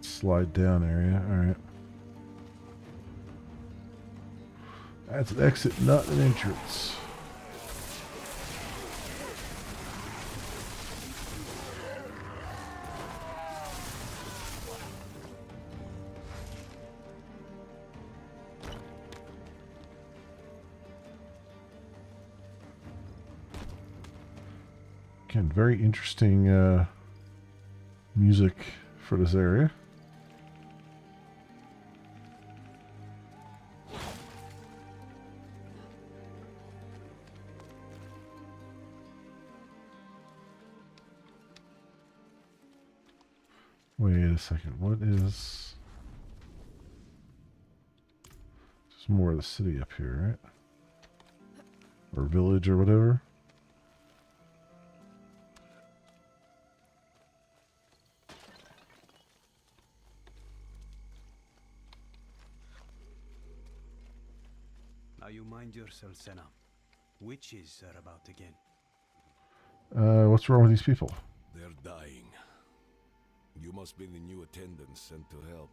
Slide down area. Alright. That's an exit, not an entrance. Again, very interesting music for this area. Wait a second, what is... There's more of the city up here, right? Or village or whatever. Now you mind yourself, Senna. Witches are about again. What's wrong with these people? They're dying. You You must be the new attendant sent to help.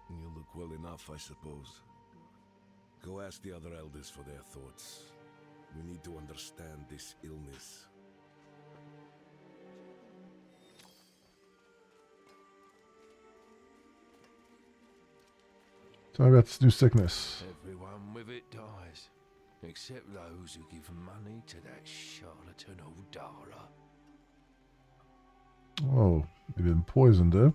You look well enough, I suppose. Go ask the other elders for their thoughts. We need to understand this illness. Tell me about this new sickness. Everyone with it dies, except those who give money to that charlatan Aldara. Oh, you've been poisoned, eh?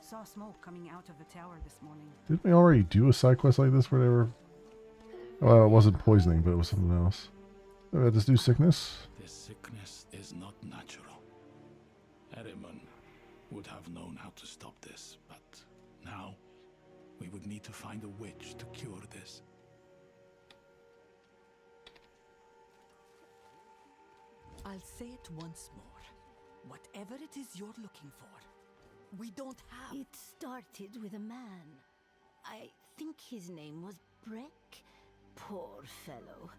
Saw smoke coming out of the tower this morning. Didn't we already do a side quest like this where they were... Well, it wasn't poisoning, but it was something else. Tell me about this new sickness. This sickness is not natural. Erimon would have known how to stop this, but now we would need to find a witch to cure this. I'll say it once more. Whatever it is you're looking for, we don't have... It started with a man. I think his name was Breck. Poor fellow.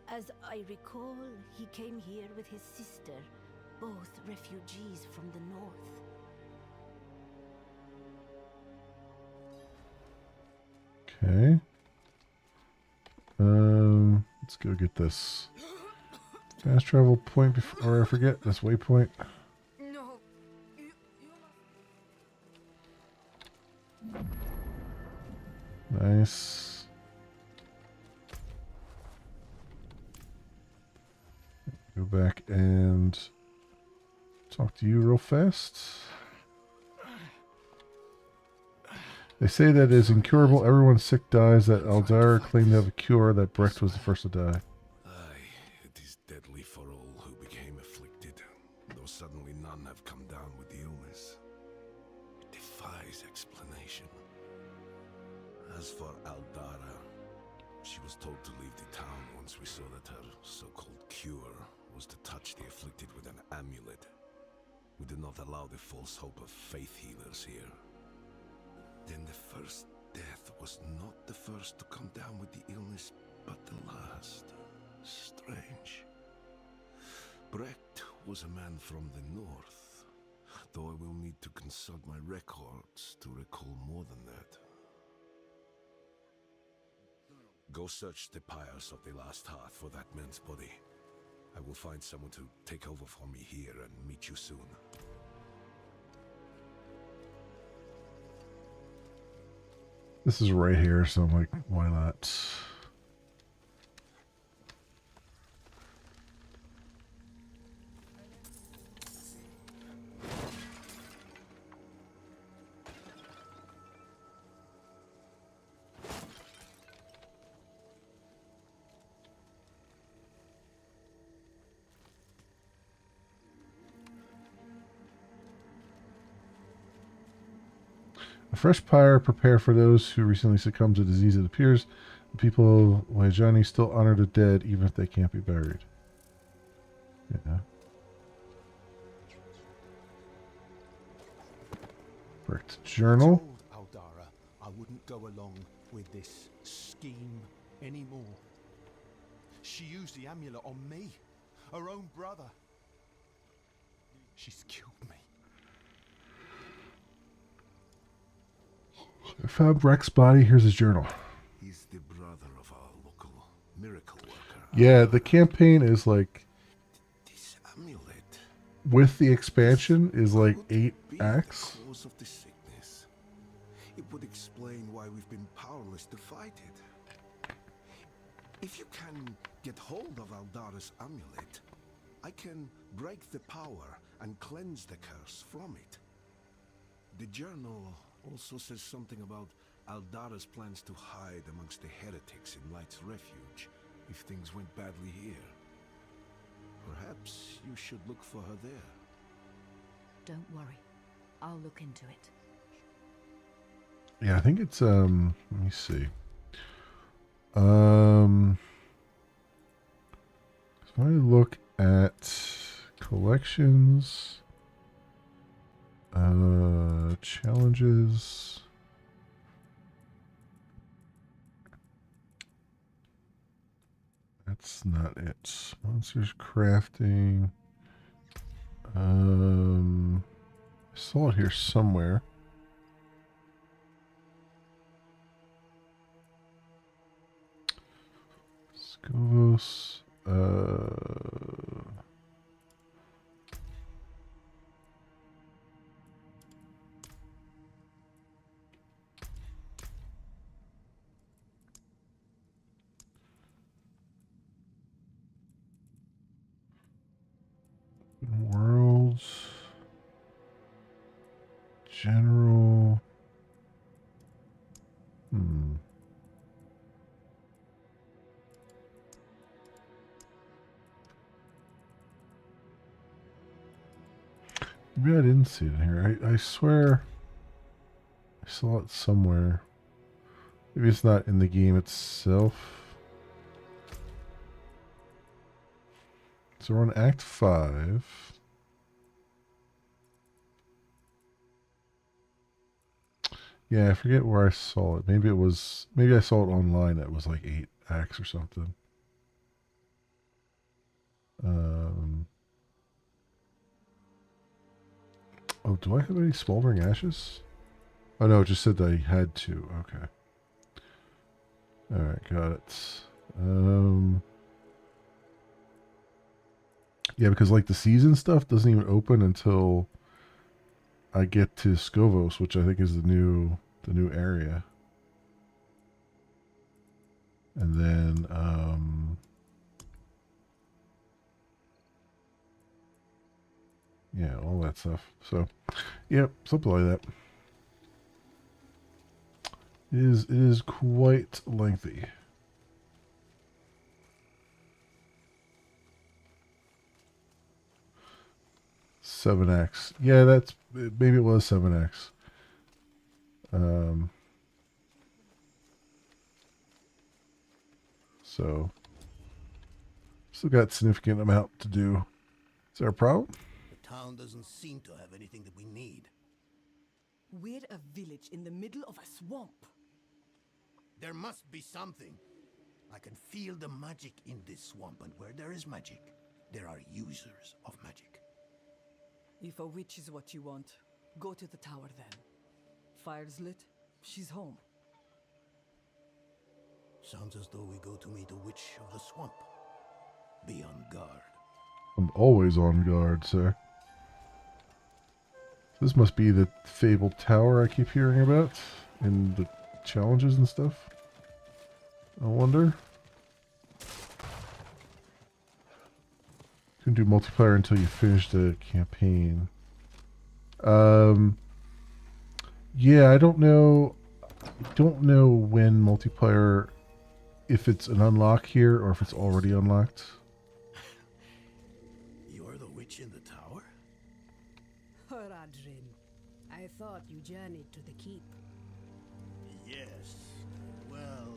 As I recall, he came here with his sister, both refugees from the north. Okay. Let's go get this. Fast travel point before I forget this waypoint. No. Nice. Go back and talk to you real fast. They say that it is incurable. Everyone sick dies. That Aldara claimed to have a cure. That Brecht was the first to die. Aye, it is deadly for all who became afflicted, though suddenly none have come down with the illness. It defies explanation. As for Aldara, she was told to leave the town once we saw that her so-called cure was to touch the afflicted with an amulet. We do not allow the false hope of faith healers here. Then the first death was not the first to come down with the illness, but the last. Strange. Brecht was a man from the north, though I will need to consult my records to recall more than that. Go search the pyres of the last hearth for that man's body. I will find someone to take over for me here and meet you soon. This is right here, so I'm like, why not? A fresh pyre prepared for those who recently succumbed to disease. It appears the people of Wajani still honor the dead even if they can't be buried. Yeah. Correct. Journal. I told Aldara I wouldn't go along with this scheme anymore. She used the amulet on me, her own brother. She's killed me. I found Brecht's body. Here's his journal. He's the brother of our local miracle worker. Yeah, the campaign is like... This amulet... With the expansion is like 8 acts. The cause of the sickness. It would explain why we've been powerless to fight it. If you can get hold of Aldara's amulet, I can break the power and cleanse the curse from it. The journal also says something about Aldara's plans to hide amongst the heretics in Light's Refuge if things went badly here. Perhaps you should look for her there. Don't worry. I'll look into it. Yeah, I think it's let me see. If I look at collections, challenges, that's not it. Monsters crafting. saw it here somewhere. Scovos. Worlds. General. Maybe I didn't see it in here. I swear I saw it somewhere. Maybe it's not in the game itself. So we're on Act 5. Yeah, I forget where I saw it. Maybe I saw it online. It was like 8 acts or something. Oh, do I have any smoldering ashes? Oh no, it just said that I had to. Okay. Alright, got it. Yeah, because like the season stuff doesn't even open until I get to Scovos, which I think is the new area. And then yeah, all that stuff. So yep, something like that. It is quite lengthy. Seven X. Yeah, maybe it was 7X. So still got significant amount to do. Is there a problem? The town doesn't seem to have anything that we need. We're a village in the middle of a swamp. There must be something. I can feel the magic in this swamp, and where there is magic, there are users of magic. If a witch is what you want, go to the tower then. Fire's lit, she's home. Sounds as though we go to meet a witch of the swamp. Be on guard. I'm always on guard, sir. This must be the fabled tower I keep hearing about in the challenges and stuff. I wonder. You can do multiplayer until you finish the campaign. Yeah, I don't know. I don't know when multiplayer, if it's an unlock here or if it's already unlocked. You're the witch in the tower? Horadrim, I thought you journeyed to the keep. Yes. Well...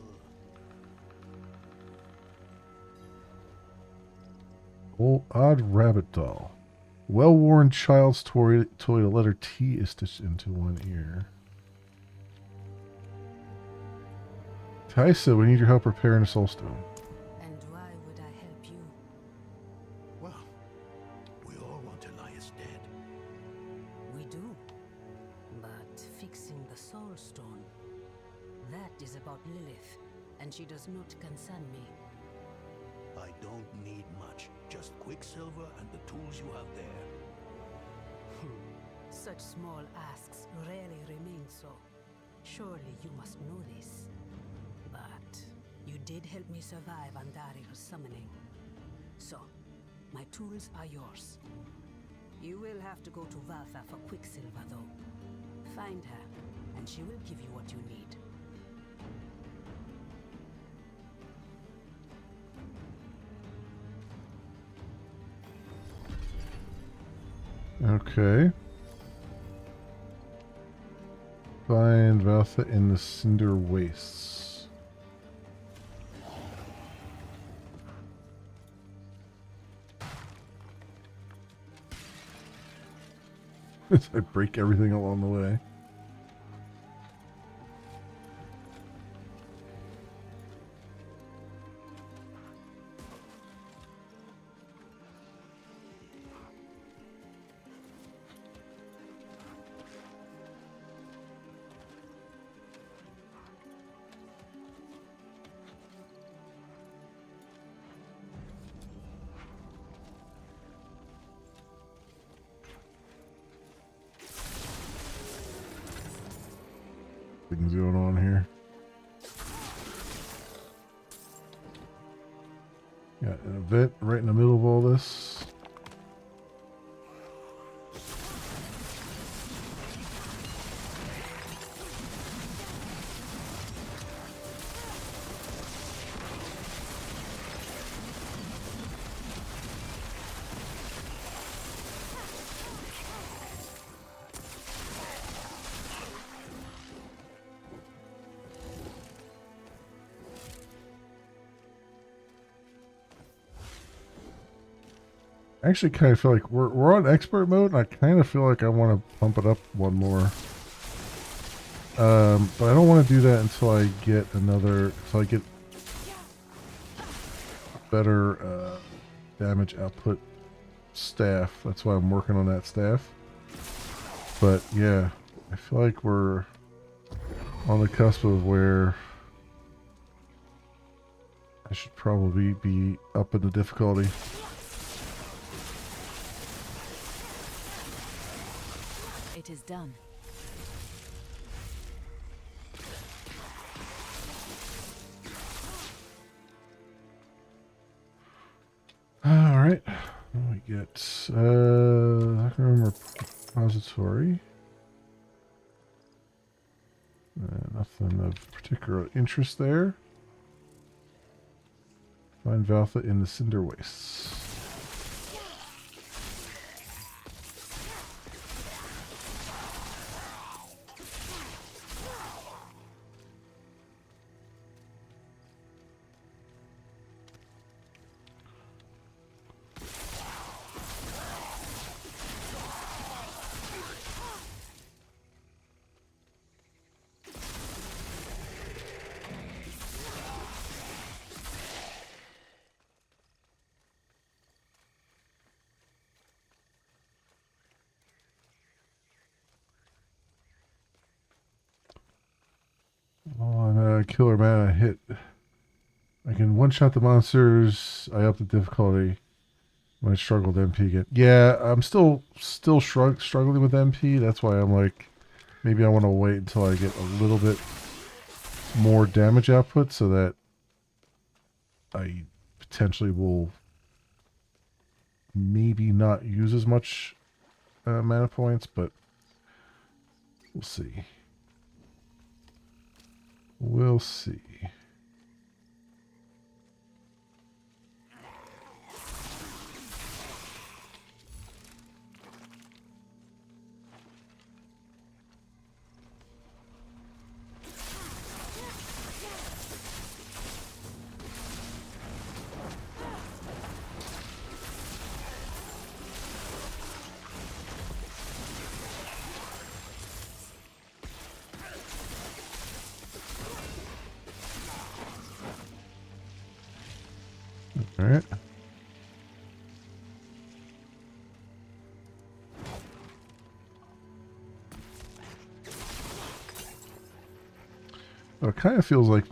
Oh, odd rabbit doll. Well-worn child's toy. The letter T is stitched into one ear. Taisa, we need your help repairing a soulstone. And why would I help you? Well, we all want Elias dead. We do. But fixing the soul stone, that is about Lilith, and she does not concern me. I don't need much. Just Quicksilver and the tools you have there. Such small asks rarely remain so. Surely you must know this. But you did help me survive Andario's summoning. So, my tools are yours. You will have to go to Valtha for Quicksilver, though. Find her, and she will give you what you need. Okay. Find Valtha in the Cinder Wastes. I break everything along the way. things going on here. Got an event right in the middle of all this. I actually kind of feel like we're on expert mode, and I kind of feel like I want to pump it up one more. But I don't want to do that until I get better damage output staff. That's why I'm working on that staff. But yeah, I feel like we're on the cusp of where I should probably be up in the difficulty. It is done. All right, we get remember repository. Nothing of particular interest there. Find Valtha in the Cinder Wastes. Oh, I'm a killer man. I can one-shot the monsters. I up the difficulty. When I struggle with MP again. Yeah, I'm still struggling with MP. That's why I'm like, maybe I want to wait until I get a little bit more damage output so that I potentially will maybe not use as much mana points, but we'll see. We'll see. All right. Oh, it kind of feels like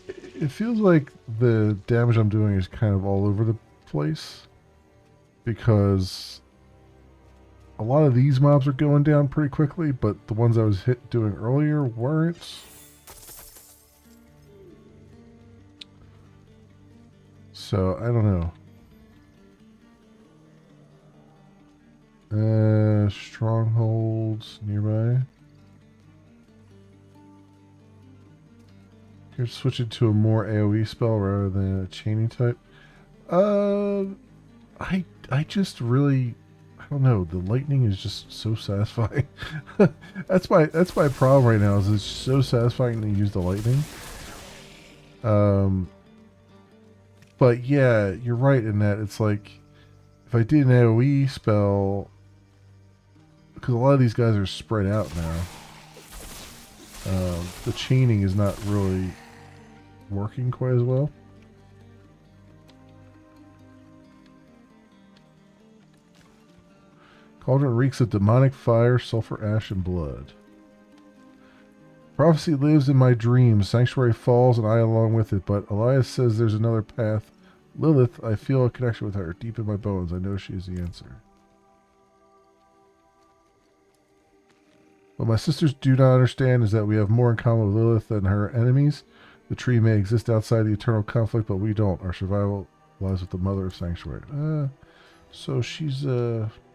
it feels like the damage I'm doing is kind of all over the place because a lot of these mobs are going down pretty quickly, but the ones I was doing earlier weren't. So, I don't know. Strongholds nearby. Here, switch it to a more AoE spell rather than a chaining type. I just really, I don't know. The lightning is just so satisfying. that's my problem right now. Is it's so satisfying to use the lightning. But yeah, you're right in that it's like if I did an AoE spell, because a lot of these guys are spread out now. The chaining is not really working quite as well. Cauldron reeks of demonic fire, sulfur, ash, and blood. Prophecy lives in my dreams. Sanctuary falls and I along with it, but Elias says there's another path. Lilith, I feel a connection with her. Deep in my bones, I know she is the answer. What my sisters do not understand is that we have more in common with Lilith than her enemies. The tree may exist outside the eternal conflict, but we don't. Our survival lies with the Mother of Sanctuary. So she's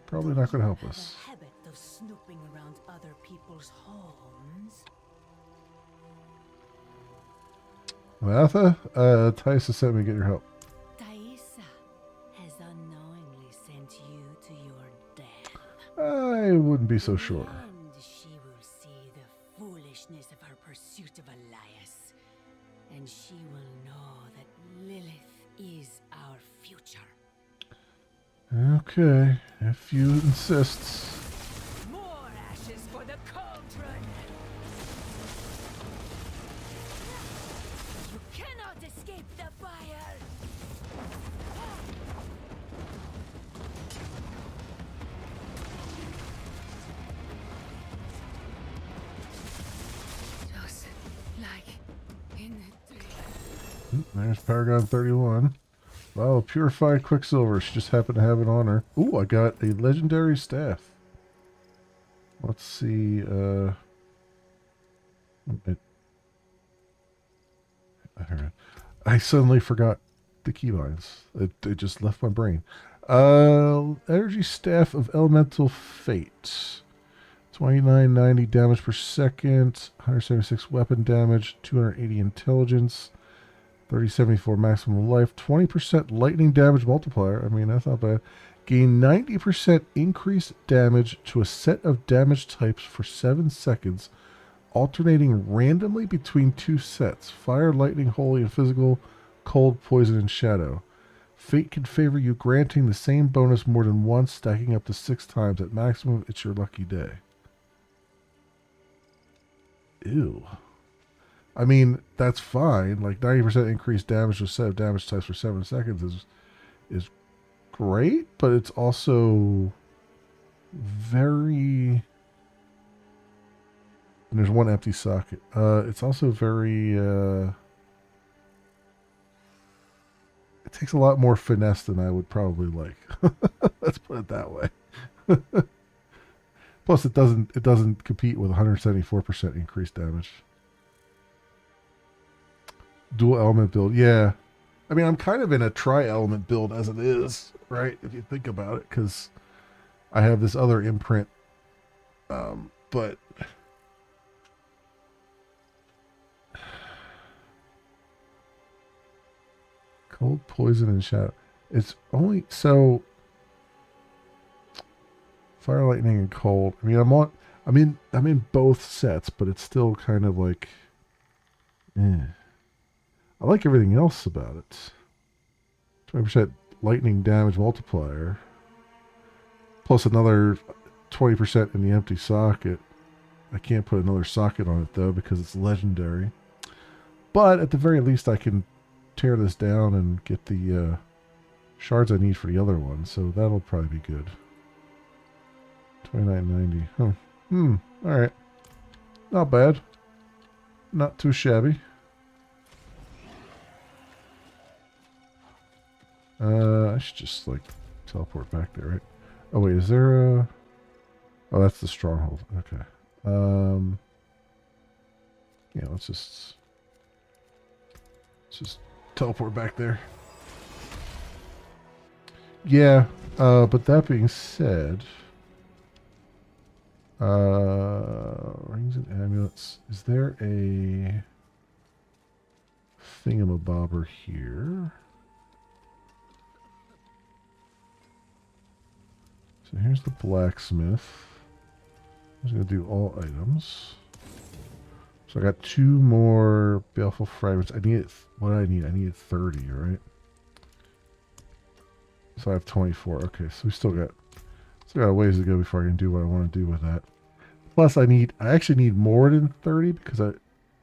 probably not going to help us. A habit of snooping around other people's homes. Matha, Thaisa sent me to get your help. Thaisa has unknowingly sent you to your death. I wouldn't be so sure. And she will see the foolishness of her pursuit of Elias. And she will know that Lilith is our future. Okay, if you insist. More ashes for the cauldron! You cannot escape the fire! Just like in the dream. There's Paragon 31. Wow, purified quicksilver. She just happened to have it on her. Ooh, I got a legendary staff. Let's see. I suddenly forgot the keybinds. It just left my brain. Energy staff of elemental fate. 2990 damage per second. 176 weapon damage. 280 intelligence. 3074 maximum life, 20% lightning damage multiplier. I mean, that's not bad. Gain 90% increased damage to a set of damage types for 7 seconds, alternating randomly between 2 sets: fire, lightning, holy, and physical, cold, poison, and shadow. Fate can favor you, granting the same bonus more than once, stacking up to 6 times. At maximum, it's your lucky day. Ew. I mean, that's fine. Like 90% increased damage to a set of damage types for 7 seconds is great, but it's also very. And there's one empty socket. It's also very. It takes a lot more finesse than I would probably like. Let's put it that way. Plus, it doesn't compete with 174% increased damage. Dual element build, yeah. I mean, I'm kind of in a tri-element build as it is, right? If you think about it, because I have this other imprint, but cold, poison, and shadow. It's only so fire, lightning, and cold. I mean, I'm in both sets, but it's still kind of like, I like everything else about it. 20% lightning damage multiplier. Plus another 20% in the empty socket. I can't put another socket on it though because it's legendary. But at the very least I can tear this down and get the shards I need for the other one. So that'll probably be good. 2990. Huh. Alright. Not bad. Not too shabby. I should just like teleport back there, right? Oh wait, is there a? Oh, that's the stronghold. Okay. Yeah, let's just teleport back there. Yeah. But that being said, rings and amulets. Is there a thingamabobber here? So here's the blacksmith. I'm just going to do all items. So I got 2 more baleful fragments. I need, what do I need? I need 30, right? So I have 24. Okay, so we still got a ways to go before I can do what I want to do with that. Plus I actually need more than 30 because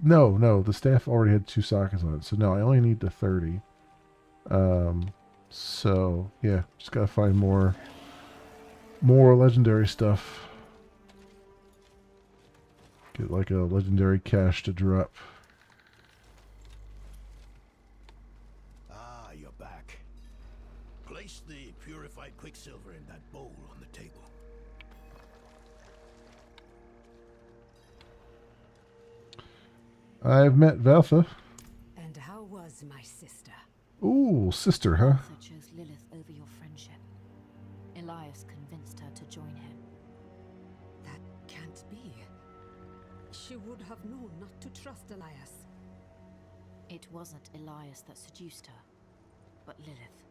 no, the staff already had 2 sockets on it. So no, I only need the 30. So yeah, just got to find more legendary stuff. Get like a legendary cache to drop. Ah, you're back. Place the purified quicksilver in that bowl on the table. I've met Valtha. And how was my sister? Ooh, sister, huh? Arthur chose Lilith over your friendship. Elias convinced her to join him. That can't be. She would have known not to trust Elias. It wasn't Elias that seduced her, but Lilith.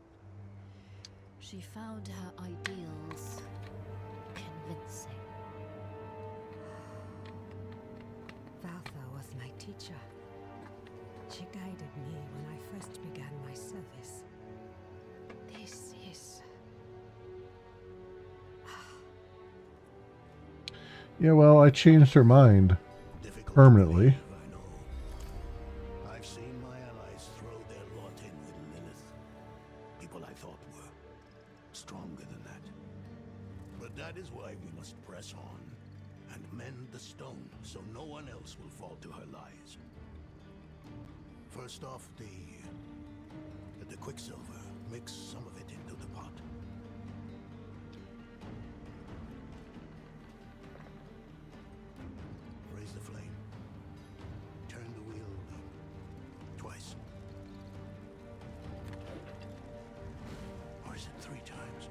She found her ideals convincing. Valtha was my teacher. She guided me when I first began my service. This is... Yeah, well, I changed her mind. Permanently. I've seen my allies throw their lot in with Lilith. People I thought were stronger than that. But that is why we must press on and mend the stone so no one else will fall to her lies. First off, the quicksilver. Mix some of it into the pot. Raise the flame. Turn the wheel twice. Or is it 3 times?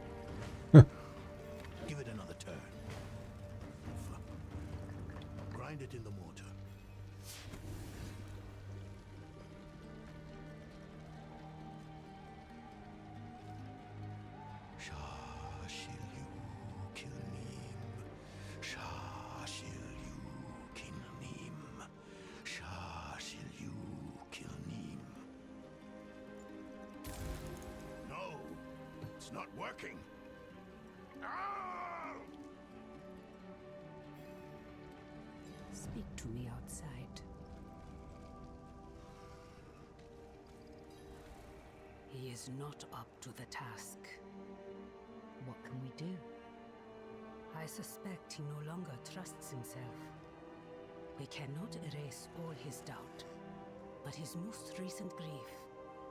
Give it another turn. Grind it in the mortar. No, it's not working. Speak to me outside. He is not up to the task. What can we do? I suspect he no longer trusts himself. We cannot erase all his doubt, but his most recent grief,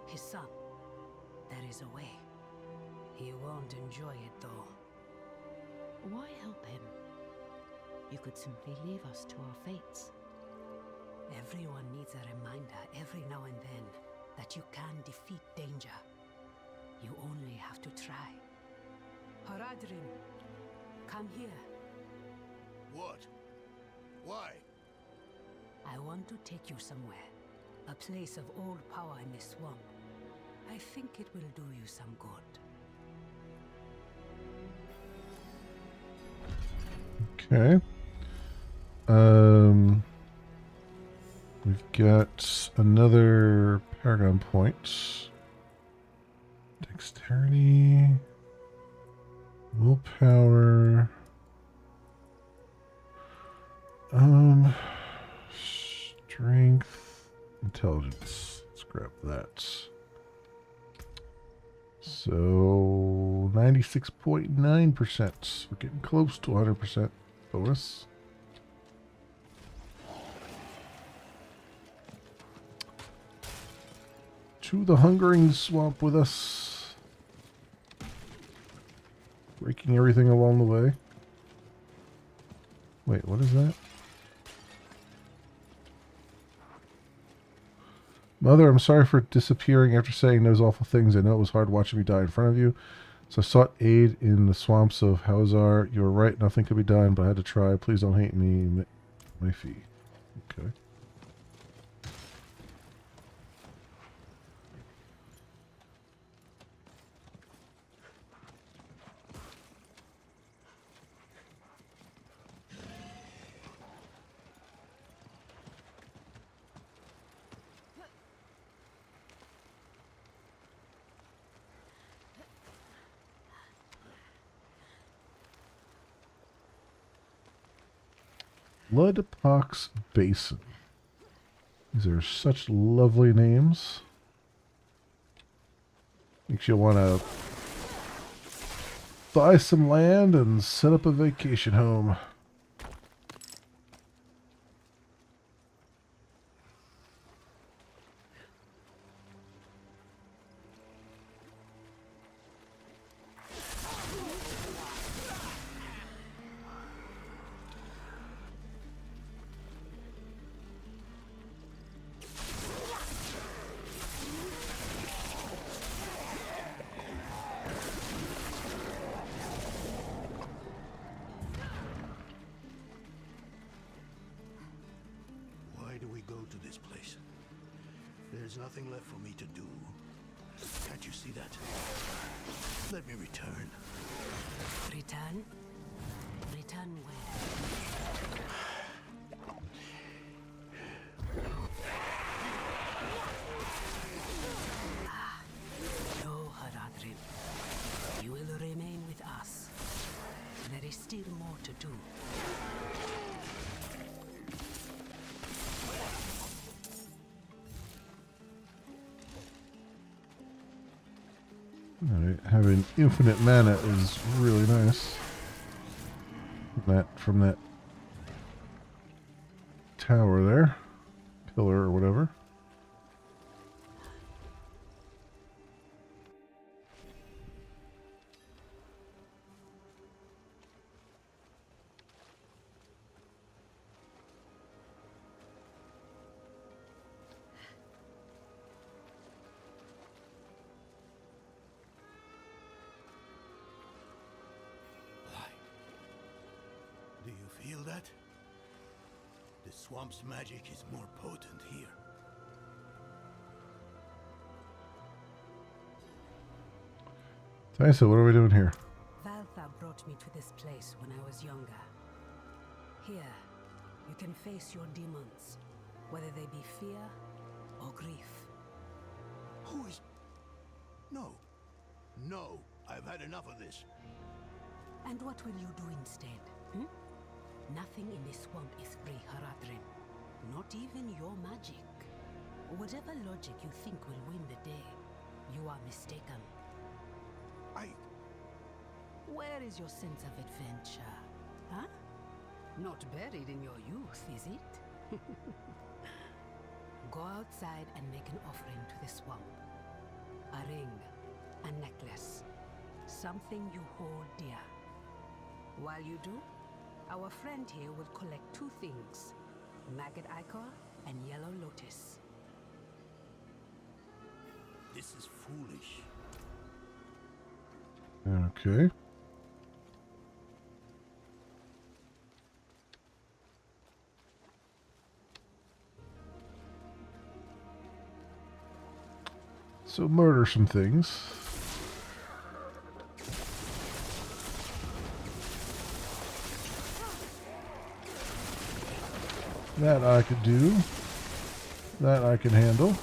his son, there is a way. He won't enjoy it though. Why help him? You could simply leave us to our fates. Everyone needs a reminder every now and then that you can defeat danger. You only have to try. Haradrim, come here. What? Why? I want to take you somewhere. A place of old power in this swamp. I think it will do you some good. Okay. We've got another Paragon point. Dexterity. Willpower. Strength. Intelligence. Let's grab that. So 96.9%. We're getting close to 100% bonus. To the Hungering Swamp with us. Breaking everything along the way. Wait, what is that? Mother, I'm sorry for disappearing after saying those awful things. I know it was hard watching me die in front of you. So I sought aid in the swamps of Hauzar. You were right, nothing could be done, but I had to try. Please don't hate me. My fee. Okay. Bloodpox Basin. These are such lovely names. Makes you want to buy some land and set up a vacation home. There's nothing left for me to do. Can't you see that? Let me return. Return? Return where? No, Haradrim. You will remain with us. There is still more to do. Alright, having infinite mana is really nice. From that tower there. Pillar or whatever. Do you feel that? The swamp's magic is more potent here. Taisa, what are we doing here? Valtha brought me to this place when I was younger. Here, you can face your demons, whether they be fear or grief. Who is... No. No. I've had enough of this. And what will you do instead? Hmm? Nothing in this swamp is free, Haradrim. Not even your magic. Whatever logic you think will win the day, you are mistaken. Where is your sense of adventure? Huh? Not buried in your youth, is it? Go outside and make an offering to the swamp. A ring, a necklace, something you hold dear. While you do, our friend here will collect two things, maggot ichor and yellow lotus. This is foolish. Okay. So murder some things. That I could do. That I can handle.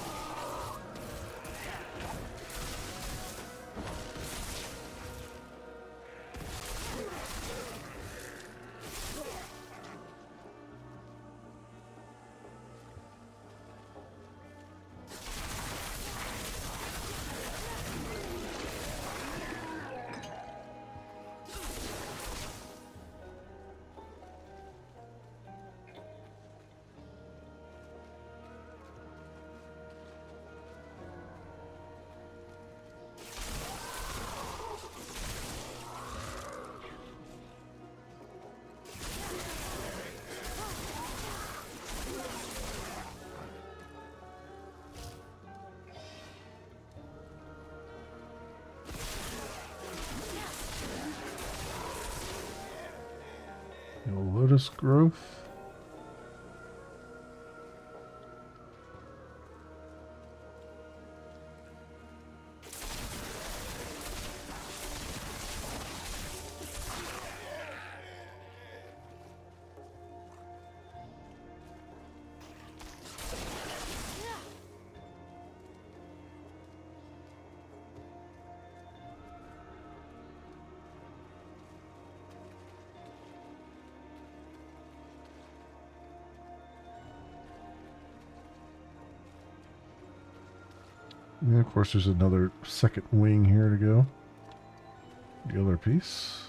Lotus growth. And of course, there's another second wing here to go. The other piece.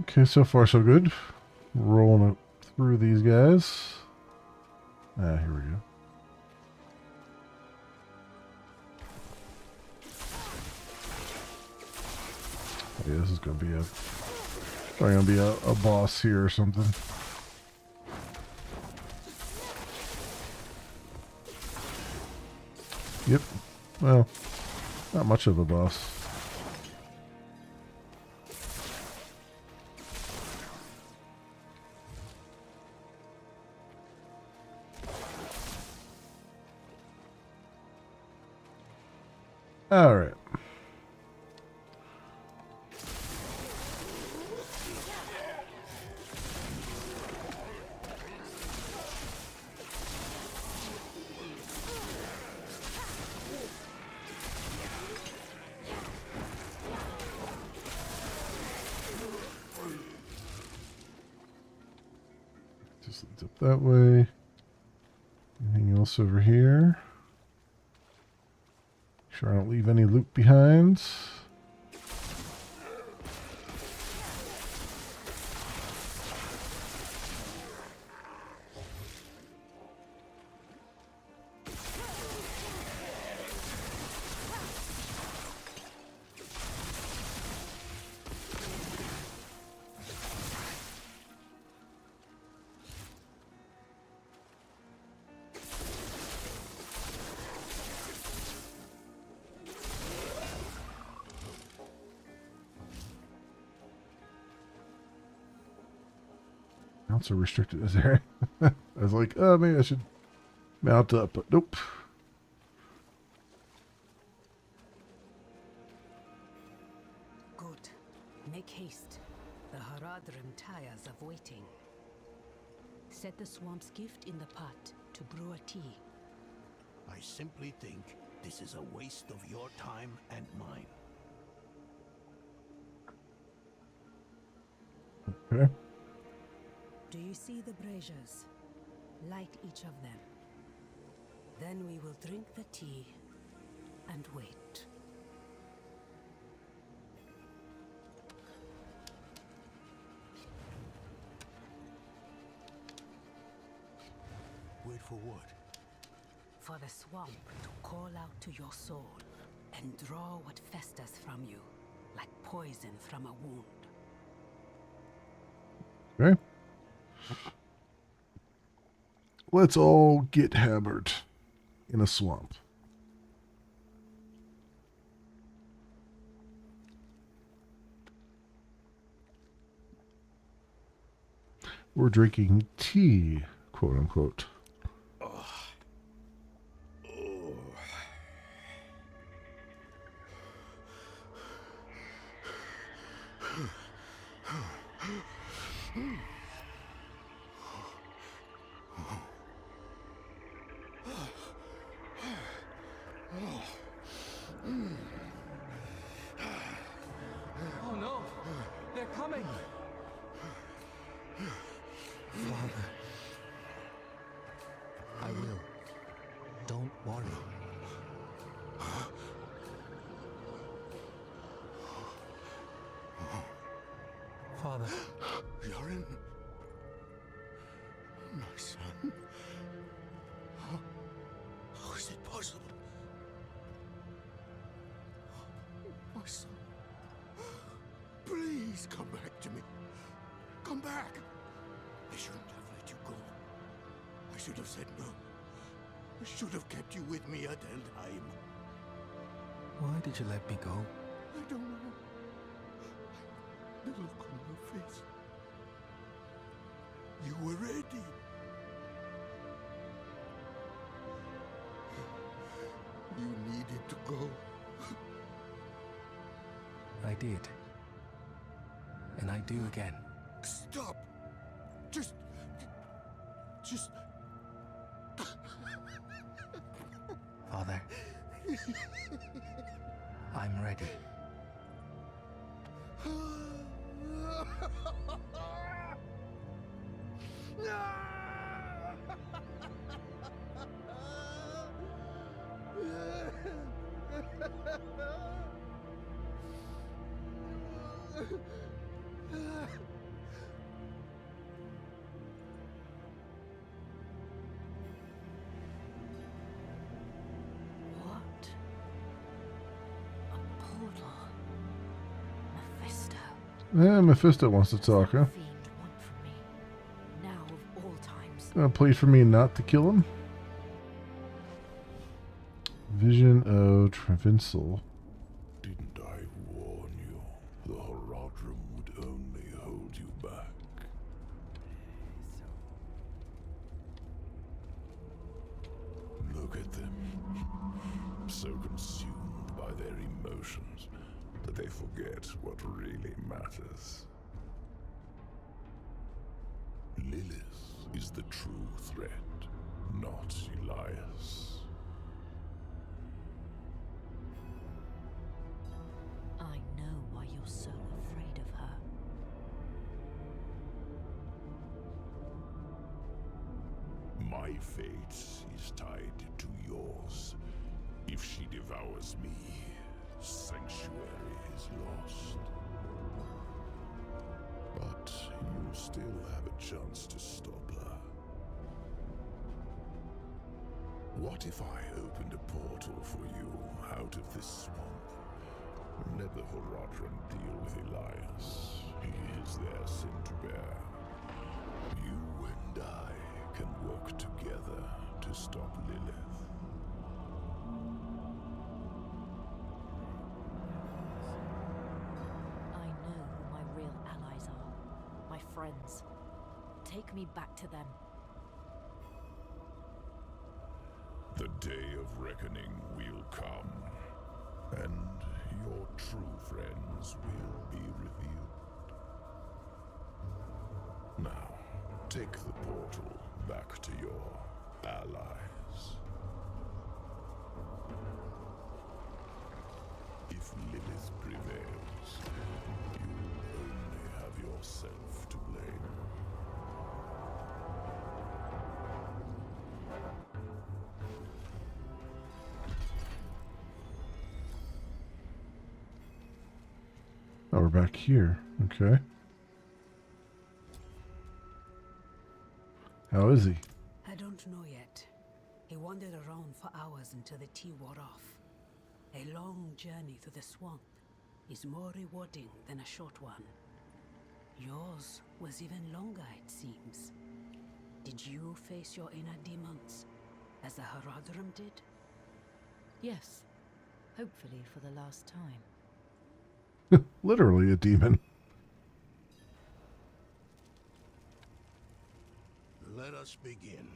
Okay, so far so good. Rolling through these guys. Ah, here we go. Oh, yeah, this is gonna be probably gonna be a boss here or something. Yep. Well, not much of a boss. All right. Just leads up that way. Anything else over here? Sure I don't leave any loot behind. Also restricted this area. I was like, oh, maybe I should mount up, but nope. Good. Make haste. The Haradrim tires of waiting. Set the swamp's gift in the pot to brew a tea. I simply think this is a waste of your time and mine. Okay. Do you see the braziers? Light each of them. Then we will drink the tea and wait. Wait for what? For the swamp to call out to your soul and draw what festers from you, like poison from a wound. Okay. Let's all get hammered in a swamp. We're drinking tea, quote unquote. Oh no! They're coming! Father. I will. Don't worry. Father. Yorin? My son? How is it possible? My son. Please come back to me. Come back. I shouldn't have let you go. I should have said no. I should have kept you with me at Eldheim. Why did you let me go? I don't know. The look on your face. You were ready. You needed to go. I did. And I do again. Stop! Just... Father. I'm ready. Mephisto wants to talk, huh? Fiend want from me, now of all times. Gonna plead for me not to kill him? Vision of Travinsel. Didn't I warn you? The Horadrim would only hold you back. Look at them. So consumed by their emotions that they forget what really matters. Lilith is the true threat, not Elias. I know why you're so afraid of her. My fate is tied to yours. If she devours me, Sanctuary is lost. But you still have a chance to stop her. What if I opened a portal for you out of this swamp? Let the Horadrim deal with Elias. He is their sin to bear. You and I can work together to stop Lilith. I know who my real allies are. My friends. Take me back to them. The day of reckoning will come, and your true friends will be revealed. Now, take the portal back to your allies. If Lilith prevails, you'll only have yourself to blame. Oh, we're back here. Okay. How is he? I don't know yet. He wandered around for hours until the tea wore off. A long journey through the swamp is more rewarding than a short one. Yours was even longer, it seems. Did you face your inner demons, as the Horadrim did? Yes. Hopefully for the last time. Literally a demon. Let us begin.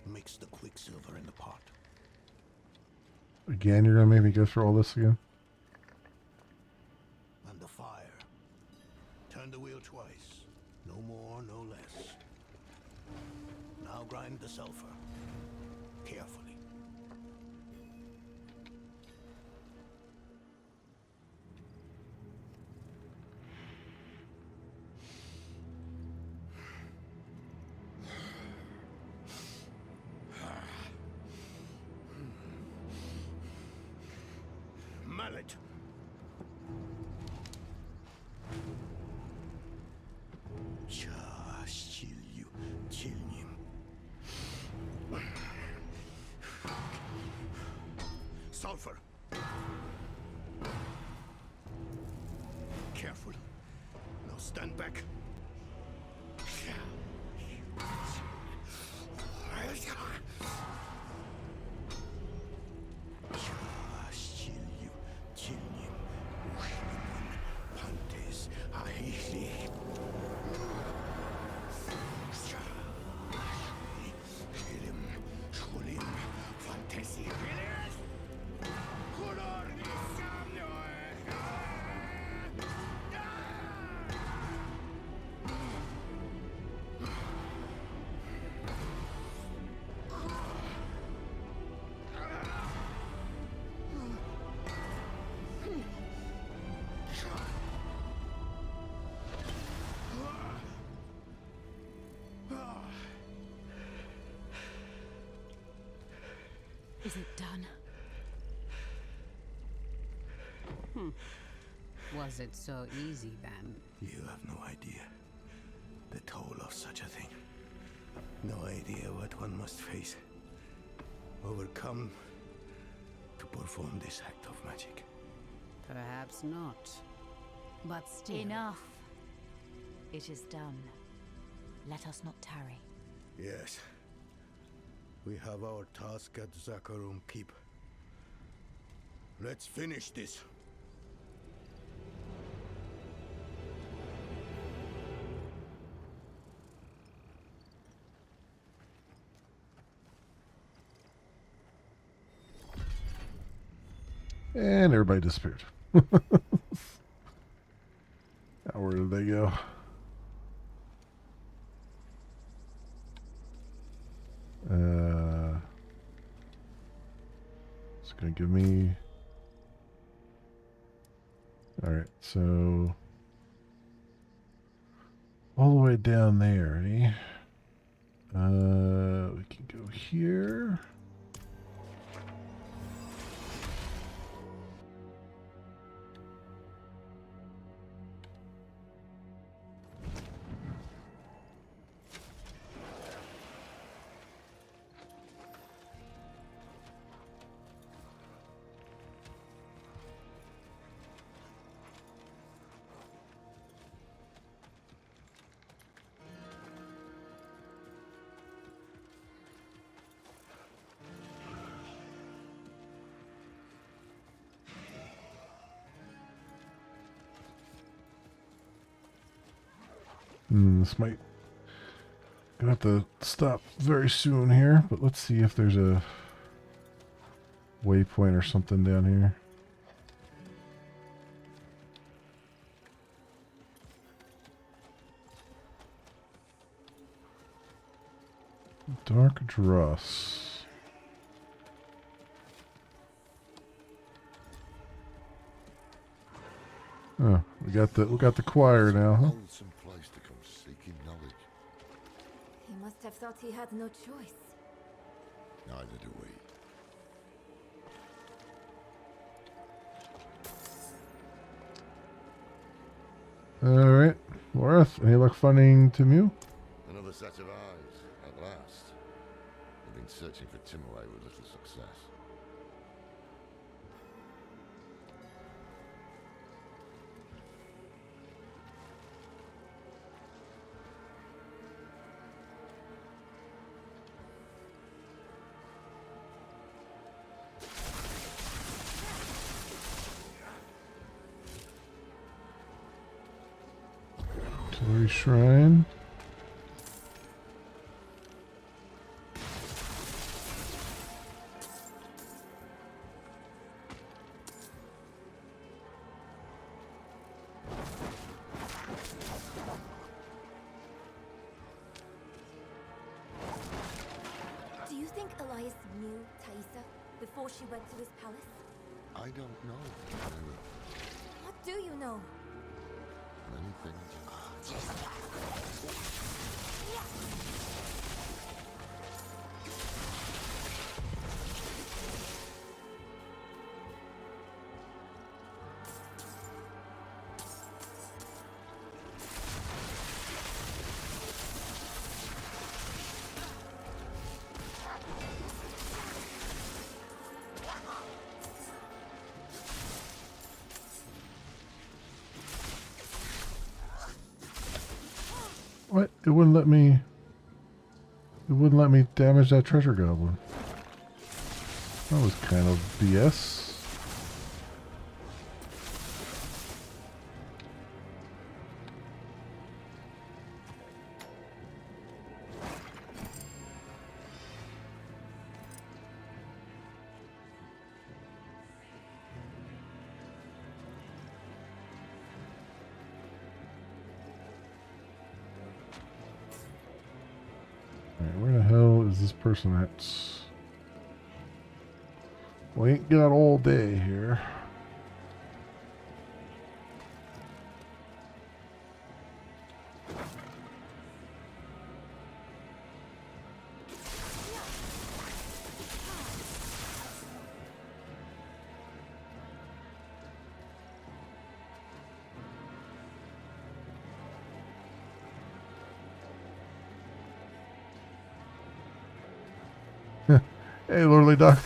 Mix the quicksilver in the pot. Again, you're gonna make me go through all this again? And the fire. Turn the wheel twice. No more, no less. Now grind the sulfur. Carefully. Mallet. Sulfur. Careful. Now stand back. Is it done? Was it so easy then? You have no idea the toll of such a thing. No idea what one must face, overcome to perform this act of magic. Perhaps not. But still. Enough. It is done. Let us not tarry. Yes. We have our task at Zakarum Keep. Let's finish this. And everybody disappeared. Now where did they go? It's gonna give me. Alright, so all the way down there, eh? We can go here. This might gonna have to stop very soon here, but let's see if there's a waypoint or something down here. Dark Dross. Oh, we got the choir now, huh? He must have thought he had no choice. Neither do we. Alright. Loreth, any luck finding Timu? Another set of eyes, at last. I've been searching for Timaway with little success. Artillery Shrine. Do you think Elias knew Thaisa before she went to his palace? I don't know. What do you know? Many things. What? It wouldn't let me. It wouldn't let me damage that treasure goblin. That was kind of BS. Where the hell is this person at? We ain't got all day here. Hey, Lordly Duck.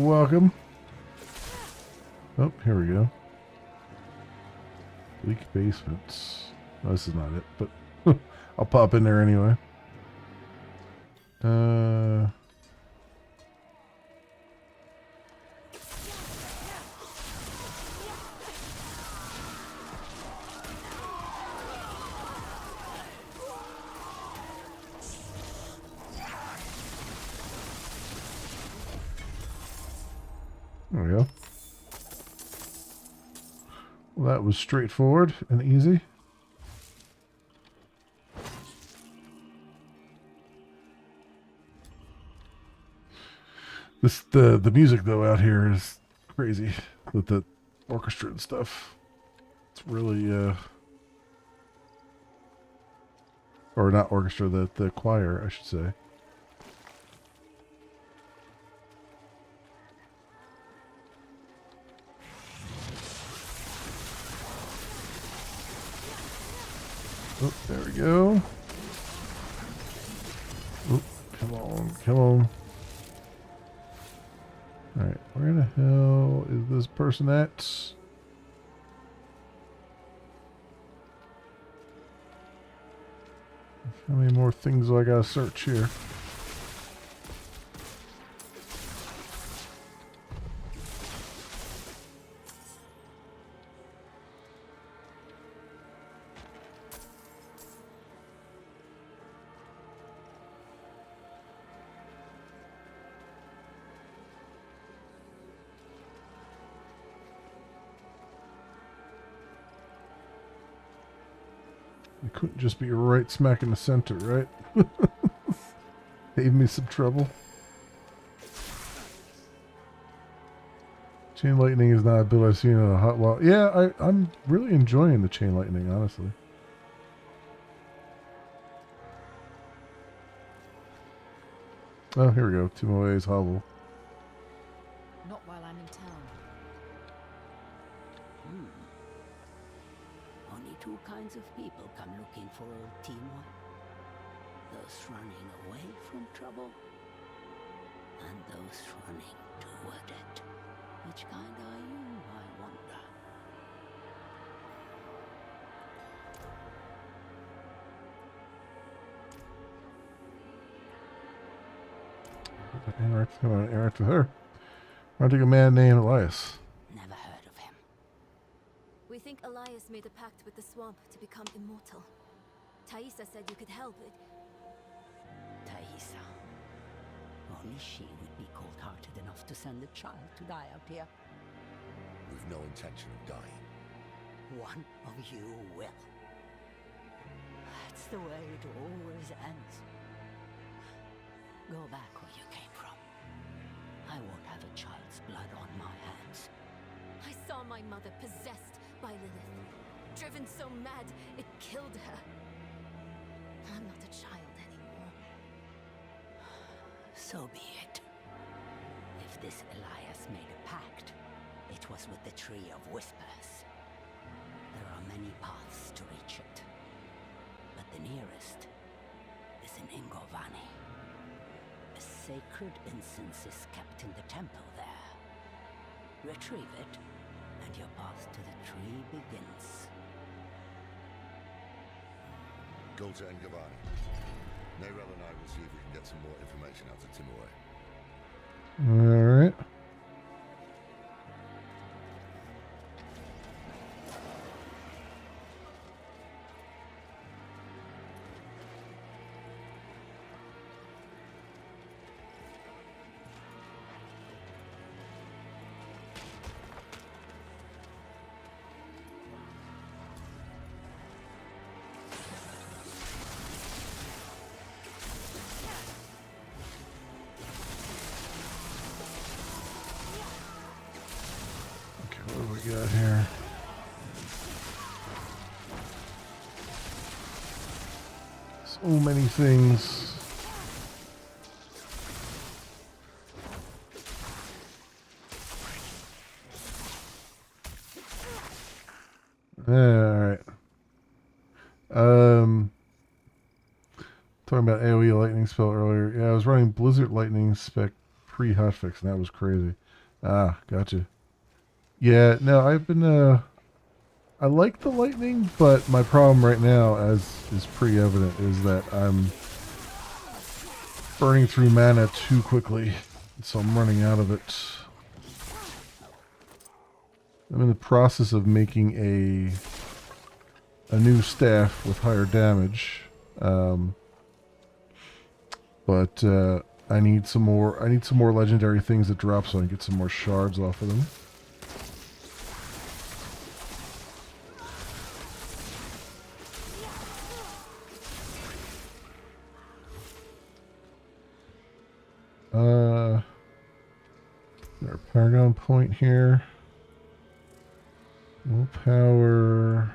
welcome. Oh, here we go. Leak basements. Oh, this is not it, but I'll pop in there anyway. There we go. Well, that was straightforward and easy. The music though out here is crazy with the orchestra and stuff. It's really or not orchestra, the choir, I should say. Oh, there we go. Oh, come on, come on. Alright, where the hell is this person at? How many more things do I gotta search here? It couldn't just be right smack in the center, right? Save me some trouble. Chain lightning is not a build I've seen in a hot while. Yeah, I'm really enjoying the chain lightning, honestly. Oh, here we go. Timoe's hovel. Not while I'm in town. Only two kinds of people come looking for old Timor. Those running away from trouble, and those running toward it. Which kind are you, I wonder? Interact with her. I think a man named Elias. Never heard of him. We think Elias made a pact with the swamp to become immortal. Thaisa said you could help it. Thaisa. Only she would be cold-hearted enough to send a child to die out here. With no intention of dying. One of you will. That's the way it always ends. Go back where you came from. I won't have a child's blood on my hands. I saw my mother possessed by Lilith. Driven so mad, it killed her. I'm not a child anymore. So be it. If this Elias made a pact, it was with the Tree of Whispers. There are many paths to reach it. But the nearest is in Ingovani. A sacred incense is kept in the temple there. Retrieve it, and your path to the tree begins. Go to Engavani. Nerel and I will see if we can get some more information out of Timoe. Alright. What do we got here? So many things. Alright. Talking about AoE lightning spell earlier. Yeah, I was running Blizzard lightning spec pre-hotfix, and that was crazy. Ah, gotcha. Yeah, no, I've been I like the lightning, but my problem right now, as is pretty evident, is that I'm burning through mana too quickly, so I'm running out of it. I'm in the process of making a new staff with higher damage, but I need some more. I need some more legendary things that drop, so I can get some more shards off of them. Our Paragon point here. Willpower.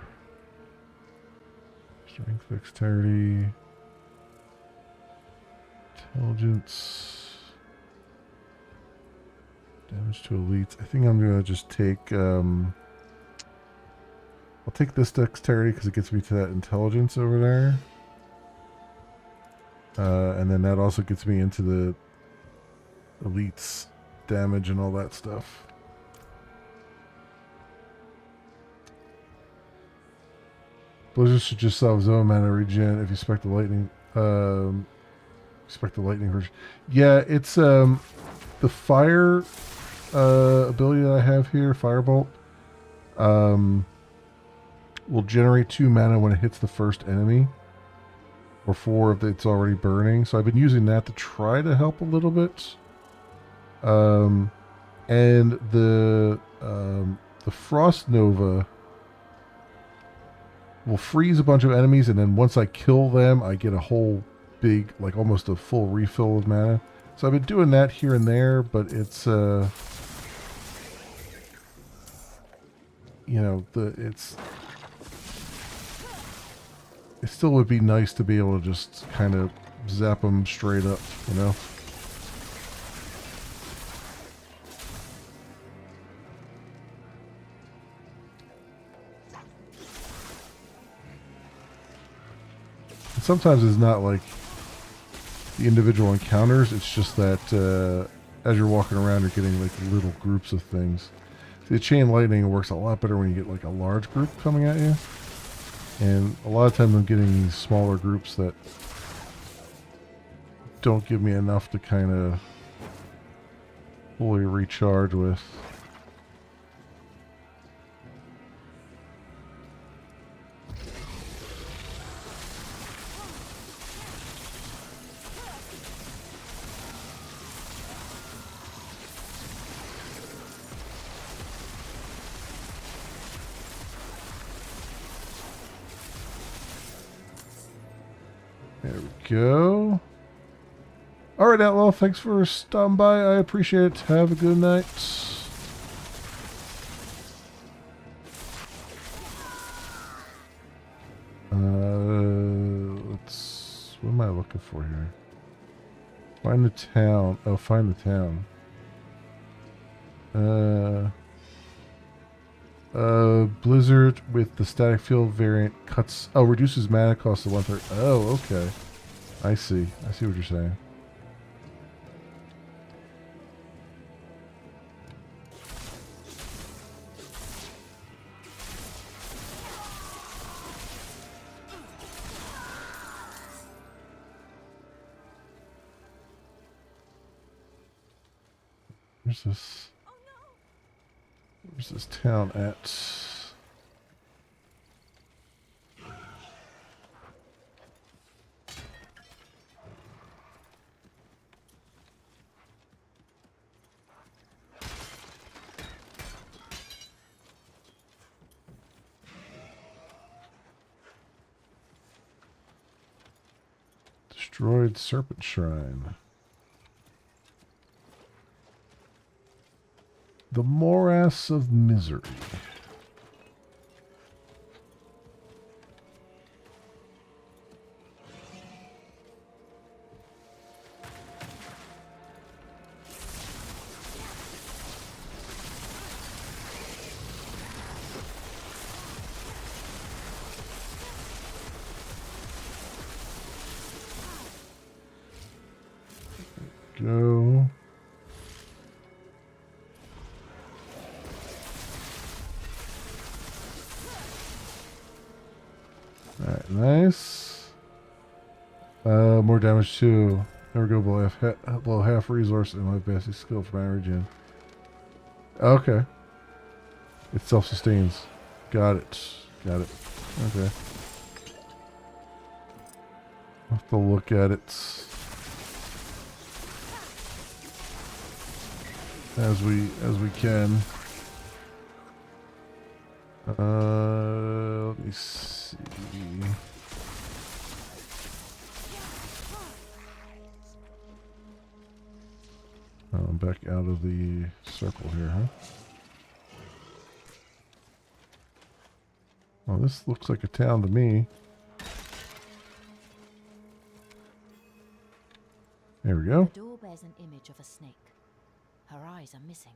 Strength, dexterity. Intelligence. Damage to elites. I think I'm going to just take... I'll take this dexterity because it gets me to that intelligence over there. And then that also gets me into the elites damage and all that stuff. Blizzard should just solve zone mana regen if you expect the lightning. Expect the lightning version. Yeah, it's the fire ability that I have here, Firebolt. Will generate 2 mana when it hits the first enemy, or 4 if it's already burning. So I've been using that to try to help a little bit. And the Frost Nova will freeze a bunch of enemies, and then once I kill them, I get a whole big, like almost a full refill of mana. So I've been doing that here and there, but it's you know, it still would be nice to be able to just kind of zap them straight up, you know. Sometimes it's not like the individual encounters, it's just that as you're walking around, you're getting like little groups of things. See, the chain lightning works a lot better when you get like a large group coming at you. And a lot of times I'm getting these smaller groups that don't give me enough to kind of fully recharge with. There we go. Alright, Outlaw, thanks for stopping by. I appreciate it. Have a good night. What am I looking for here? Find the town. Oh, find the town. Blizzard with the static field variant cuts. Oh, reduces mana cost to 1/3. Oh, okay. I see. I see what you're saying. Where's this? Where's this town at? Destroyed Serpent Shrine. The Morass of Misery. Go. Nice. More damage too. Never go below half resource and my basic skill for my regen. Okay. It self-sustains. Got it. Got it. Okay. I'll have to look at it as we can. Let me see. Oh, I'm back out of the circle here, huh? Oh, this looks like a town to me. There we go. The door bears an image of a snake. Her eyes are missing.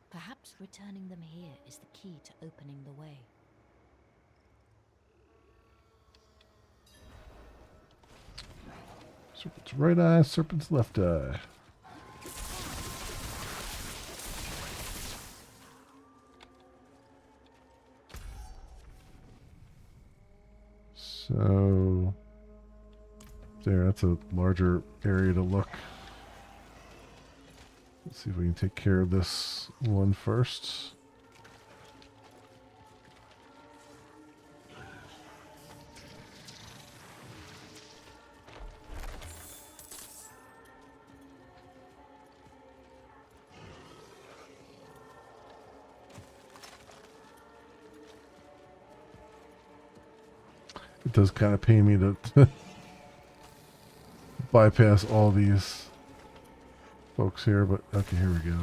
Perhaps returning them here is the key to opening the way. Serpent's right eye, serpent's left eye. So there, that's a larger area to look. Let's see if we can take care of this one first. It does kind of pay me to bypass all these folks here, but okay, here we go.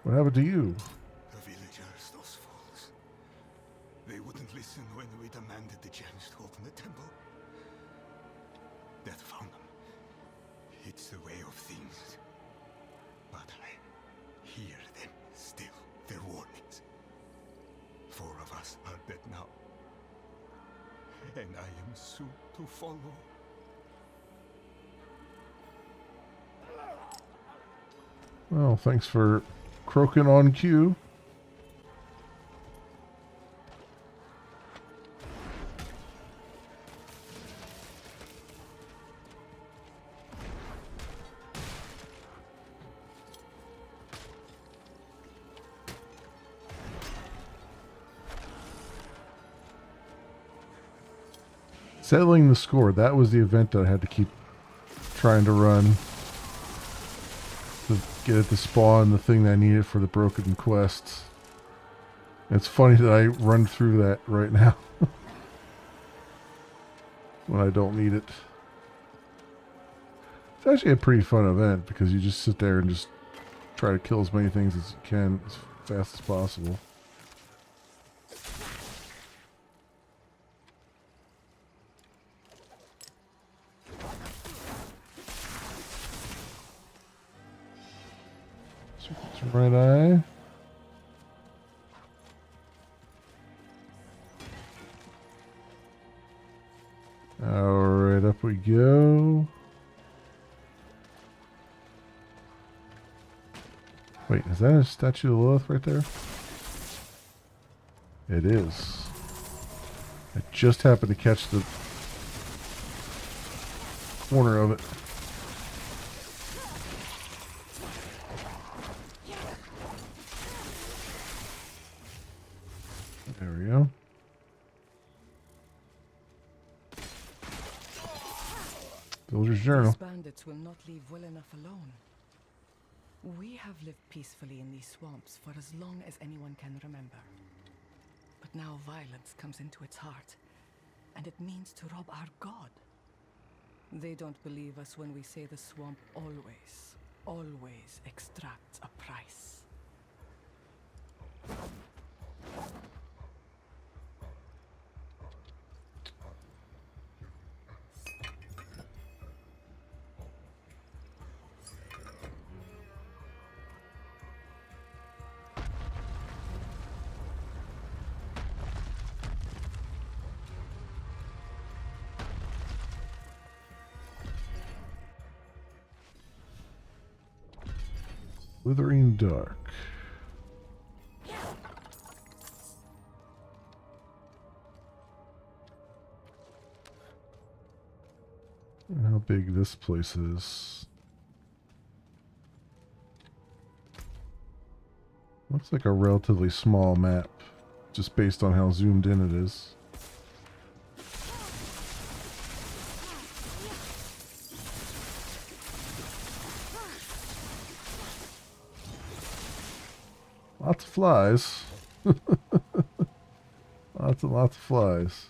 What happened to you? The villagers, those fools. They wouldn't listen when we demanded the gems to open the temple. Death found them. It's the way of things. But I hear them still, their warnings. 4 of us are dead now. And I am soon to follow. Well, thanks for croaking on cue. Settling the score. That was the event that I had to keep trying to run to get it to spawn the thing that I needed for the broken quests. It's funny that I run through that right now when I don't need it. It's actually a pretty fun event because you just sit there and just try to kill as many things as you can as fast as possible. Right eye. Alright, up we go. Wait, is that a statue of Lilith right there? It is. I just happened to catch the corner of it. There we go. Soldier's journal. These bandits will not leave well enough alone. We have lived peacefully in these swamps for as long as anyone can remember. But now violence comes into its heart, and it means to rob our god. They don't believe us when we say the swamp always extracts a price. Withering Dark. How big this place is. Looks like a relatively small map, just based on how zoomed in it is. Lots of flies. Lots and lots of flies.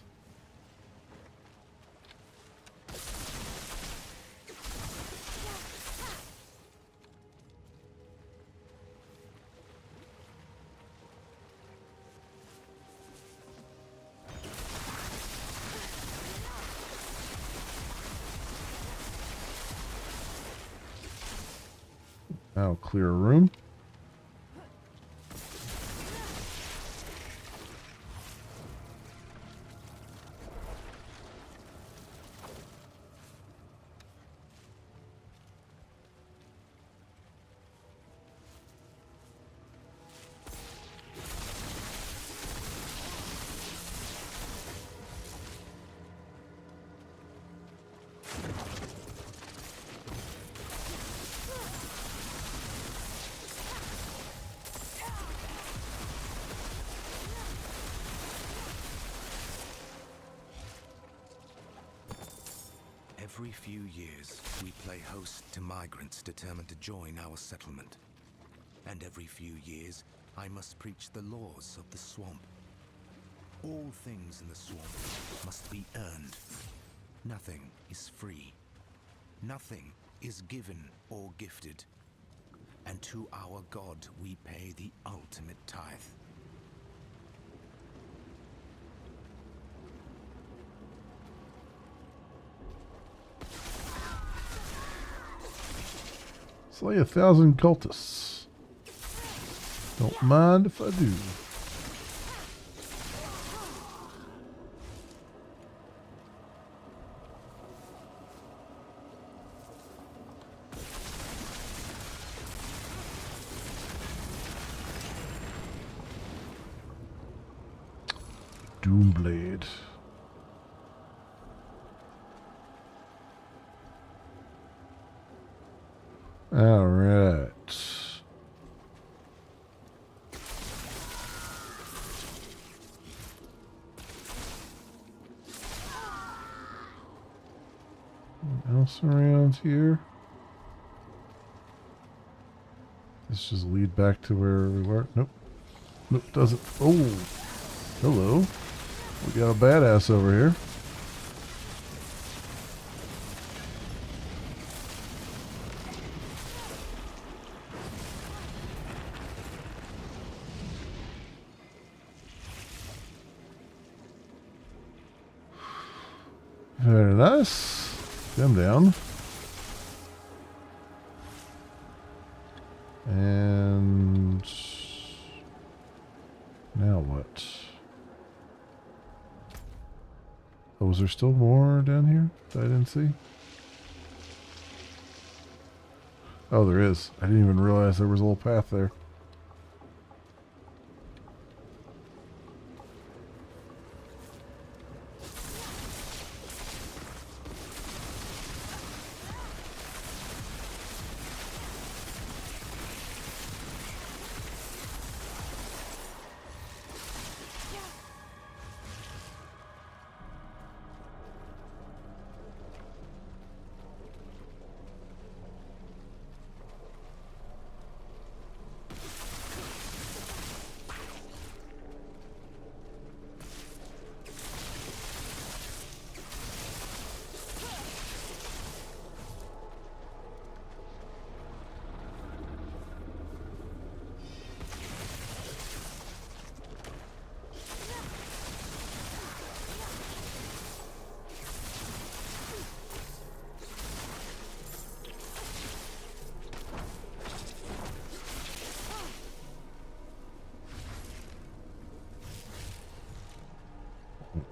Now clear a room. Every few years, we play host to migrants determined to join our settlement. And every few years, I must preach the laws of the swamp. All things in the swamp must be earned. Nothing is free. Nothing is given or gifted. And to our God, we pay the ultimate tithe. Slay 1,000 cultists. Don't mind if I do. Doomblade. All right. Anything else around here? This just lead back to where we were. Nope. Nope, doesn't. Oh, hello. We got a badass over here. Very nice. Them down. And now what? Oh, was there still more down here that I didn't see? Oh, there is. I didn't even realize there was a little path there.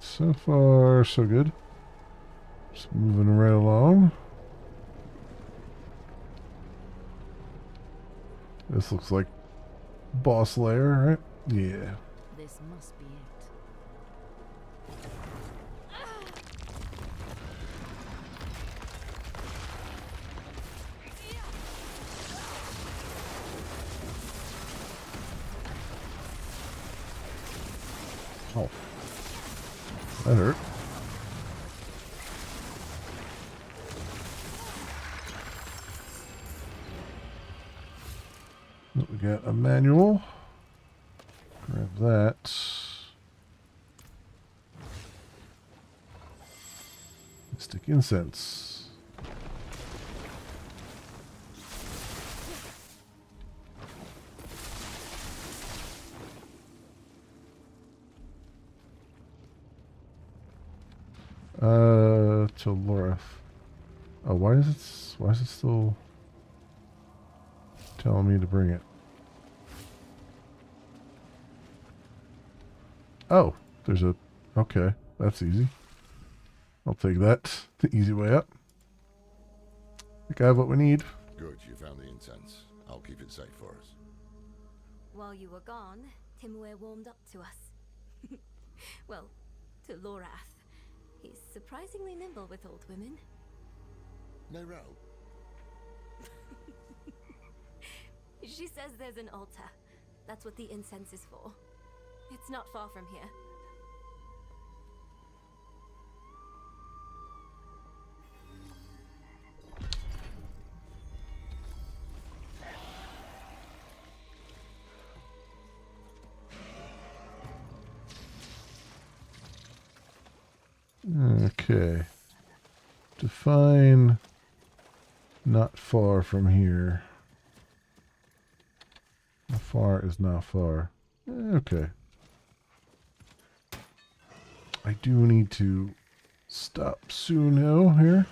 So far, so good. Just moving right along. This looks like boss lair, right? Yeah. This must be it. Oh. That hurt. We got a manual. Grab that. Stick incense. To Laura. Oh, why is it still telling me to bring it? Oh, there's a... Okay, that's easy. I'll take that. The easy way up. I think I have what we need. Good, you found the incense. I'll keep it safe for us. While you were gone, Timur warmed up to us. Well, to Lorath. He's surprisingly nimble with old women. Nero. She says there's an altar. That's what the incense is for. It's not far from here. Okay. Define not far from here. How far is not far? Okay. I do need to stop soon now here.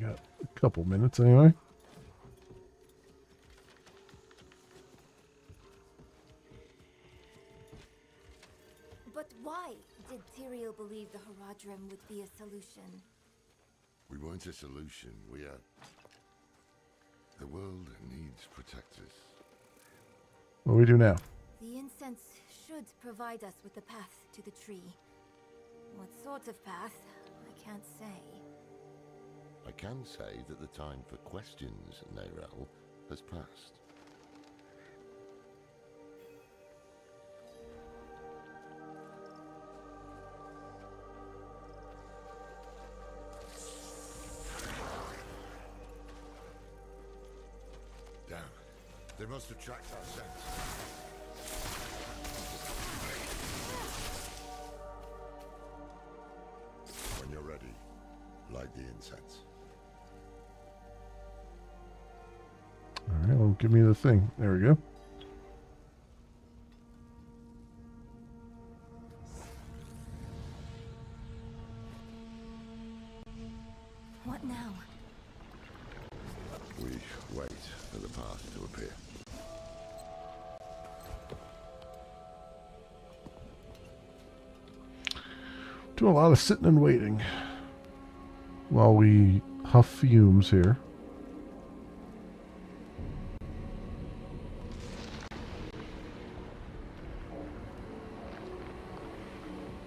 Got a couple minutes anyway. But why did Tyrael believe the Haradrim would be a solution? We weren't a solution. We are... The world needs protectors. What do we do now? The incense should provide us with the path to the tree. What sort of path, I can't say. I can say that the time for questions, Nerel, has passed. Damn. They must have tracked our scent. When you're ready, light the incense. Alright, well, give me the thing. There we go. What now? We wait for the path to appear. Do a lot of sitting and waiting while we huff fumes here.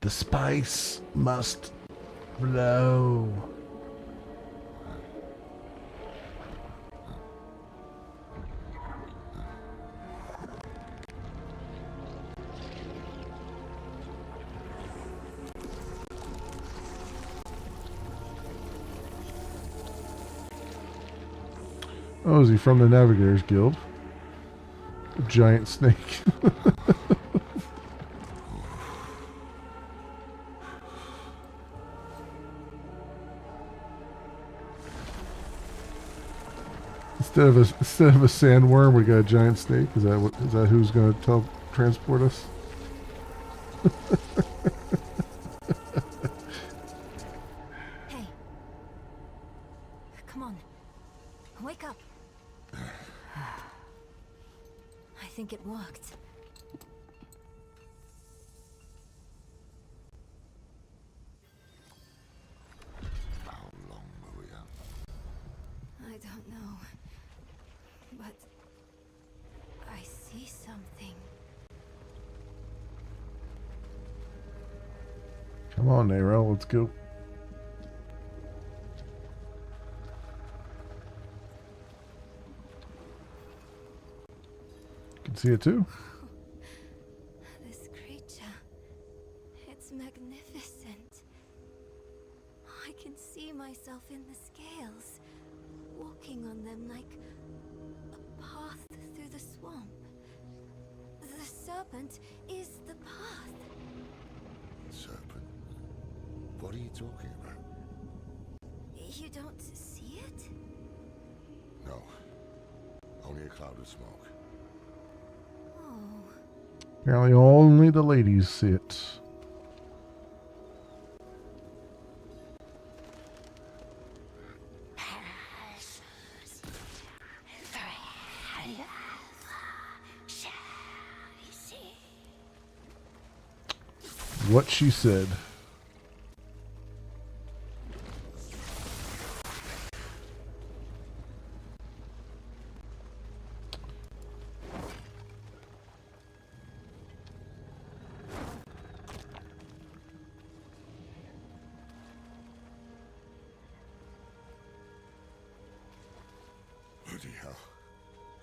The spice must flow. Oh, is he from the Navigators Guild? A giant snake. Instead of a sandworm, we got a giant snake. Is that who's going to transport us? Hey. Come on. Wake up. I think it worked. something. Come on, Nero, let's go. Can see it too. This creature, it's magnificent. I can see myself in the scales, walking on them like a path through the swamp. The serpent is the path. Serpent? What are you talking about? You don't see it? No. Only a cloud of smoke. Oh. Apparently only the ladies see it. What she said. Bloody hell.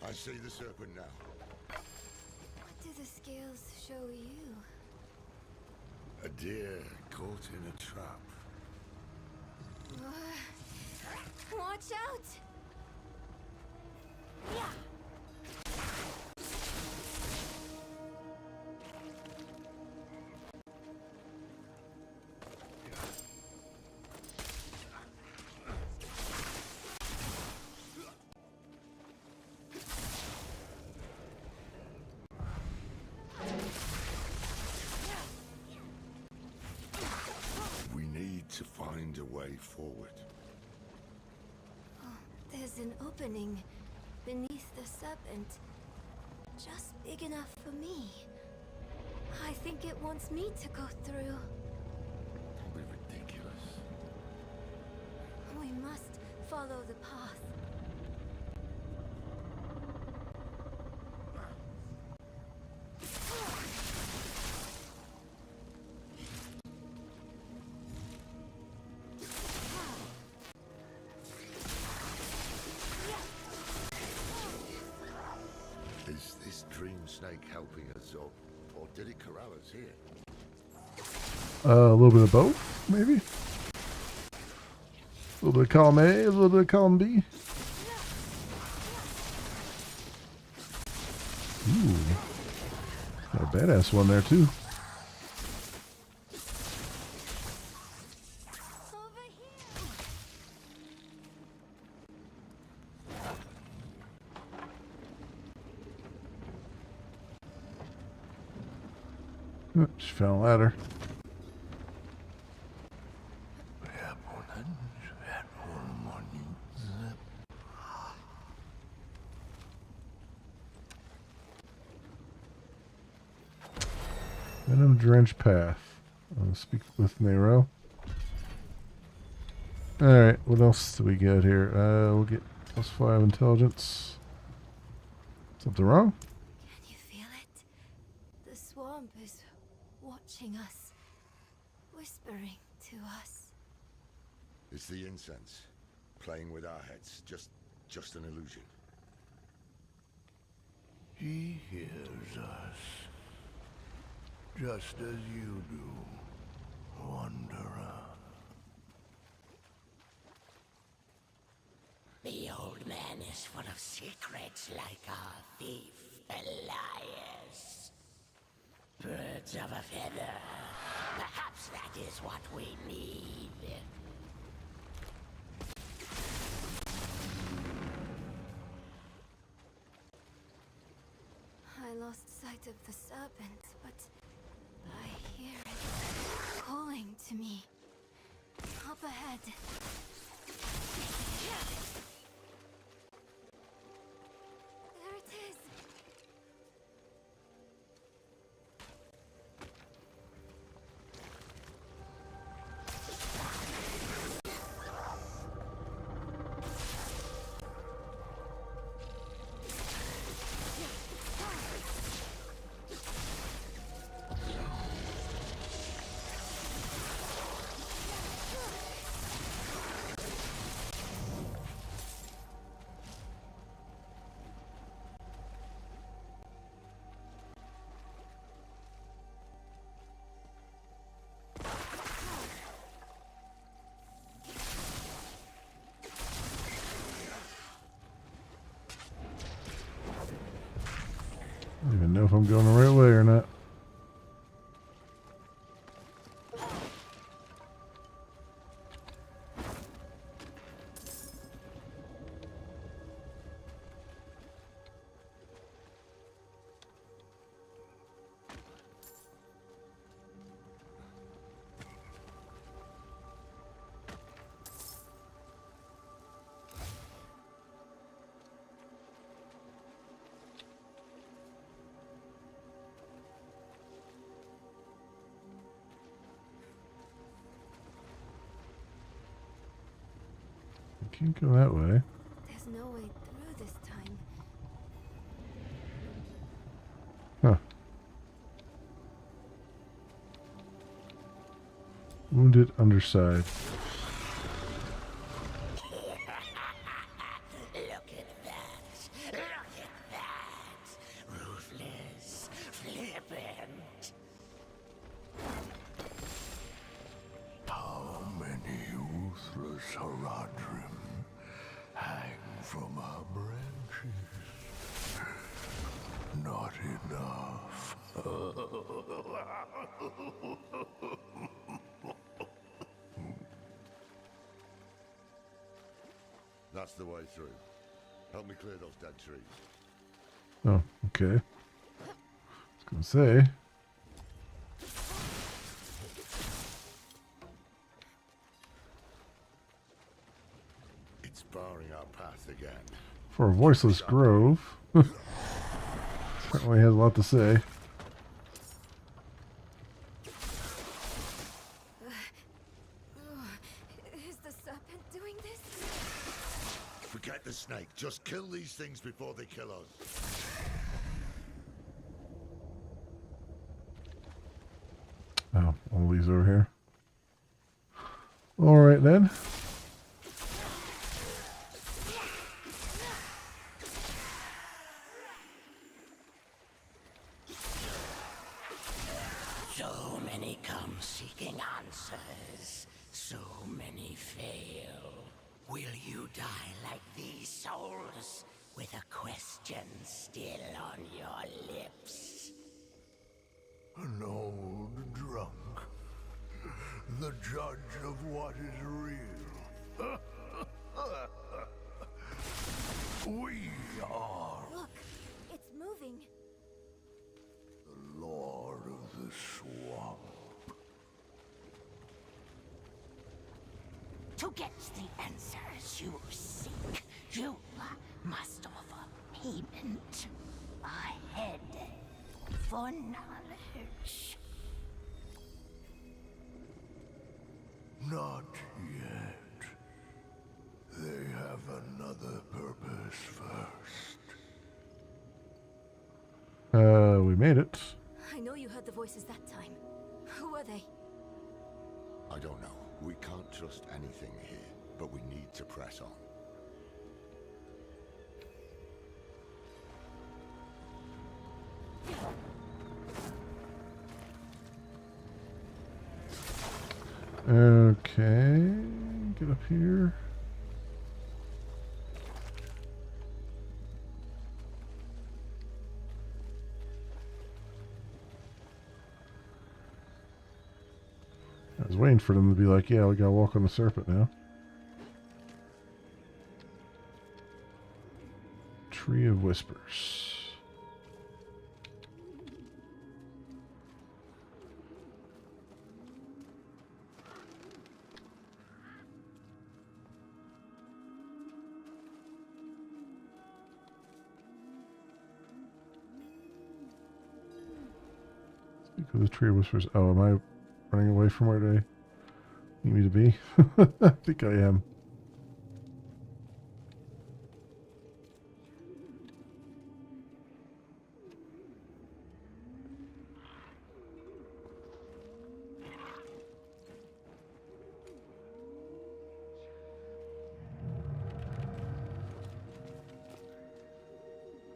I see the serpent now. What do the scales show you? A deer caught in a trap. Watch out! We need to find a way forward. Oh, there's an opening beneath the serpent. Just big enough for me. I think it wants me to go through. Probably ridiculous. We must follow the path. Is this dream snake helping us, or did it corral us here? A little bit of both, maybe? A little bit of column A, a little bit of column B. Ooh. Got a badass one there, too. Oh, she found a ladder. Venom Drench Path. I'll speak with Nero. Alright, what else do we get here? We'll get +5 intelligence. Something wrong? Can you feel it? The swamp is watching us, whispering to us. It's the incense, playing with our heads. Just an illusion. He hears us, just as you do, Wanderer. The old man is full of secrets like our thief, Elias. Birds of a feather. Perhaps that is what we need. I lost sight of the serpent, but I hear it calling to me. Up ahead. There it is. I don't even know if I'm going the right way or not. Can't go that way. There's no way through this time. Huh. Wounded underside. Look at that! Look at that! Ruthless, flippant. How many ruthless Haradrim hang from our branches? Not enough. That's the way through. Help me clear those dead trees. Oh, okay. I was gonna say. It's barring our path again. For a voiceless grove. Certainly has a lot to say. Is the serpent doing this? Forget the snake. Just kill these things before they kill us. Oh, all these over here. Alright then. So many come seeking answers. So many fail. Will you die like these souls, with a question still on your lips? An old drunk. The judge of what is real. We are Look, it's moving. the Lord of the Swamp. To get the answers you seek, you must offer payment. A head for knowledge. Not yet. They have another purpose first. We made it. I know you heard the voices that time. Who are they? I don't know. We can't trust anything here, but we need to press on. Okay. Get up here. I was waiting for them to be like, yeah, we gotta walk on the serpent now. Tree of Whispers. Speak of the Tree of Whispers. Oh, am I running away from where they need me to be? I think I am.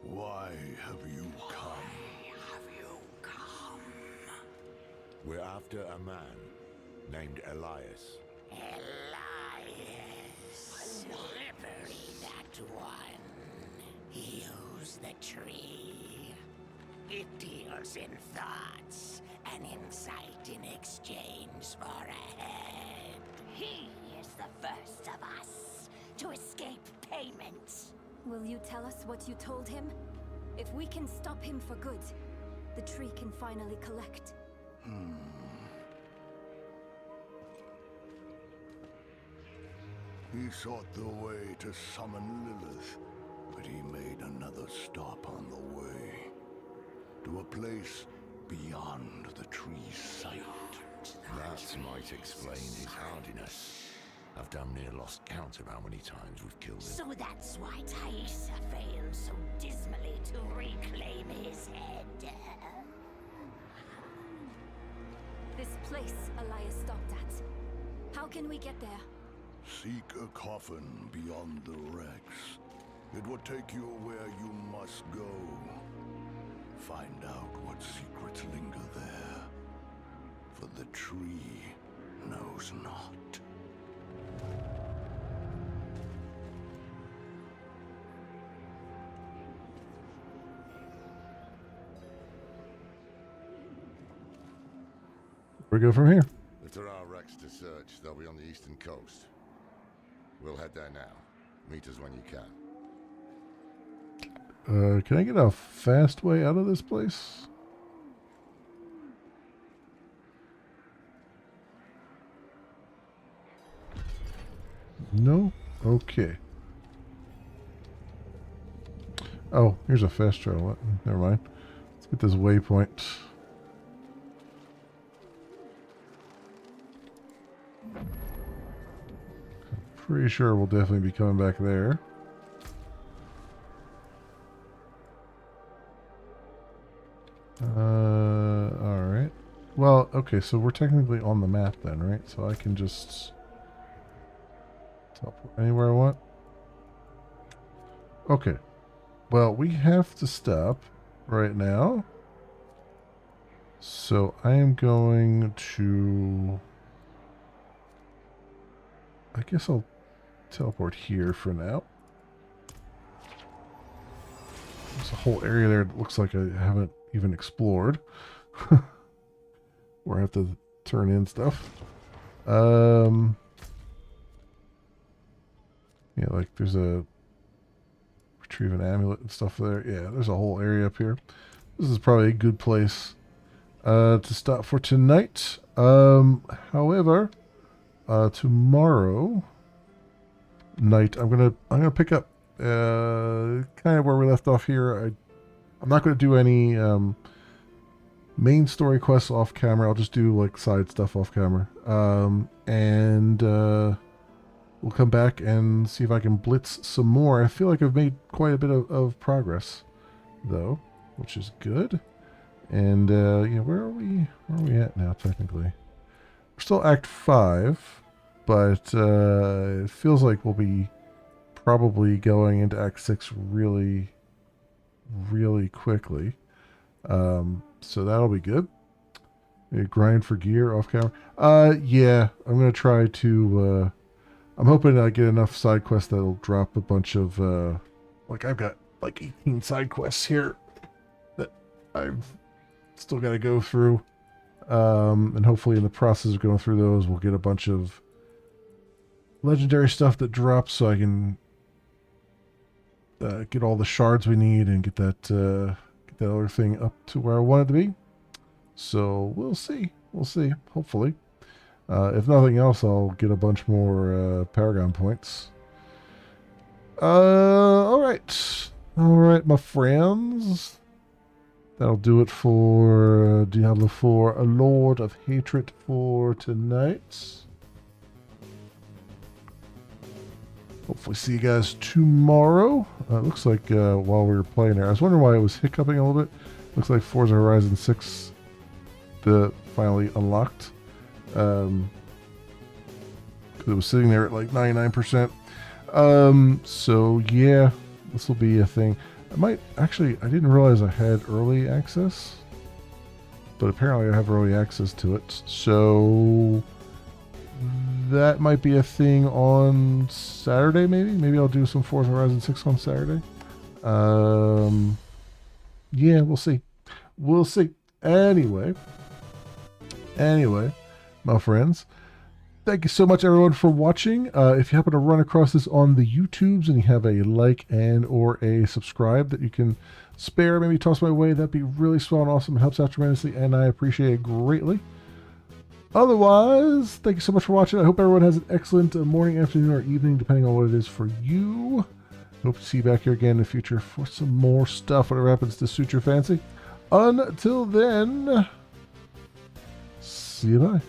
Why have you come? We're after a man named Elias. Elias. Slippery, that one. Use the tree. It deals in thoughts, an insight in exchange for a head. He is the first of us to escape payment. Will you tell us what you told him? If we can stop him for good, the tree can finally collect. He sought the way to summon Lilith, but he made another stop on the way. To a place beyond the tree's sight. That might explain his hardiness. I've damn near lost count of how many times we've killed him. So that's why Thaisa failed so dismally to reclaim his head. This place Elias stopped at. How can we get there? Seek a coffin beyond the wrecks. It will take you where you must go. Find out what secrets linger there. For the tree knows not. Where do we go from here? If there are wrecks to search, they'll be on the eastern coast. We'll head there now. Meet us when you can. Can I get a fast way out of this place? No? Okay. Oh, here's a fast travel. Never mind. Let's get this waypoint. Pretty sure we'll definitely be coming back there. Alright. Well, okay, so we're technically on the map then, right? So I can just teleport anywhere I want. Okay. Well, we have to stop right now. So I am going to... I guess I'll teleport here for now. There's a whole area there that looks like I haven't even explored. Where I have to turn in stuff. Yeah, like there's a retrieve an amulet and stuff there. Yeah, there's a whole area up here. This is probably a good place to stop for tonight. However, tomorrow night I'm gonna pick up kind of where we left off here. I'm not gonna do any main story quests off camera. I'll just do like side stuff off camera. And we'll come back and see if I can blitz some more. I feel like I've made quite a bit of progress though, which is good. And yeah, where are we at now technically? We're still Act 5, but it feels like we'll be probably going into Act 6 really quickly. So that'll be good. Maybe grind for gear off camera. Yeah, I'm gonna try to. I'm hoping I get enough side quests that'll drop a bunch of. Like I've got like 18 side quests here that I've still got to go through, and hopefully in the process of going through those, we'll get a bunch of legendary stuff that drops, so I can get all the shards we need and get that other thing up to where I want it to be. So we'll see. We'll see. Hopefully. If nothing else, I'll get a bunch more Paragon points. Alright. Alright, my friends. That'll do it for Diablo 4, A Lord of Hatred for tonight. Hopefully see you guys tomorrow. Looks like while we were playing there, I was wondering why it was hiccuping a little bit. Looks like Forza Horizon 6 finally unlocked. Because it was sitting there at like 99%. So yeah, this will be a thing. I didn't realize I had early access, but apparently I have early access to it. So that might be a thing on Saturday, maybe. Maybe I'll do some Forza Horizon 6 on Saturday. Yeah, we'll see. We'll see. Anyway, my friends, thank you so much, everyone, for watching. If you happen to run across this on the YouTubes and you have a like and or a subscribe that you can spare, maybe toss my way, that'd be really swell and awesome. It helps out tremendously, and I appreciate it greatly. Otherwise, thank you so much for watching. I hope everyone has an excellent morning, afternoon, or evening, depending on what it is for you. Hope to see you back here again in the future for some more stuff, whatever happens to suit your fancy. Until then, see you bye.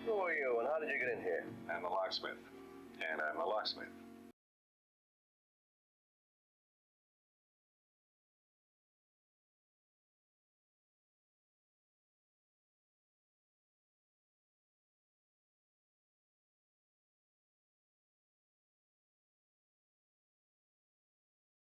Who are you, and how did you get in here? I'm a locksmith. And I'm a locksmith.